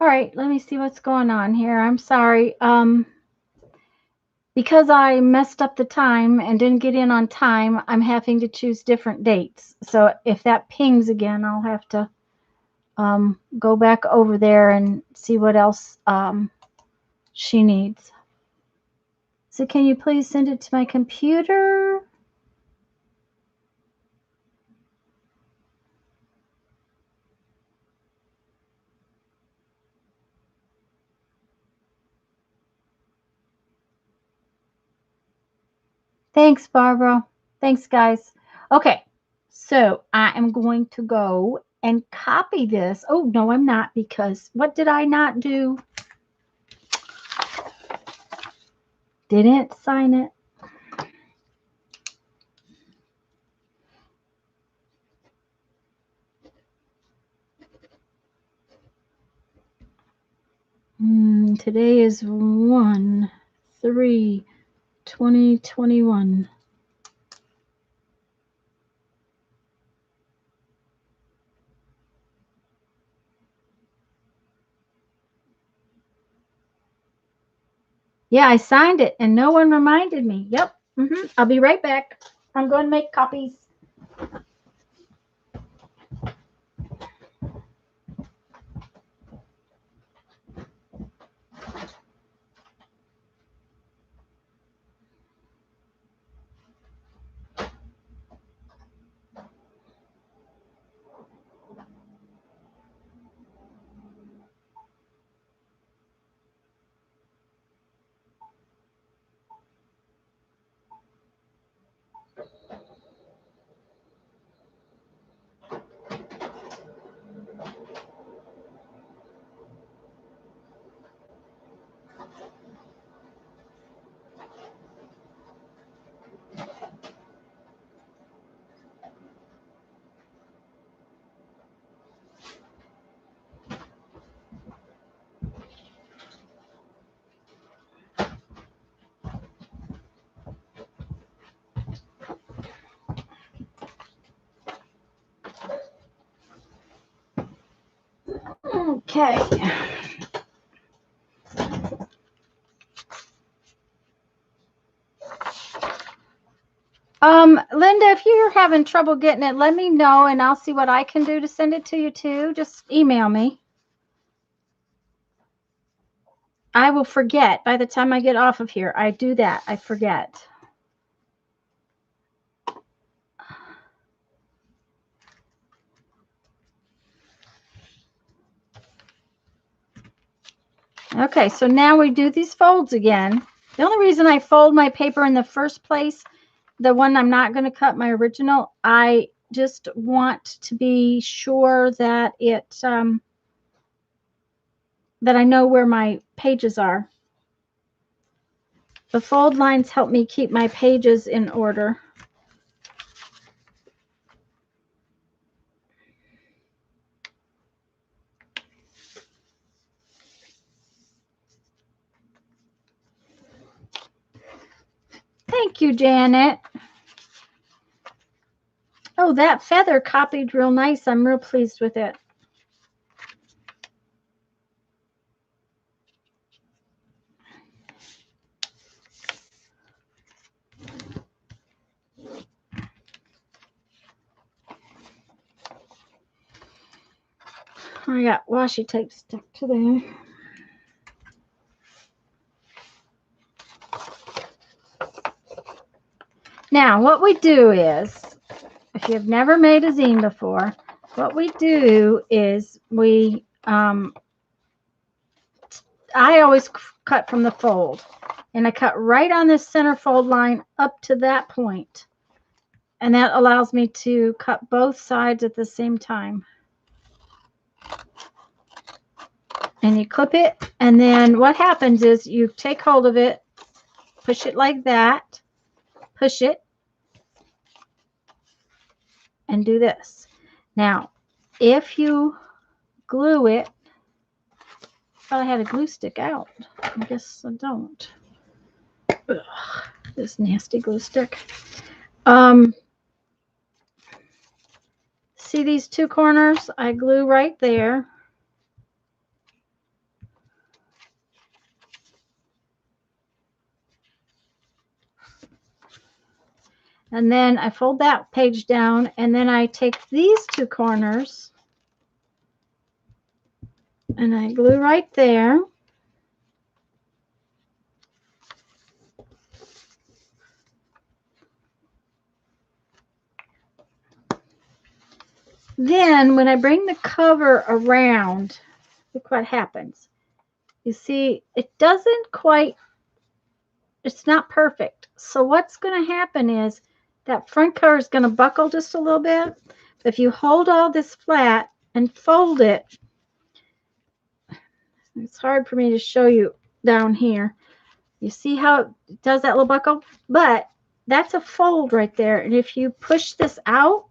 All right, let me see what's going on here. I'm sorry. Because I messed up the time and didn't get in on time, I'm having to choose different dates. So if that pings again, I'll have to go back over there and see what else she needs. So can you please send it to my computer? Thanks, Barbara. Thanks, guys. Okay, so I am going to go and copy this. Oh, no, I'm not, because what did I not do? Didn't sign it. Today is 1/3/2021. Yeah, I signed it and no one reminded me. Yep. I'll be right back. I'm going to make copies. Okay. Linda, if you're having trouble getting it, let me know and I'll see what I can do to send it to you too. Just email me. I will forget by the time I get off of here. I do that. I forget. Okay, so now we do these folds again. The only reason I fold my paper in the first place, the one I'm not going to cut, my original, I just want to be sure that that I know where my pages are. The fold lines help me keep my pages in order. Thank you, Janet. Oh, that feather copied real nice. I'm real pleased with it. I got washi tape stuck to there. Now, what we do is, if you've never made a zine before, what we do is we, I always cut from the fold. And I cut right on this center fold line up to that point. And that allows me to cut both sides at the same time. And you clip it. And then what happens is you take hold of it, push it like that, push it, and do this. Now, if you glue it, I had a glue stick out. I guess I don't. Ugh, this nasty glue stick. See these two corners? I glue right there. And then I fold that page down, and then I take these two corners and I glue right there. Then when I bring the cover around, look what happens. You see, it doesn't quite, it's not perfect. So what's going to happen is that front cover is going to buckle just a little bit. If you hold all this flat and fold it, it's hard for me to show you down here. You see how it does that little buckle? But that's a fold right there. And if you push this out,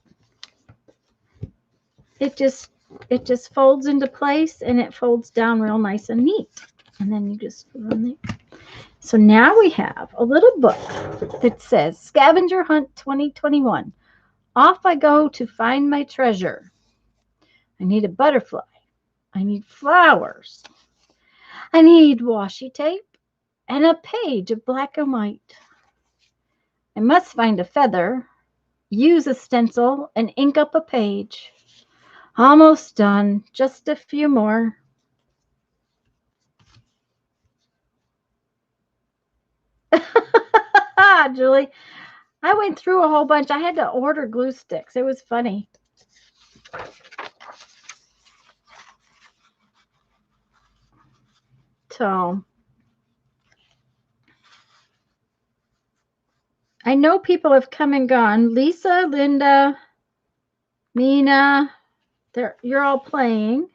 it just folds into place, and it folds down real nice and neat. And then you just run there. So now we have a little book that says Scavenger Hunt 2021. Off I go to find my treasure. I need a butterfly. I need flowers. I need washi tape and a page of black and white. I must find a feather, use a stencil, and ink up a page. Almost done. Just a few more. Julie, I went through a whole bunch. I had to order glue sticks. It was funny. So I know people have come and gone. Lisa, Linda, Mina, you're all playing.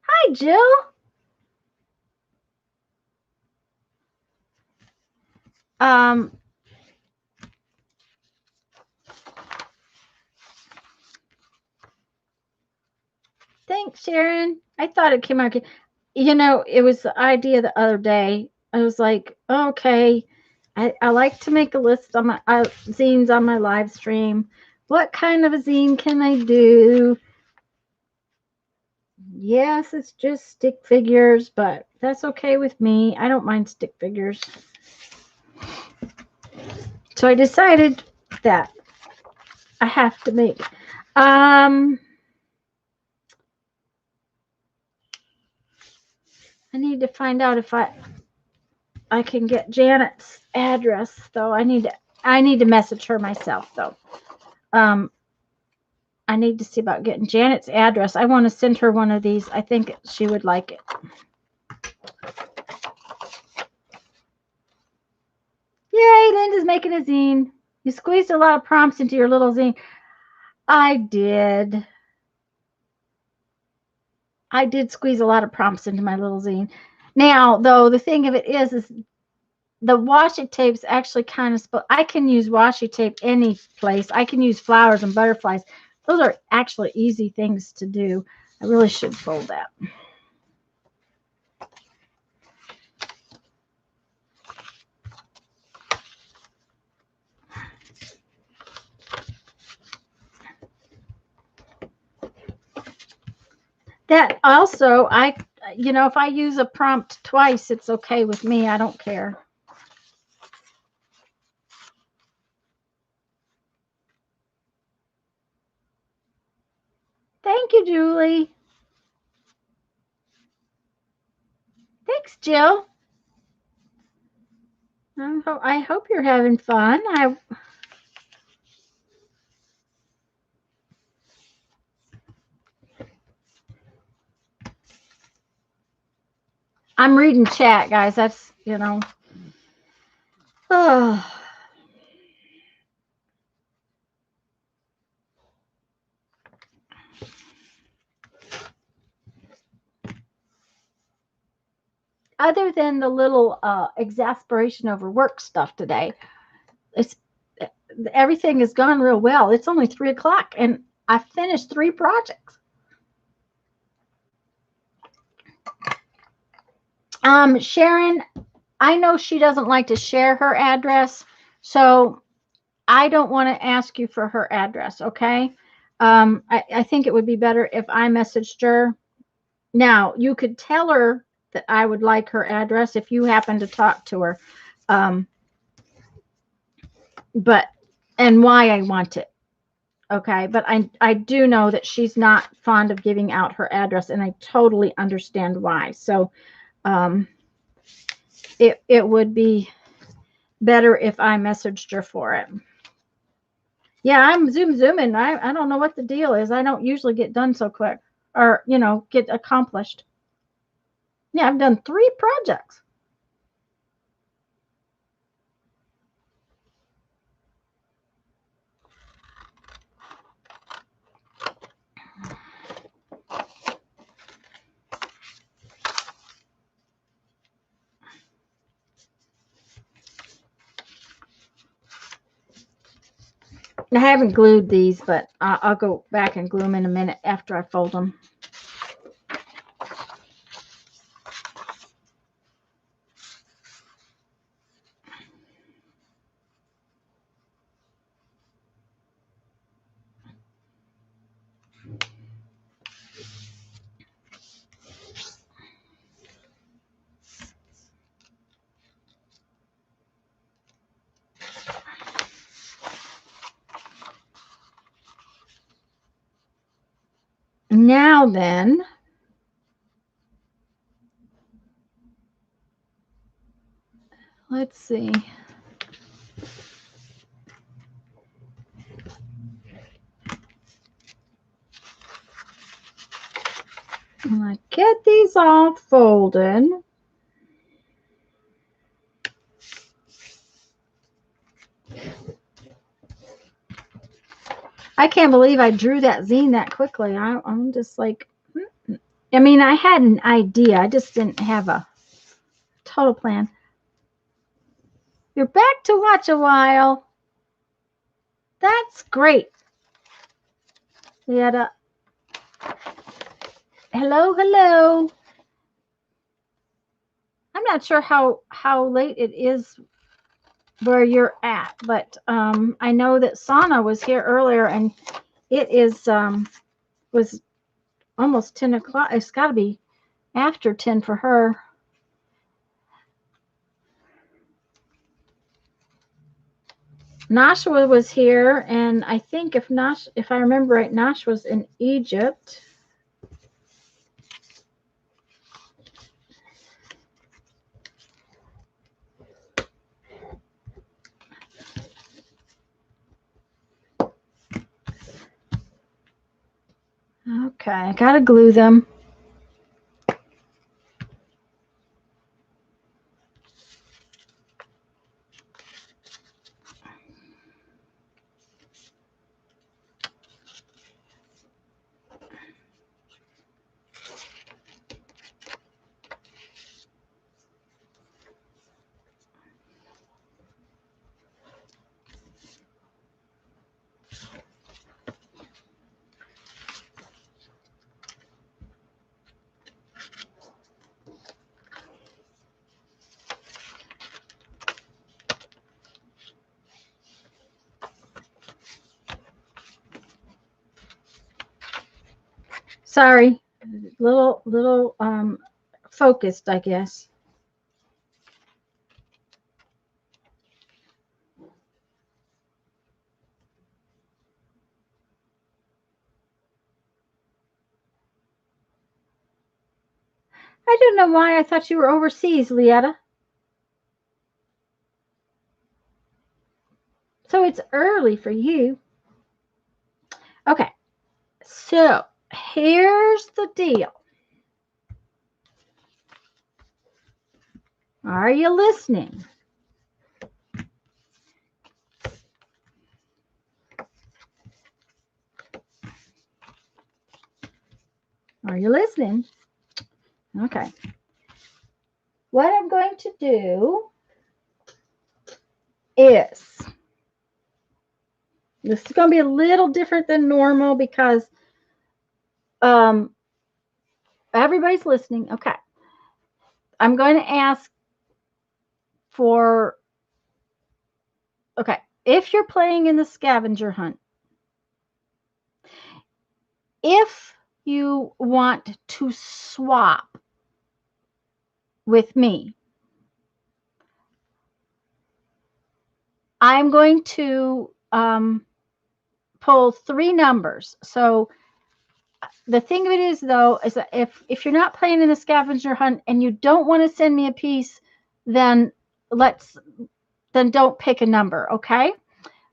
Hi, Jill. Thanks, Sharon. I thought it came out. You know, it was the idea the other day. I was like, okay, I like to make a list on my zines on my live stream. What kind of a zine can I do? Yes, it's just stick figures, but that's okay with me. I don't mind stick figures. So I decided that I have to make. I need to find out if I can get Janet's address, though. I need to message her myself, though. I need to see about getting Janet's address. I want to send her one of these. I think she would like it. Yay, Linda's making a zine. You squeezed a lot of prompts into your little zine. I did. I did squeeze a lot of prompts into my little zine. Now, though, the thing of it is the washi tape's actually kind of, I can use washi tape any place. I can use flowers and butterflies. Those are actually easy things to do. I really should fold that. That also, if I use a prompt twice, it's okay with me. I don't care. Thank you, Julie. Thanks, Jill. I hope you're having fun. I'm reading chat, guys. That's, Oh. Other than the little exasperation over work stuff today, everything has gone real well. It's only 3 o'clock, and I finished 3 projects. Sharon, I know she doesn't like to share her address, so I don't want to ask you for her address, okay? I think it would be better if I messaged her. Now, you could tell her that I would like her address if you happen to talk to her, um, but and why I want it, okay? But I do know that she's not fond of giving out her address, and I totally understand why. So um, it would be better if I messaged her for it. Yeah, I'm zooming. I don't know what the deal is. I don't usually get done so quick or, get accomplished. Yeah, I've done 3 projects. I haven't glued these, but I'll go back and glue them in a minute after I fold them. Now then, let's see. When I get these all folded, I can't believe I drew that zine that quickly. I'm just like, I mean, I had an idea. I just didn't have a total plan. You're back to watch a while. That's great. Hello, hello. I'm not sure how late it is where you're at, but I know that Sana was here earlier, and it was almost 10 o'clock. It's got to be after 10 for her. Nashua was here, and I think if I remember right, Nash was in Egypt. Okay, I gotta glue them. Sorry, little focused, I guess. I don't know why I thought you were overseas, Lietta. So it's early for you. Okay, so here's the deal. Are you listening? Are you listening? Okay. What I'm going to do is, this is going to be a little different than normal because everybody's listening. Okay. I'm going to ask for, okay, if you're playing in the scavenger hunt, if you want to swap with me, I'm going to pull 3 numbers. So the thing of it is, though, is that if you're not playing in the scavenger hunt and you don't want to send me a piece, then don't pick a number, okay?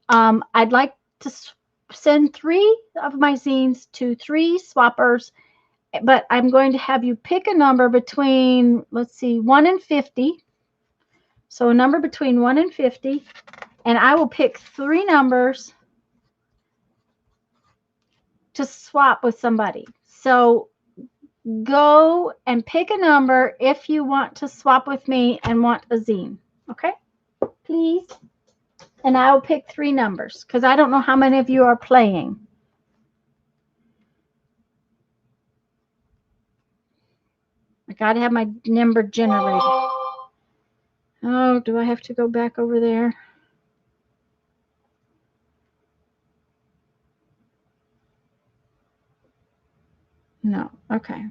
I'd like to send 3 of my zines to 3 swappers, but I'm going to have you pick a number between, let's see, 1 and 50. So a number between 1 and 50, and I will pick 3 numbers to swap with somebody. So go and pick a number if you want to swap with me and want a zine. Okay? Please. And I will pick 3 numbers because I don't know how many of you are playing. I got to have my number generated. Oh, do I have to go back over there? No. Okay.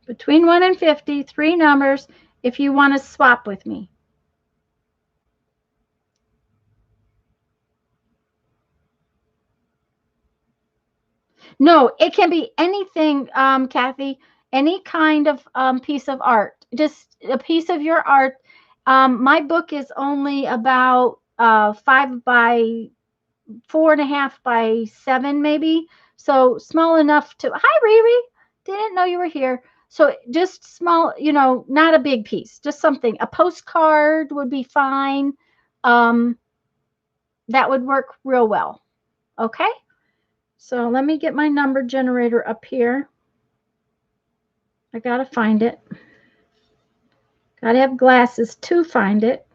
Between 1 and 50, 3 numbers if you want to swap with me. No, it can be anything, Kathy, any kind of piece of art, just a piece of your art. My book is only about 5 by 4.5 by 7, maybe. So small enough to, hi, Riri, didn't know you were here. So just small, not a big piece, just something. A postcard would be fine. That would work real well. Okay. So let me get my number generator up here. I got to find it. Got to have glasses to find it.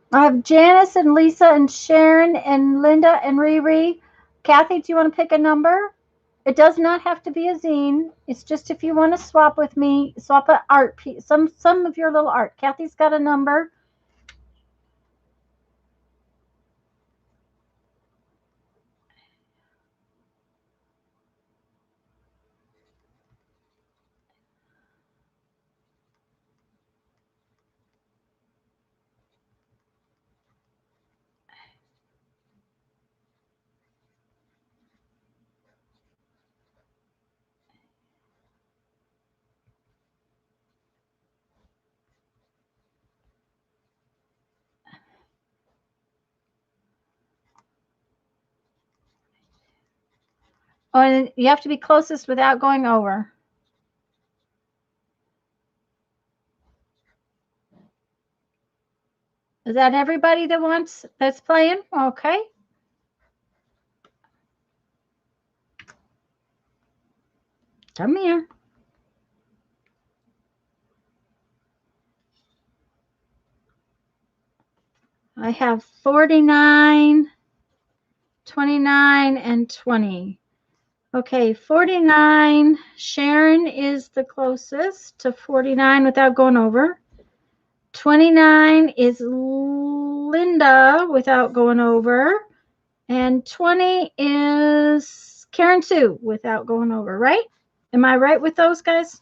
I have Janice and Lisa and Sharon and Linda and Riri. Kathy, do you want to pick a number? It does not have to be a zine. It's just if you want to swap with me, swap an art piece, some of your little art. Kathy's got a number. Oh, and you have to be closest without going over. Is that everybody that's playing? Okay. Come here. I have 49, 29, and 20. Okay, 49. Sharon is the closest to 49 without going over. 29 is Linda without going over. And 20 is Karen Sue without going over, right? Am I right with those guys?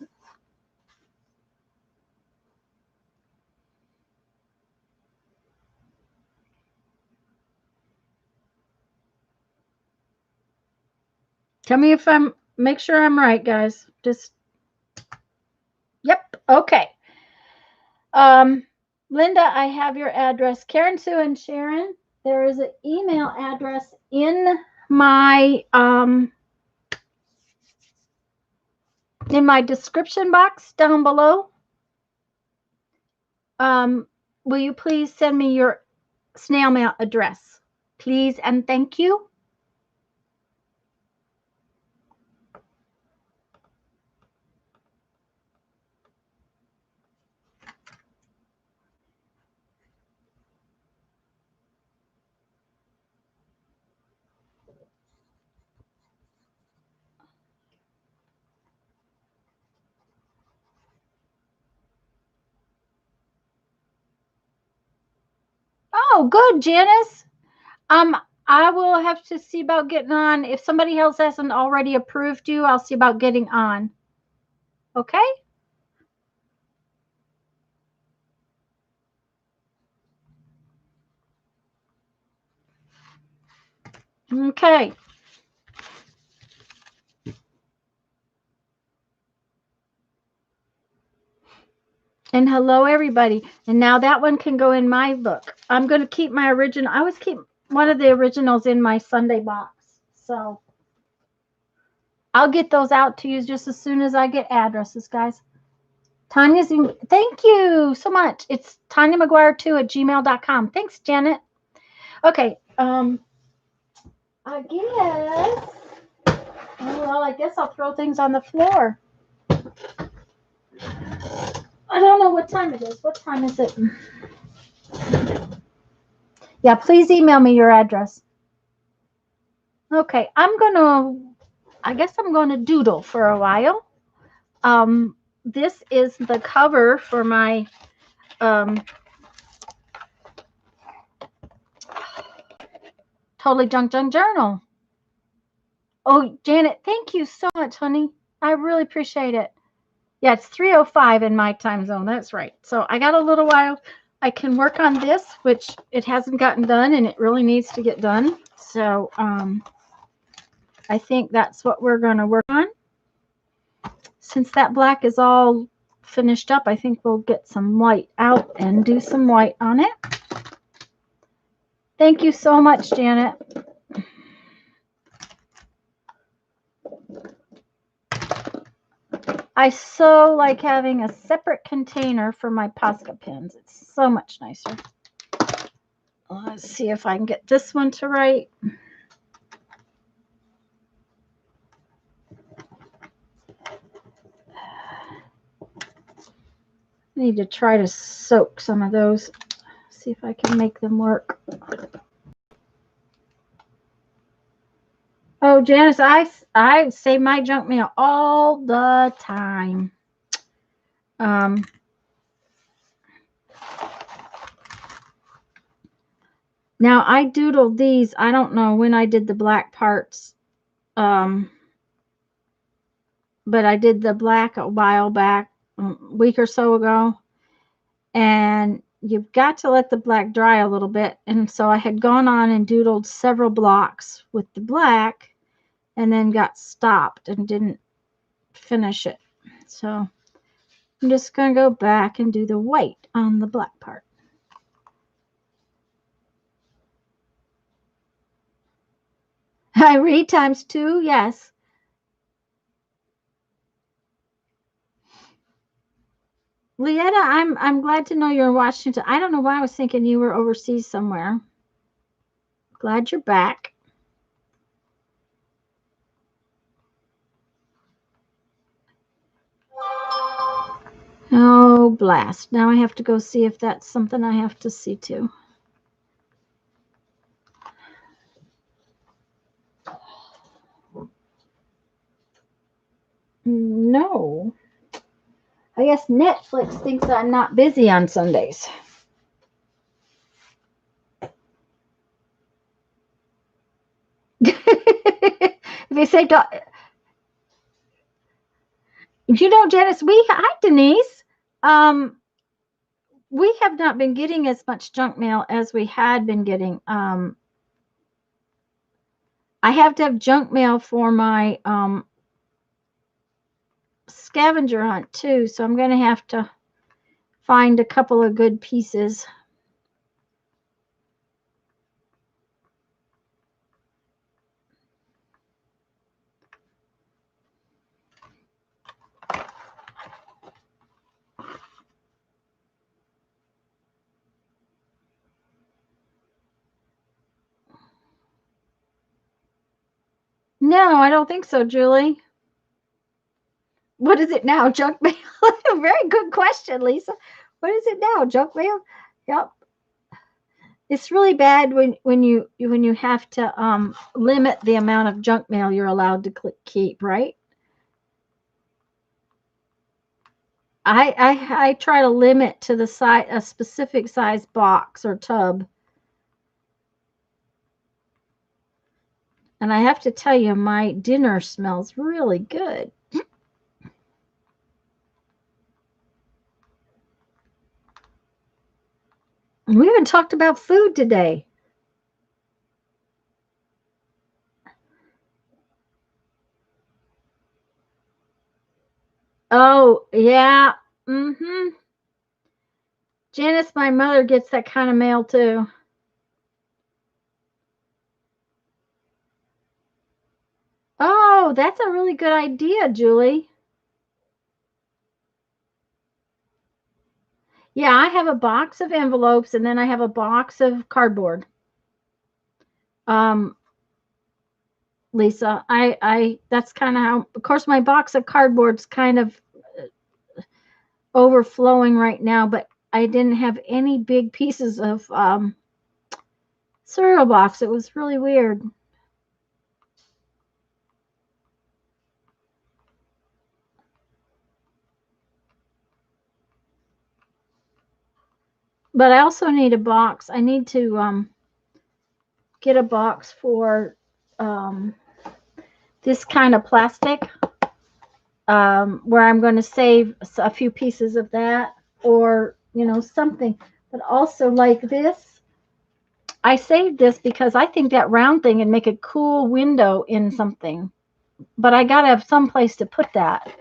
Tell me if make sure I'm right, guys. Yep, okay. Linda, I have your address. Karen Sue and Sharon, there is an email address in my description box down below. Will you please send me your snail mail address. Please and thank you. Oh, good, Janice. Um, I will have to see about getting on. If somebody else hasn't already approved you, I'll see about getting on. Okay? Okay. And hello, everybody. And now that one can go in my book. I'm going to keep my original. I always keep one of the originals in my Sunday box. So I'll get those out to you just as soon as I get addresses, guys. Tanya's, thank you so much. It's TanyaMcGuire2@gmail.com. Thanks, Janet. Okay. I guess. Well, I guess I'll throw things on the floor. I don't know what time it is. What time is it? Yeah, please email me your address. Okay, I guess I'm gonna doodle for a while. This is the cover for my Totally Junk journal. Oh, Janet, thank you so much, honey. I really appreciate it. Yeah, it's 3:05 in my time zone. That's right. So I got a little while. I can work on this, which it hasn't gotten done, and it really needs to get done. So I think that's what we're going to work on. Since that black is all finished up, I think we'll get some white out and do some white on it. Thank you so much, Janet. I so like having a separate container for my Posca pins. It's so much nicer. Let's see if I can get this one to write. I need to try to soak some of those. See if I can make them work. Oh, Janice, I save my junk mail all the time. Now I doodled these. I don't know when I did the black parts. But I did the black a while back, a week or so ago. And you've got to let the black dry a little bit. And so I had gone on and doodled several blocks with the black and then got stopped and didn't finish it. So I'm just going to go back and do the white on the black part. I read ×2, yes. Leetta, I'm glad to know you're in Washington. I don't know why I was thinking you were overseas somewhere. Glad you're back. Oh, blast. Now I have to go see if that's something I have to see to. No. I guess Netflix thinks I'm not busy on Sundays. They say, you know, Janice, hi, Denise. We have not been getting as much junk mail as we had been getting. I have to have junk mail for my scavenger hunt too, so I'm going to have to find a couple of good pieces. No, I don't think so, Julie. What is it now? Junk mail? Very good question, Lisa. What is it now? Junk mail? Yep. It's really bad when you have to limit the amount of junk mail you're allowed to keep, right? I try to limit to the size, a specific size box or tub. And I have to tell you, my dinner smells really good. We haven't talked about food today. Oh, yeah. Mm-hmm. Janice, my mother, gets that kind of mail too. Oh, that's a really good idea, Julie. Yeah, I have a box of envelopes and then I have a box of cardboard. Um, Lisa, I that's kind of how, of course, my box of cardboard's kind of overflowing right now, but I didn't have any big pieces of cereal box. It was really weird. But I also need a box. I need to get a box for um, this kind of plastic where I'm going to save a few pieces of that or, something. But also like this, I saved this because I think that round thing would make a cool window in something. But I got to have some place to put that.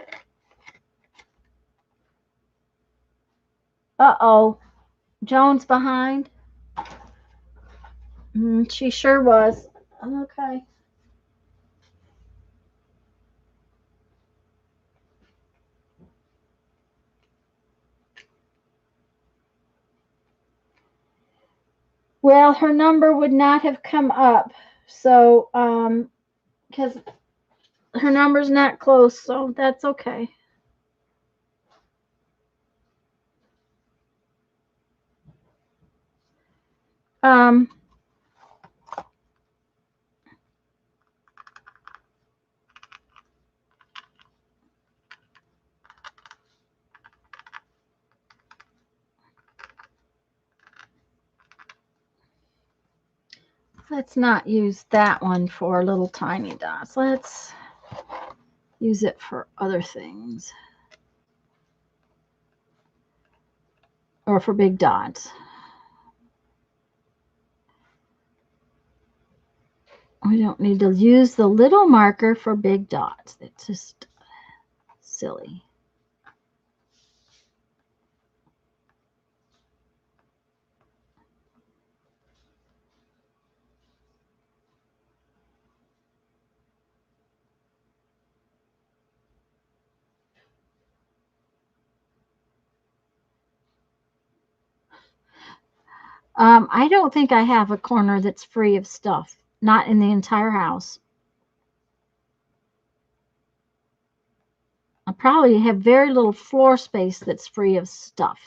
Uh-oh. Joan's behind. She sure was. Okay. Well, her number would not have come up. So, because her number's not close, so that's okay. Um, let's not use that one for little tiny dots. Let's use it for other things. Or for big dots. We don't need to use the little marker for big dots. It's just silly. I don't think I have a corner that's free of stuff. Not in the entire house. I probably have very little floor space that's free of stuff.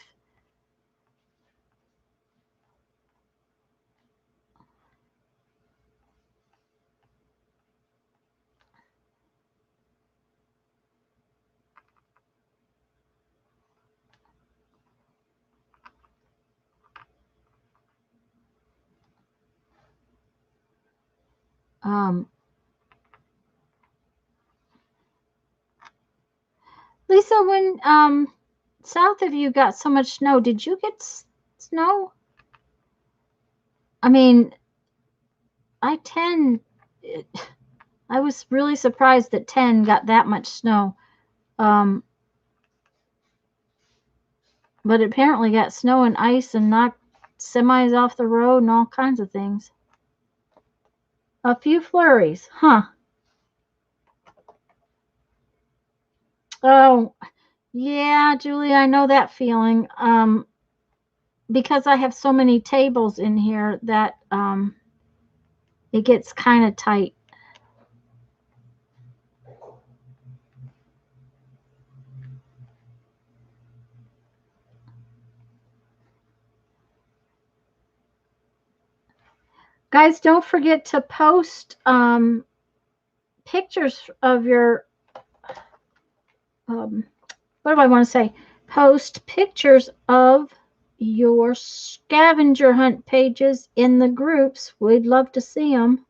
Um, Lisa, when south of you got so much snow, did you get snow? I mean, I 10. I was really surprised that 10 got that much snow. Um, but it apparently got snow and ice and knocked semis off the road and all kinds of things. A few flurries, huh? Oh, yeah, Julie, I know that feeling. Because I have so many tables in here that it gets kind of tight. Guys, don't forget to post pictures of your, what do I want to say? Post pictures of your scavenger hunt pages in the groups. We'd love to see them.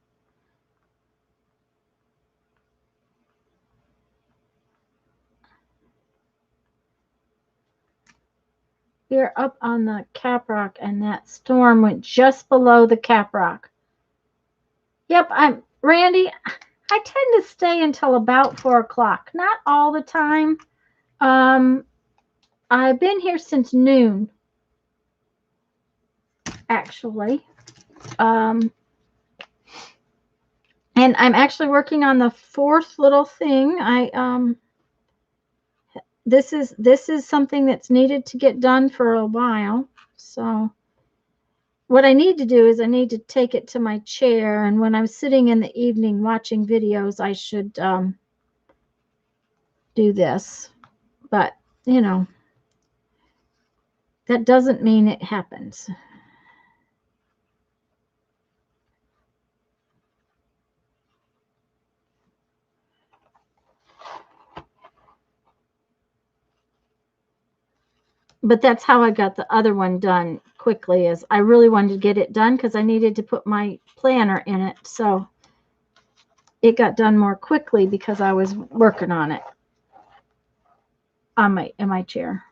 We're up on the Cap Rock, and that storm went just below the Cap Rock. Yep, Randy. I tend to stay until about 4 o'clock. Not all the time. I've been here since noon, actually. And I'm actually working on the 4th little thing. This is something that's needed to get done for a while. So what I need to do is I need to take it to my chair, and when I'm sitting in the evening watching videos, I should do this. But, you know, that doesn't mean it happens. But that's how I got the other one done quickly, is I really wanted to get it done because I needed to put my planner in it. So it got done more quickly because I was working on it on in my chair.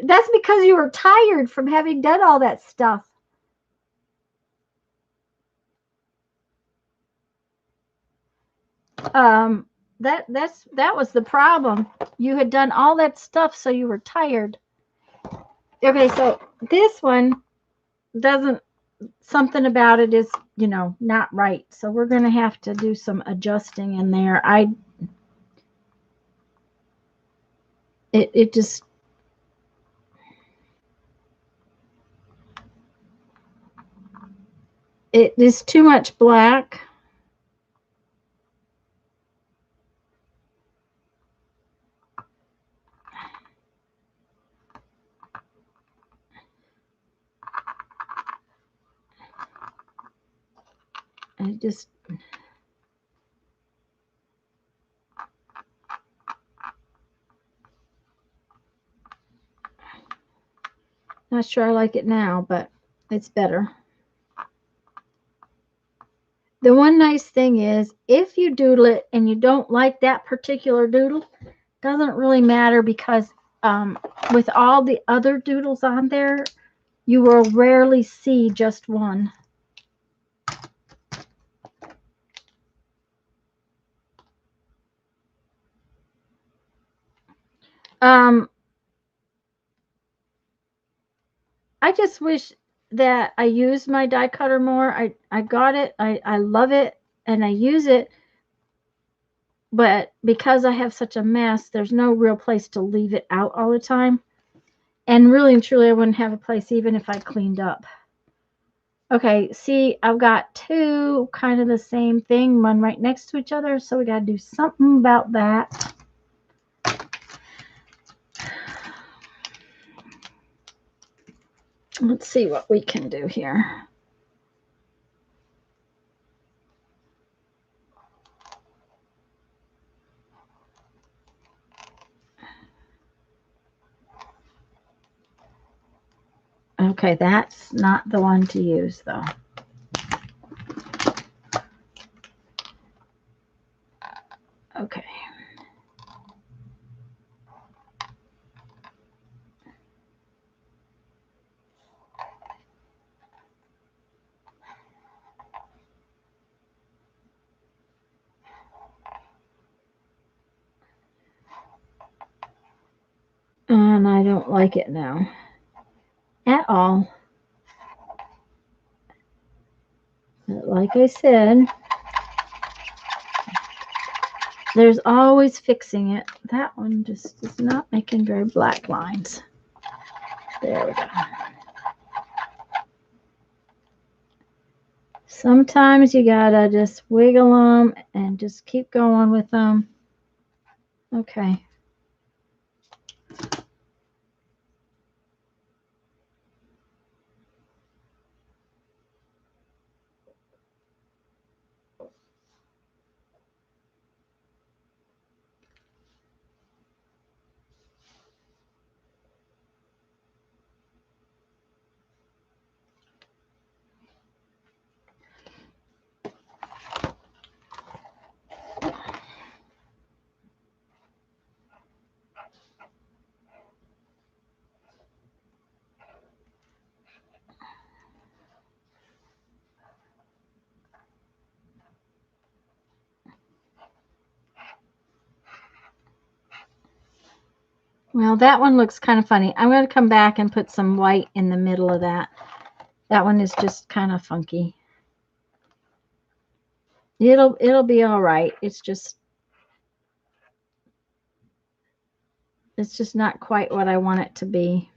That's because you were tired from having done all that stuff. That was the problem. You had done all that stuff, so you were tired. Okay, so this one doesn't, something about it is, you know, not right. So we're going to have to do some adjusting in there. It just, it is too much black. I just, not sure I like it now, but it's better. The one nice thing is, if you doodle it and you don't like that particular doodle, doesn't really matter, because with all the other doodles on there, you will rarely see just one. I just wish that I used my die cutter more. I got it. I love it and I use it. But because I have such a mess, there's no real place to leave it out all the time. And really and truly, I wouldn't have a place even if I cleaned up. Okay, see, I've got two kind of the same thing, one right next to each other. So we got to do something about that. Let's see what we can do here. Okay, that's not the one to use, though. Okay. And I don't like it now at all. But like I said, there's always fixing it. That one just is not making very black lines. There we go. Sometimes you gotta just wiggle them and just keep going with them. Okay. Well, that one looks kind of funny. I'm going to come back and put some white in the middle of that. That one is just kind of funky. It'll be all right. It's just not quite what I want it to be.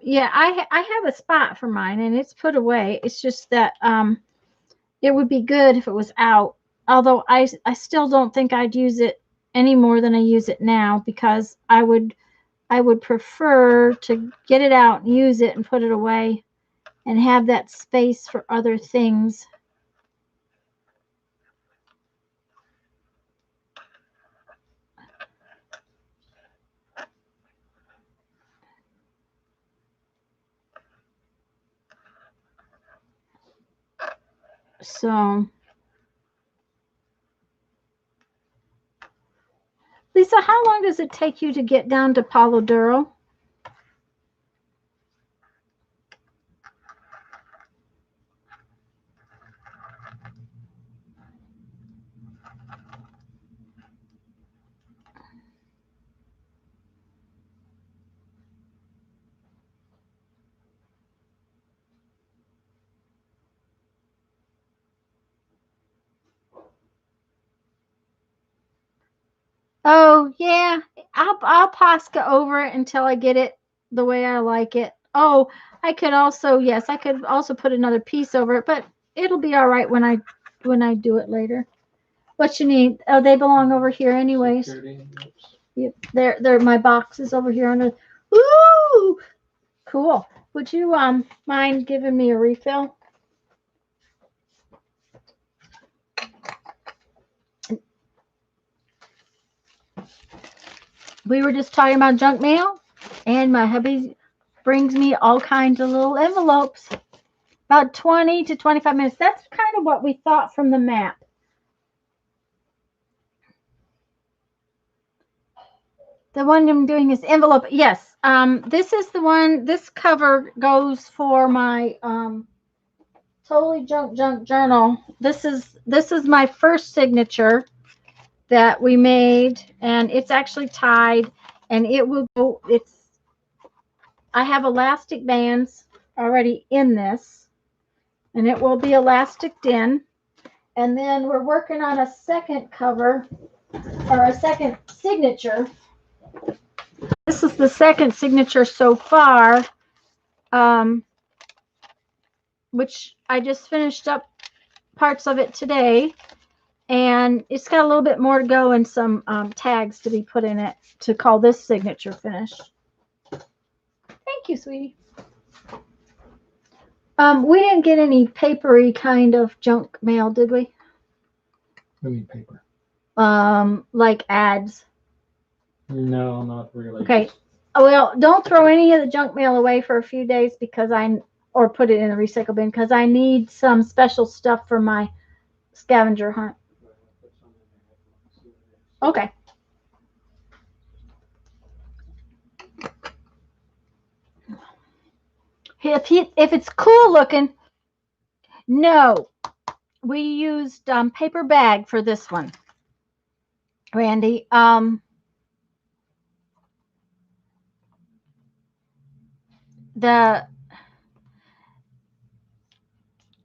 Yeah, I have a spot for mine and it's put away. It's just that it would be good if it was out. Although I still don't think I'd use it any more than I use it now, because I would prefer to get it out and use it and put it away and have that space for other things. So, Lisa, how long does it take you to get down to Palo Duro? Oh, yeah. I'll Posca over it until I get it the way I like it. Oh, I could also, yes, I could also put another piece over it, but it'll be all right when I do it later. What you need? Oh, they belong over here anyways. Yep, they're my boxes over here under. Ooh, cool. Would you mind giving me a refill? We were just talking about junk mail, and my hubby brings me all kinds of little envelopes. About 20 to 25 minutes. That's kind of what we thought from the map. The one I'm doing is envelope. Yes. This is the one. This cover goes for my totally junk journal. This is my first signature that we made, and it's actually tied, and it will go. I have elastic bands already in this, and it will be elasticed in. And then we're working on a second cover, or a second signature. This is the second signature so far, which I just finished up parts of it today. And it's got a little bit more to go and some tags to be put in it to call this signature finish. Thank you, sweetie. We didn't get any papery kind of junk mail, did we? I mean paper. Like ads. No, not really. Okay. Well, don't throw any of the junk mail away for a few days or put it in the recycle bin, because I need some special stuff for my scavenger hunt. Okay. If it's cool looking, no. We used paper bag for this one, Randy. The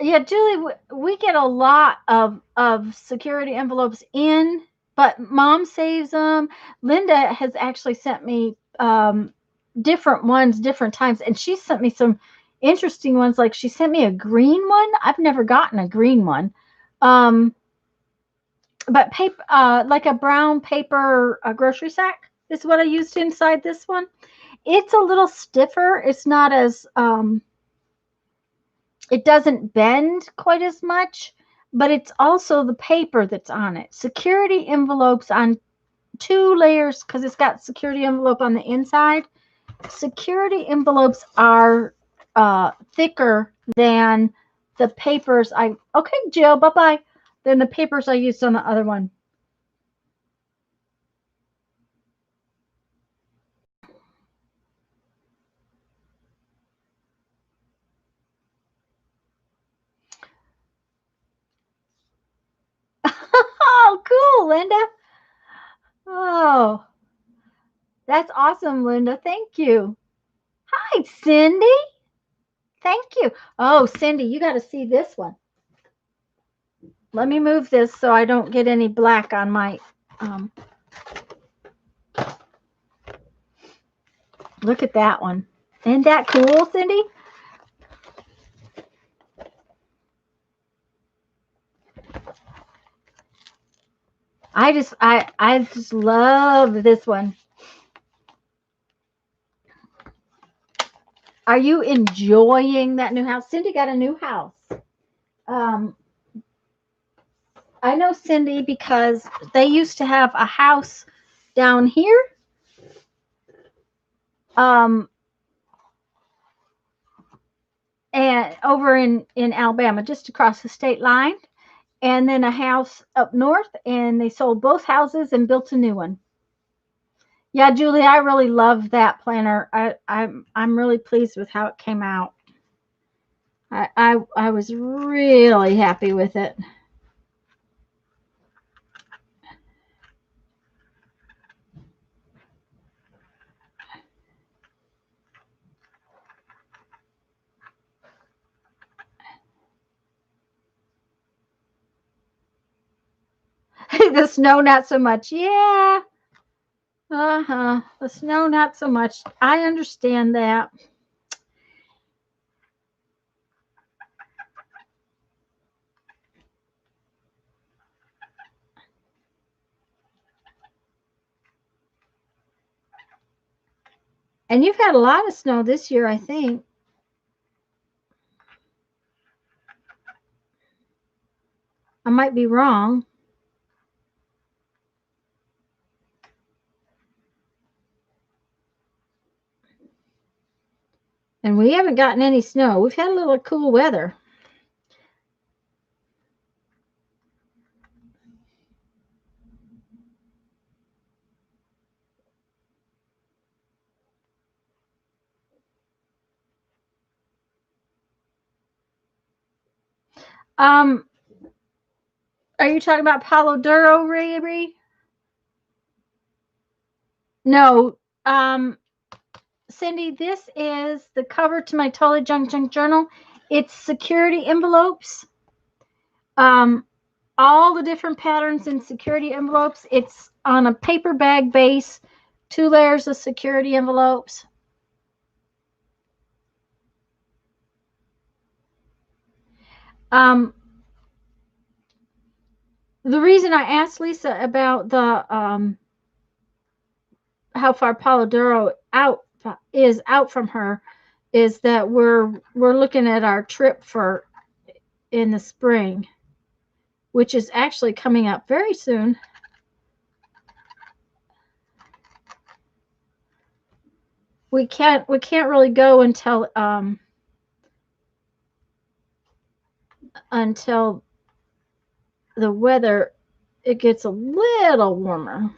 Yeah, Julie, we get a lot of security envelopes in, but Mom saves them. Linda has actually sent me different ones, different times, and she sent me some interesting ones. Like she sent me a green one. I've never gotten a green one. But paper, like a brown paper grocery sack is what I used inside this one. It's a little stiffer. It's not as it doesn't bend quite as much, but it's also the paper that's on it. Security envelopes on 2 layers, because it's got security envelope on the inside. Security envelopes are thicker than the papers okay, Jill, bye-bye, than the papers I used on the other one. Oh, cool, Linda. Oh, that's awesome, Linda. Thank you. Hi, Cindy. Thank you. Oh, Cindy, you got to see this one. Let me move this so I don't get any black on my, look at that one. Isn't that cool, Cindy? I just love this one. Are you enjoying that new house? Cindy got a new house. I know Cindy because they used to have a house down here. And over in Alabama, just across the state line, and then a house up north, and they sold both houses and built a new one. Yeah, Julie, I really love that planner. I'm really pleased with how it came out. I was really happy with it. The snow, not so much. Yeah. Uh-huh. The snow, not so much. I understand that. And you've had a lot of snow this year, I think. I might be wrong. And we haven't gotten any snow. We've had a little cool weather. Are you talking about Palo Duro, Riri? No. Cindy, this is the cover to my Totally Junk Journal. It's security envelopes. All the different patterns in security envelopes. It's on a paper bag base, 2 layers of security envelopes. The reason I asked Lisa about the how far Palo Duro is out from her is that we're looking at our trip for in the spring, which is actually coming up very soon. We can't really go until the weather it gets a little warmer.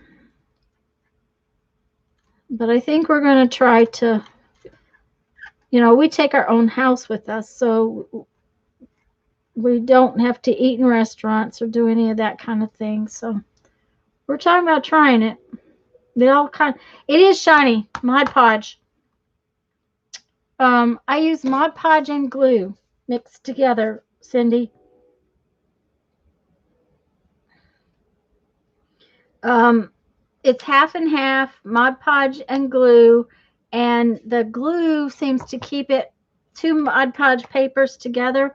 But I think we're going to try to You know, we take our own house with us, so we don't have to eat in restaurants or do any of that kind of thing. So we're talking about trying it. It is shiny. Mod Podge. I use Mod Podge and glue mixed together, Cindy. Um, it's half and half Mod Podge and glue, and the glue seems to keep it. Two Mod Podge papers together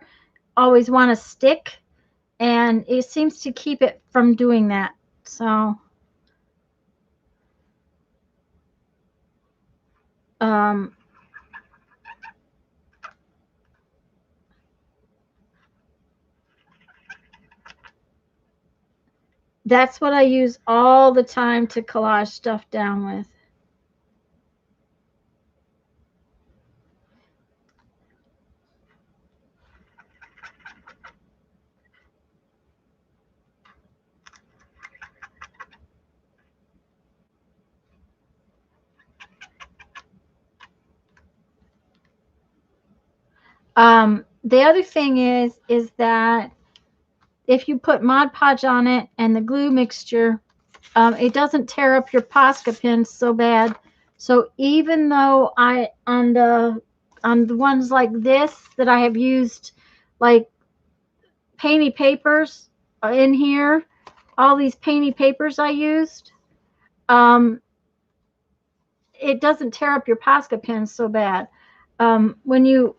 always want to stick, and it seems to keep it from doing that. So um, that's what I use all the time to collage stuff down with. The other thing is that if you put Mod Podge on it and the glue mixture, it doesn't tear up your Posca pins so bad. So even though on the ones like this that I have used, like painty papers in here, all these painty papers I used, um, it doesn't tear up your Posca pins so bad. When you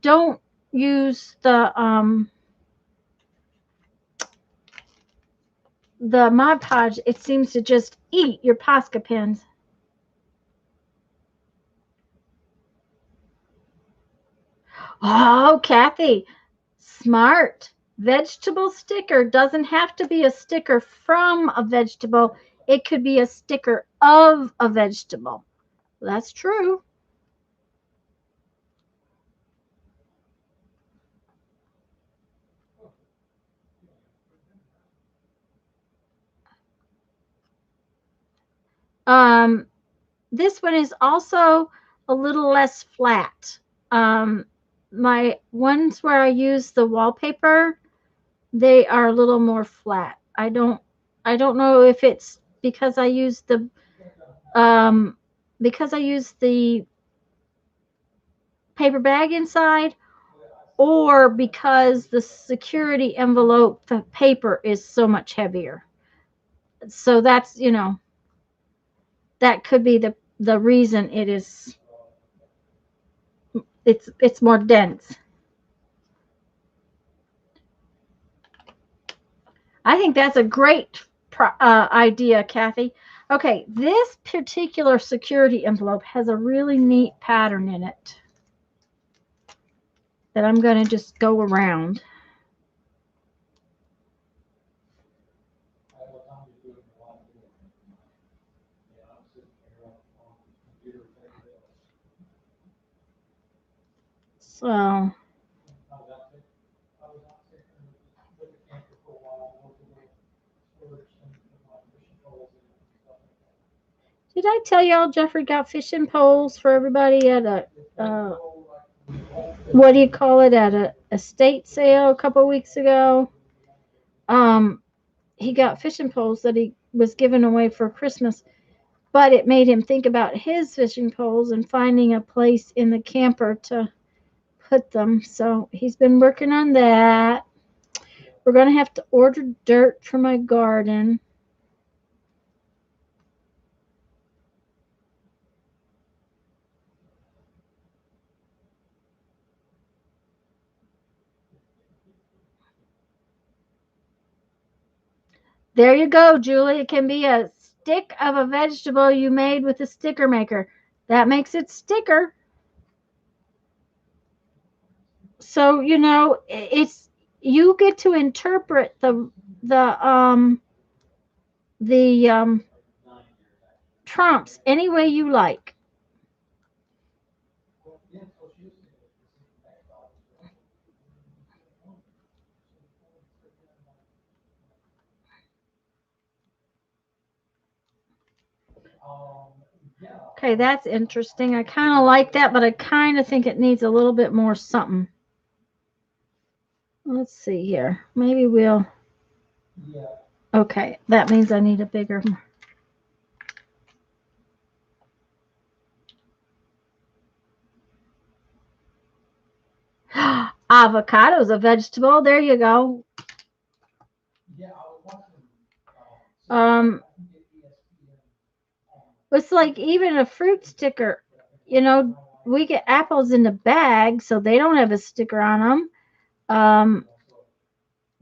don't use the Mod Podge, it seems to just eat your Posca pins. Oh, Kathy, smart. Vegetable sticker doesn't have to be a sticker from a vegetable. It could be a sticker of a vegetable. That's true. Um, this one is also a little less flat. Um, my ones where I use the wallpaper, they are a little more flat. I don't know if it's because um I use the paper bag inside, or because the security envelope, the paper is so much heavier. So that's, that could be the reason it's more dense. I think that's a great idea, Kathy. Okay, this particular security envelope has a really neat pattern in it that I'm going to just go around. So, did I tell y'all Jeffrey got fishing poles for everybody at a what do you call it, at a estate sale a couple weeks ago? Um, he got fishing poles that he was giving away for Christmas, but it made him think about his fishing poles and finding a place in the camper to put them. So he's been working on that. We're going to have to order dirt for my garden. There you go, Julie. It can be a stick of a vegetable you made with a sticker maker. That makes it sticker. So, it's you get to interpret the the trumps any way you like. Okay, that's interesting. I kind of like that, but I kind of think it needs a little bit more something. Let's see here. Maybe we'll... Okay, that means I need a bigger... Avocado's a vegetable. There you go. Um, it's like even a fruit sticker. You know, we get apples in the bag, so they don't have a sticker on them.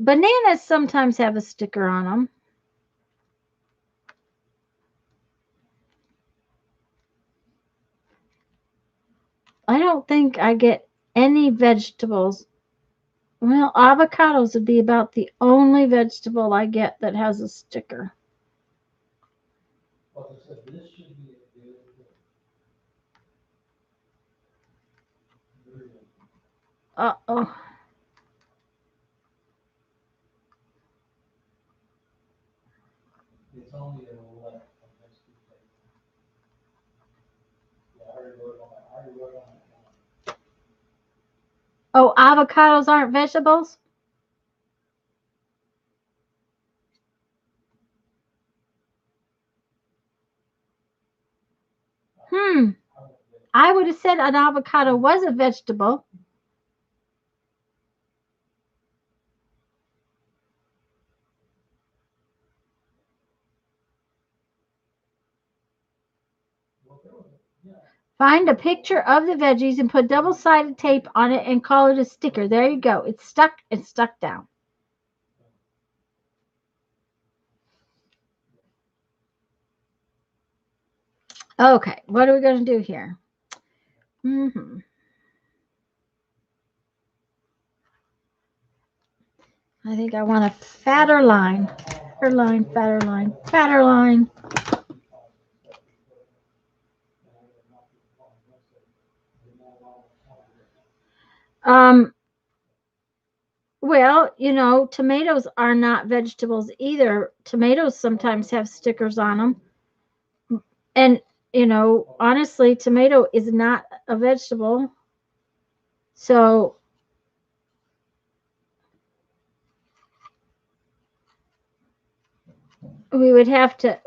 Bananas sometimes have a sticker on them. I don't think I get any vegetables. Well, avocados would be about the only vegetable I get that has a sticker. Uh-oh. Oh, avocados aren't vegetables? Hmm. I would have said an avocado was a vegetable. Find a picture of the veggies and put double-sided tape on it and call it a sticker. There you go. It's stuck. It's stuck down. Okay, what are we going to do here? I think I want a fatter line. Fatter line, fatter line, fatter line. Um, well, you know, tomatoes are not vegetables either. Tomatoes sometimes have stickers on them. And, you know, honestly, tomato is not a vegetable. So we would have to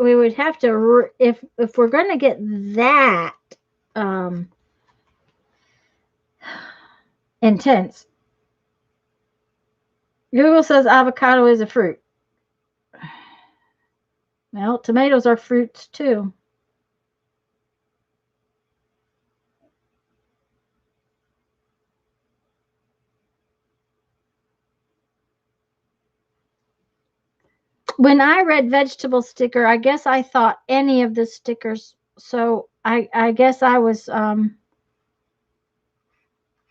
if we're going to get that um intense. Google says avocado is a fruit. Well, tomatoes are fruits too. When I read vegetable sticker, I guess I thought any of the stickers. So I guess I was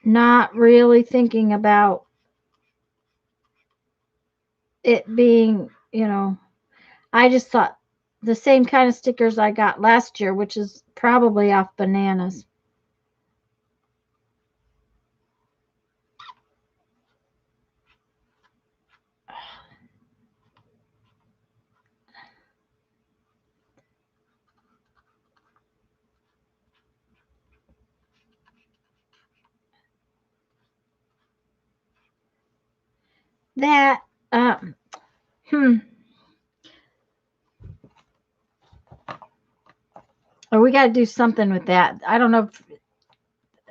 not really thinking about it being, you know, I just thought the same kind of stickers I got last year, which is probably off bananas. That um hmm. Oh, we got to do something with that. I don't know if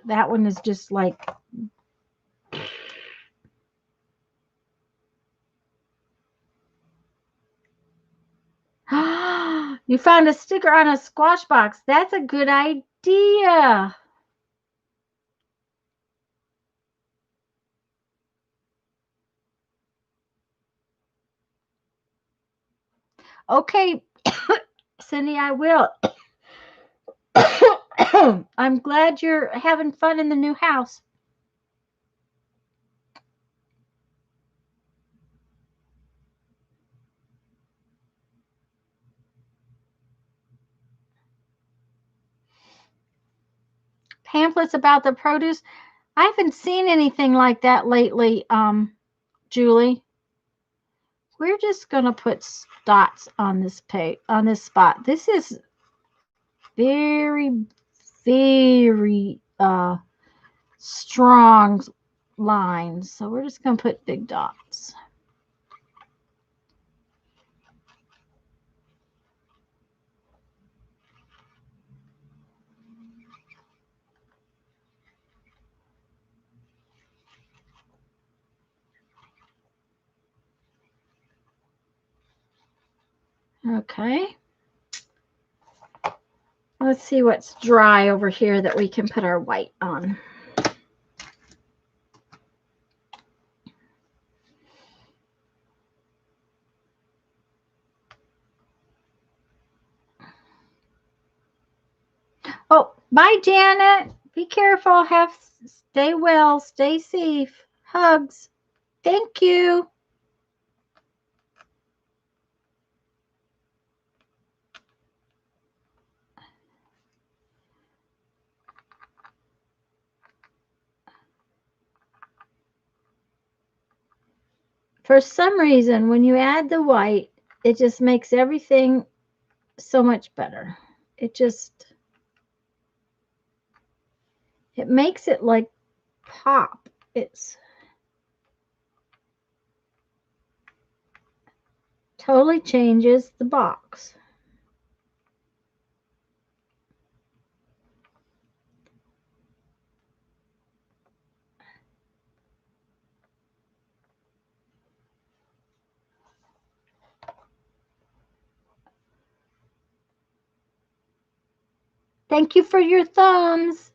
that one is just like you found a sticker on a squash box. That's a good idea. Okay, Cindy, I will. I'm glad you're having fun in the new house. Pamphlets about the produce. I haven't seen anything like that lately, Julie. We're just gonna put dots on this page on this spot. This is very, very strong lines. So we're just going to put big dots. Okay. Let's see what's dry over here that we can put our white on. Oh, bye, Janet. Be careful. Stay well. Stay safe. Hugs. Thank you. For some reason, when you add the white, it just makes everything so much better. It makes it like pop. It's totally changes the box. Thank you for your thumbs.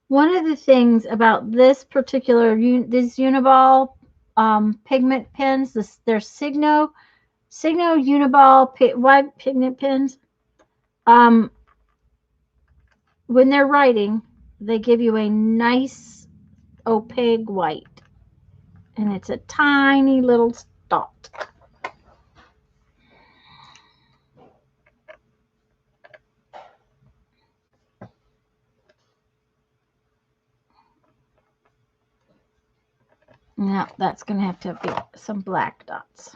One of the things about this particular, these Uniball pigment pens, they're Signo Uniball wide pigment pens. When they're writing, they give you a nice opaque white. And it's a tiny little dot. Now that's going to have be some black dots.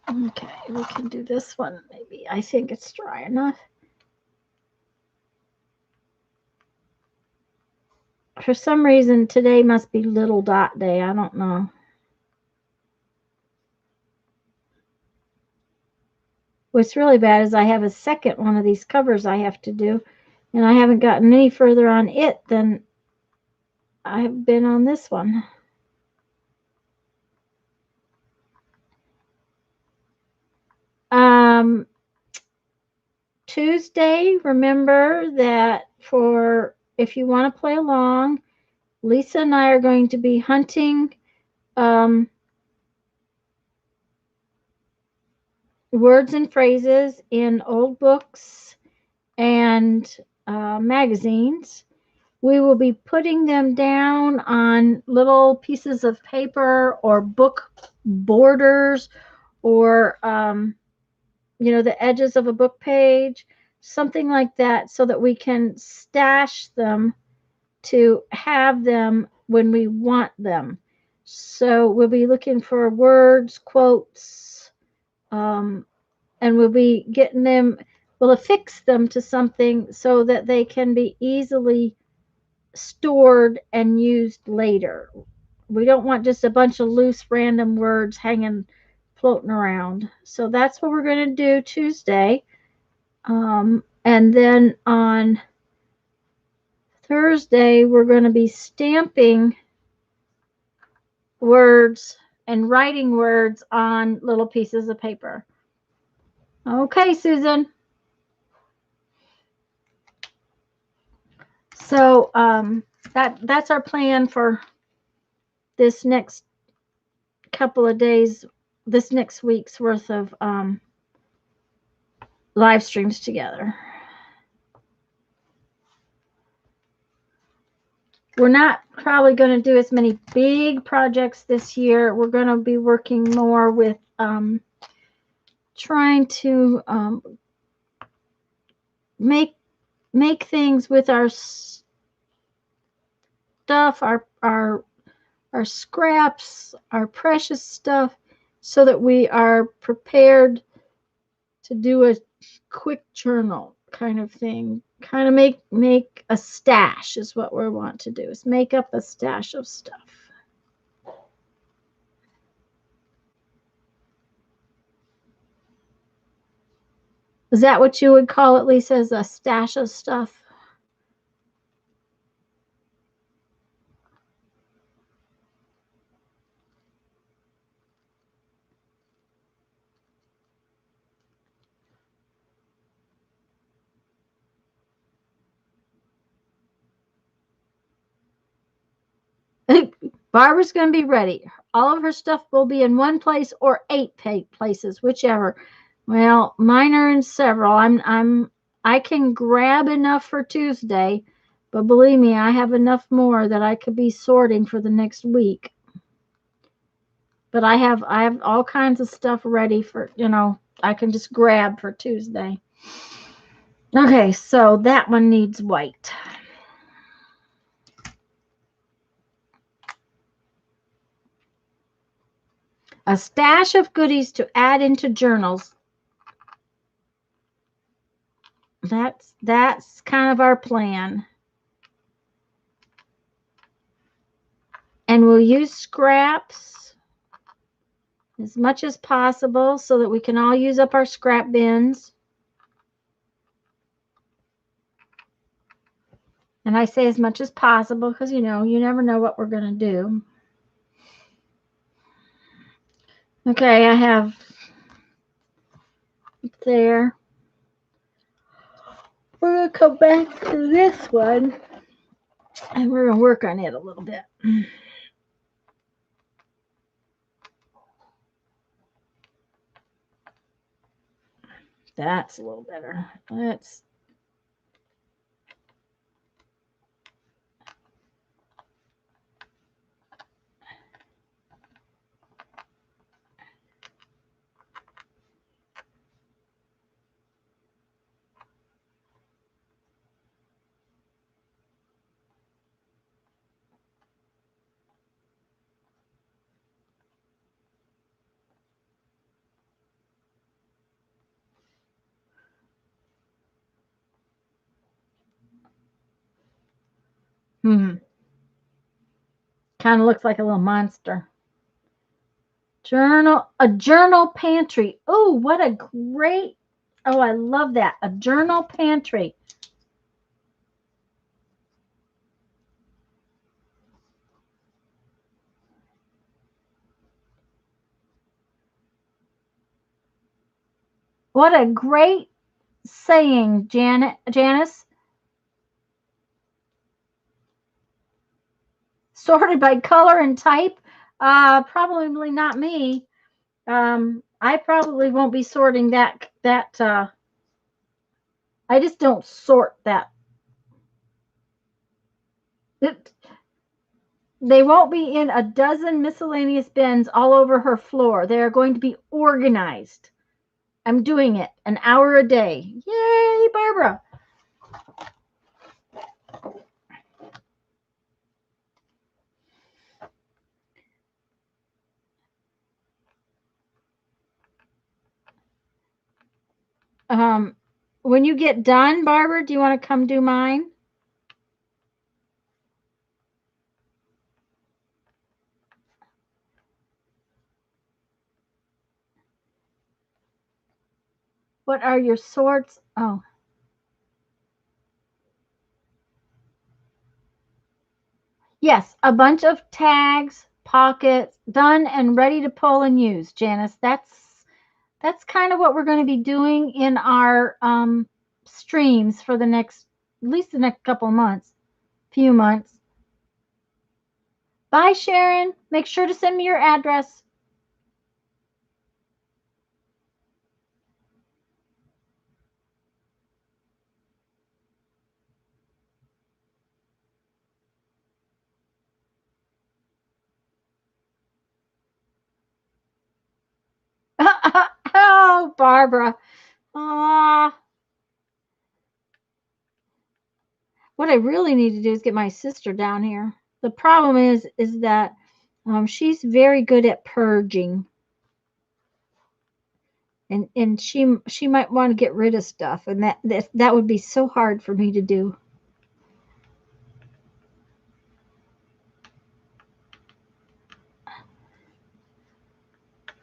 Okay, we can do this one maybe. I think it's dry enough. For some reason, today must be little dot day. I don't know. What's really bad is I have a second one of these covers I have to do, and I haven't gotten any further on it than I've been on this one. Tuesday, remember that if you want to play along, Lisa and I are going to be hunting words and phrases in old books and magazines. We will be putting them down on little pieces of paper or book borders or the edges of a book page, something like that, so that we can stash them to have them when we want them. So we'll be looking for words, quotes, and we'll be getting them, we'll affix them to something so that they can be easily stored and used later. We don't want just a bunch of loose random words floating around. So that's what we're going to do Tuesday. And then on Thursday, we're going to be stamping words and writing words on little pieces of paper. Okay, Susan. So that's our plan for this next couple of days, this next week's worth of live streams together. we're not probably going to do as many big projects this year. We're going to be working more with trying to make things with our stuff, our scraps, our precious stuff, so that we are prepared to do a quick journal kind of thing. Kind of make a stash is what we want to do, is make up a stash of stuff. Is that what you would call it, Lisa, as a stash of stuff? Barbara's going to be ready. All of her stuff will be in one place or 8 places, whichever. Well, mine are in several. I can grab enough for Tuesday, but believe me, I have enough more that I could be sorting for the next week. But I have all kinds of stuff ready for, I can just grab for Tuesday. Okay, so that one needs white. A stash of goodies to add into journals. That's kind of our plan. And we'll use scraps as much as possible so that we can all use up our scrap bins. And I say as much as possible because, you never know what we're going to do. Okay, I have there. We're going to come back to this one and we're going to work on it a little bit. That's a little better. Let's kind of looks like a little monster. A journal pantry. Oh, what a great, I love that. A journal pantry. What a great saying, Janice. Sorted by color and type. Probably not me. I probably won't be sorting that. I just don't sort that. They won't be in a dozen miscellaneous bins all over her floor. They are going to be organized. I'm doing it an hour a day. Yay, Barbara. When you get done, Barbara, do you want to come do mine? What are your sorts? Oh. Yes, a bunch of tags, pockets, done and ready to pull and use, Janice. That's kind of what we're going to be doing in our streams for the next, at least the next few months. Bye, Sharon. Make sure to send me your address. Oh, Barbara. Ah. What I really need to do is get my sister down here. The problem is that she's very good at purging, and she might want to get rid of stuff, and that would be so hard for me to do.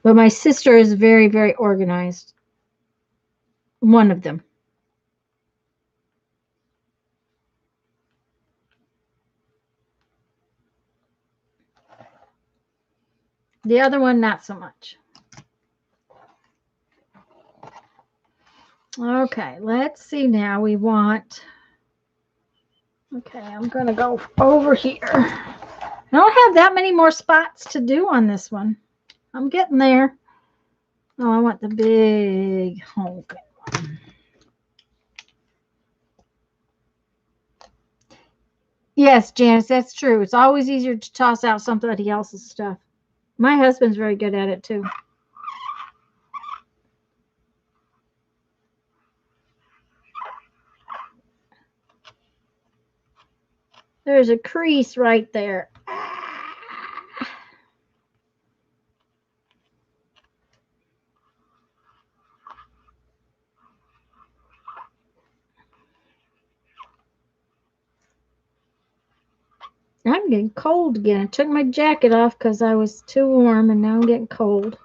But my sister is very, very organized. One of them. The other one, not so much. Okay, let's see now. We want... Okay, I'm going to go over here. I don't have that many more spots to do on this one. I'm getting there. Oh, I want the big honk one. Yes, Janice, that's true. It's always easier to toss out somebody else's stuff. My husband's very good at it, too. There's a crease right there. I'm getting cold again. I took my jacket off because I was too warm, and now I'm getting cold.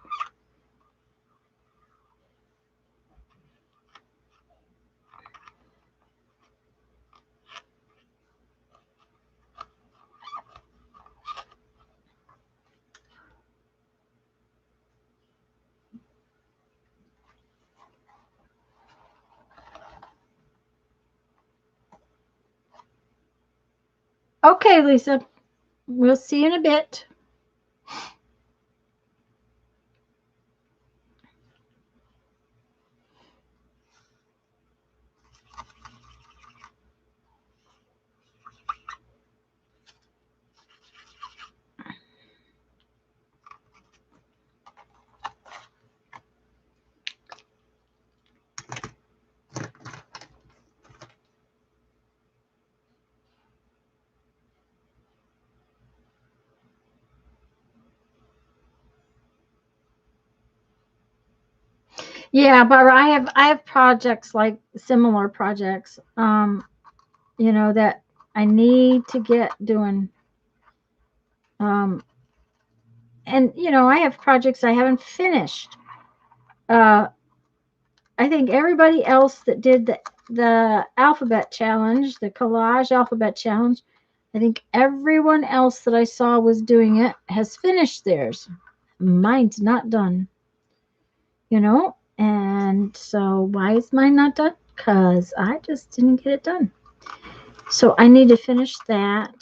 Okay, Lisa. We'll see you in a bit. Yeah, Barbara, I have projects like similar projects, that I need to get doing. Um, and I have projects I haven't finished. Uh, I think everybody else that did the alphabet challenge, the collage alphabet challenge, I think everyone else that I saw was doing it has finished theirs. Mine's not done, and so why is mine not done? Because I just didn't get it done. So I need to finish that,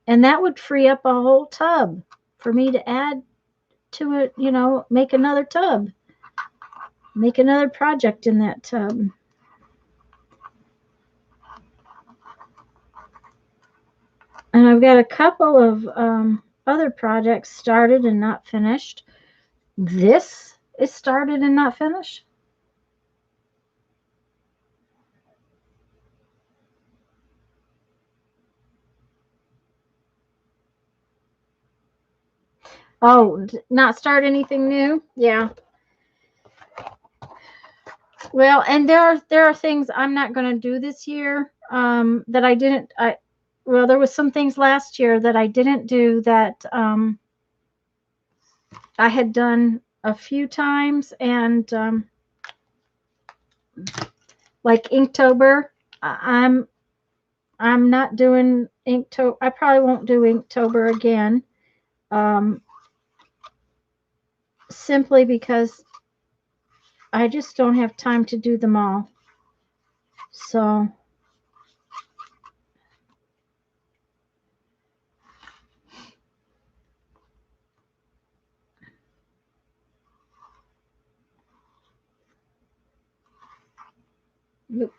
and that would free up a whole tub for me to add to it, make another tub, make another project in that tub. And I've got a couple of other projects started and not finished. This is started and not finished. Oh, not start anything new? Yeah. Well, and there are things I'm not going to do this year that I didn't. Well, there was some things last year that I didn't do that I had done a few times, and like Inktober, I'm not doing Inktober. I probably won't do Inktober again, simply because I just don't have time to do them all. So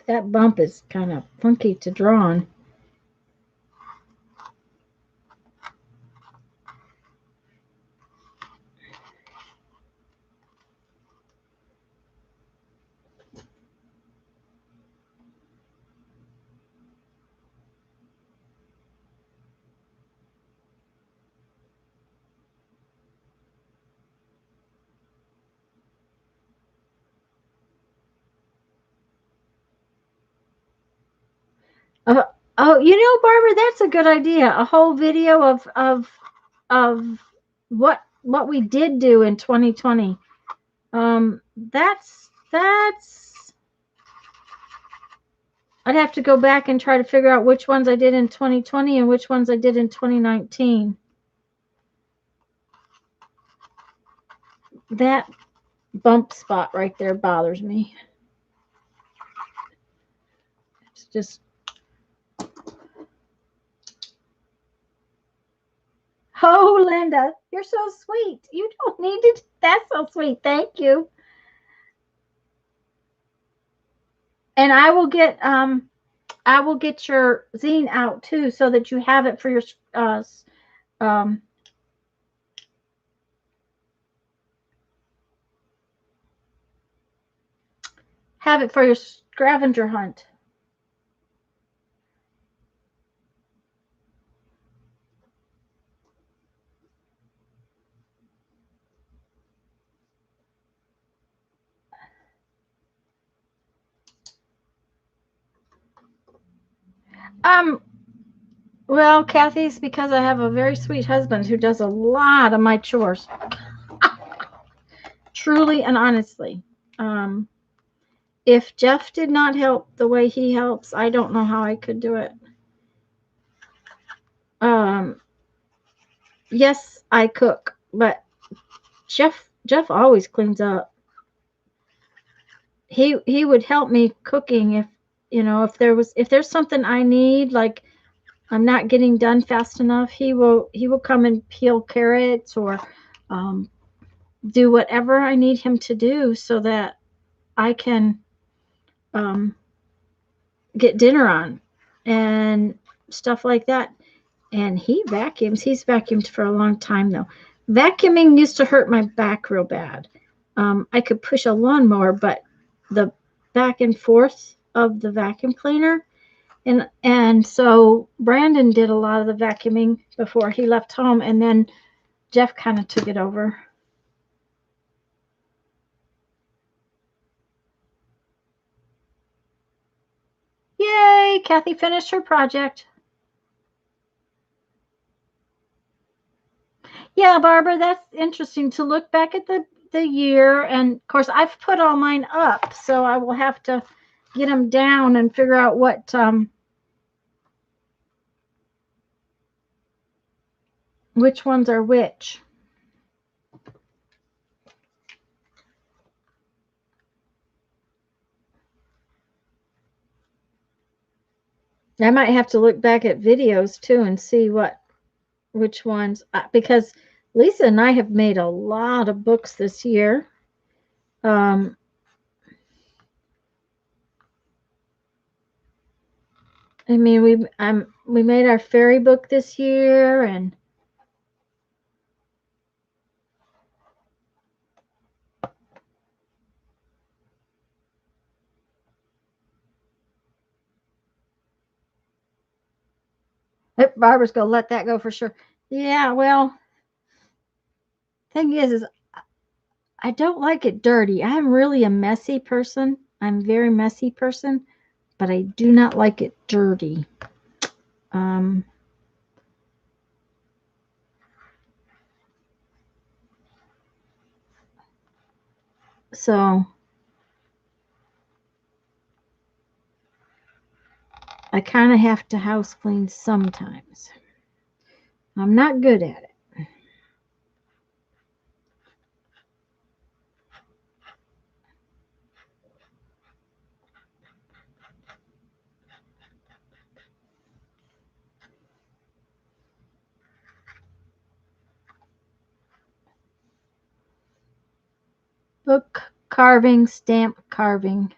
that bump is kind of funky to draw on. Uh, oh, Barbara, that's a good idea. A whole video of what we did do in 2020. That's. I'd have to go back and try to figure out which ones I did in 2020 and which ones I did in 2019. That bump spot right there bothers me. It's just. Oh, Linda, you're so sweet. You don't need to. That's so sweet. Thank you. And I will get your zine out too, so that you have it for your um have it for your scavenger hunt. Well, Kathy, it's because I have a very sweet husband who does a lot of my chores. Truly and honestly. If Jeff did not help the way he helps, I don't know how I could do it. Yes, I cook, but Jeff always cleans up. He would help me cooking if there's something I need, like I'm not getting done fast enough, he will come and peel carrots or do whatever I need him to do so that I can get dinner on and stuff like that. And he vacuums. He's vacuumed for a long time though. Vacuuming used to hurt my back real bad. I could push a lawnmower, but the back and forth of the vacuum cleaner. And so Brandon did a lot of the vacuuming before he left home, and then Jeff kind of took it over. Yay! Kathy finished her project. Yeah, Barbara, that's interesting to look back at the year, and of course I've put all mine up, so I will have to get them down and figure out what which ones are which. I might have to look back at videos too and see which ones, because Lisa and I have made a lot of books this year. I mean, we made our fairy book this year, and Barbara's gonna let that go for sure. Yeah, well, thing is I don't like it dirty. I'm really a messy person. I'm a very messy person, but I do not like it dirty. So I kind of have to house clean sometimes. I'm not good at it. Book carving, stamp carving.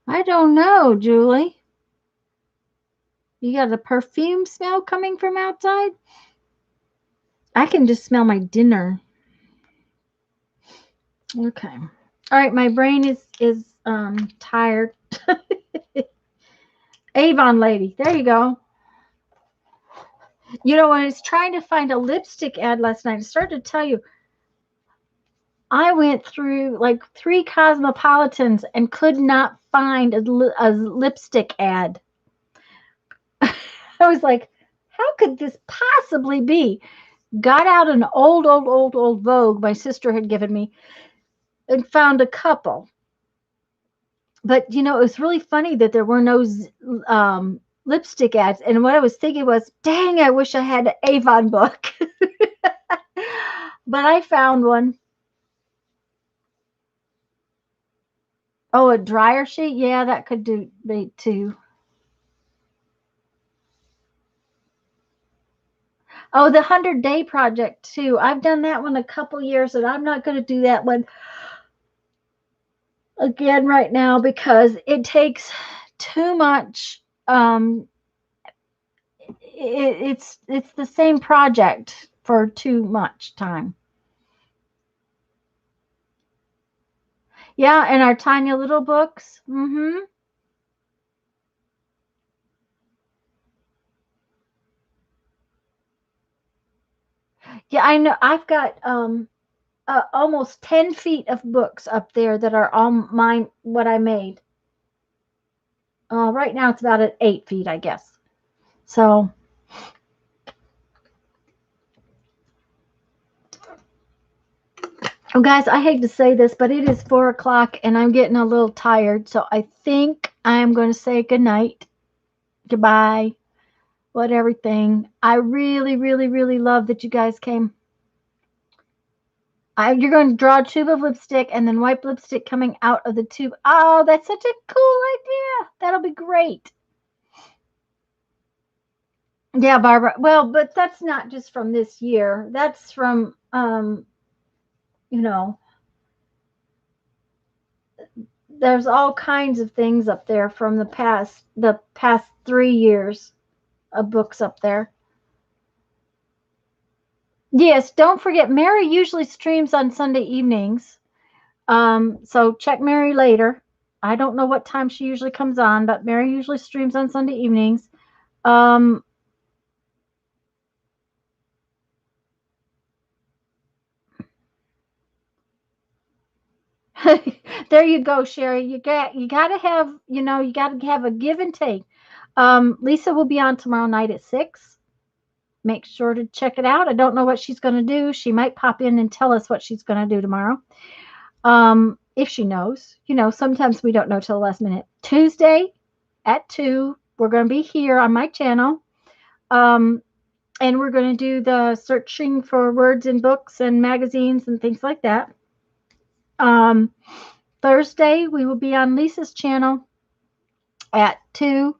I don't know, Julie. You got a perfume smell coming from outside? I can just smell my dinner. Okay. All right, my brain is tired. Avon lady, there you go. You know, when I was trying to find a lipstick ad last night, I started to tell you, I went through like 3 Cosmopolitans and could not find a lipstick ad. I was like, how could this possibly be? Got out an old Vogue my sister had given me and found a couple. But you know, it was really funny that there were no lipstick ads. And what I was thinking was, dang, I wish I had an Avon book. But I found one. Oh, a dryer sheet? Yeah, that could do me too. Oh, the 100-day project too. I've done that one a couple years, and I'm not going to do that one again right now because it takes too much. It's the same project for too much time. Yeah, and our tiny little books. Yeah, I know. I've got almost 10 feet of books up there that are all mine. What I made. Right now it's about at 8 feet, I guess. So, oh, guys, I hate to say this, but it is 4 o'clock and I'm getting a little tired. So I think I'm going to say good night, goodbye, what everything. I really, really, really love that you guys came. You're going to draw a tube of lipstick and then wipe lipstick coming out of the tube. Oh, that's such a cool idea. That'll be great. Yeah, Barbara. Well, but that's not just from this year. That's from, you know, there's all kinds of things up there from the past 3 years of books up there. Yes, don't forget, Mary usually streams on Sunday evenings. So check Mary later. I don't know what time she usually comes on, but Mary usually streams on Sunday evenings. Um, there you go, Sherry. You gotta have, you gotta have a give and take. Lisa will be on tomorrow night at 6. Make sure to check it out. I don't know what she's going to do. She might pop in and tell us what she's going to do tomorrow. If she knows. Sometimes we don't know till the last minute. Tuesday at 2, we're going to be here on my channel. And we're going to do the searching for words in books and magazines and things like that. Thursday, we will be on Lisa's channel at 2.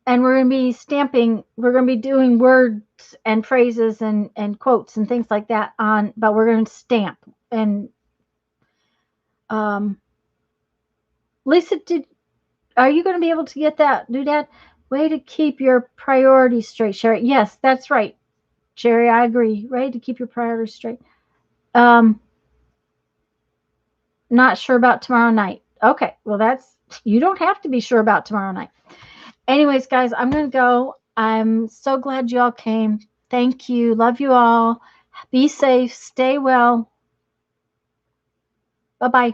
And we're going to be stamping, we're going to be doing words and phrases and quotes and things like that but we're going to stamp. And Lisa, are you going to be able to do that? Way to keep your priorities straight, Sherry. Yes, that's right, Sherry, I agree. Way to keep your priorities straight. Not sure about tomorrow night. Okay, well, you don't have to be sure about tomorrow night. Anyways, guys, I'm going to go. I'm so glad you all came. Thank you. Love you all. Be safe. Stay well. Bye-bye.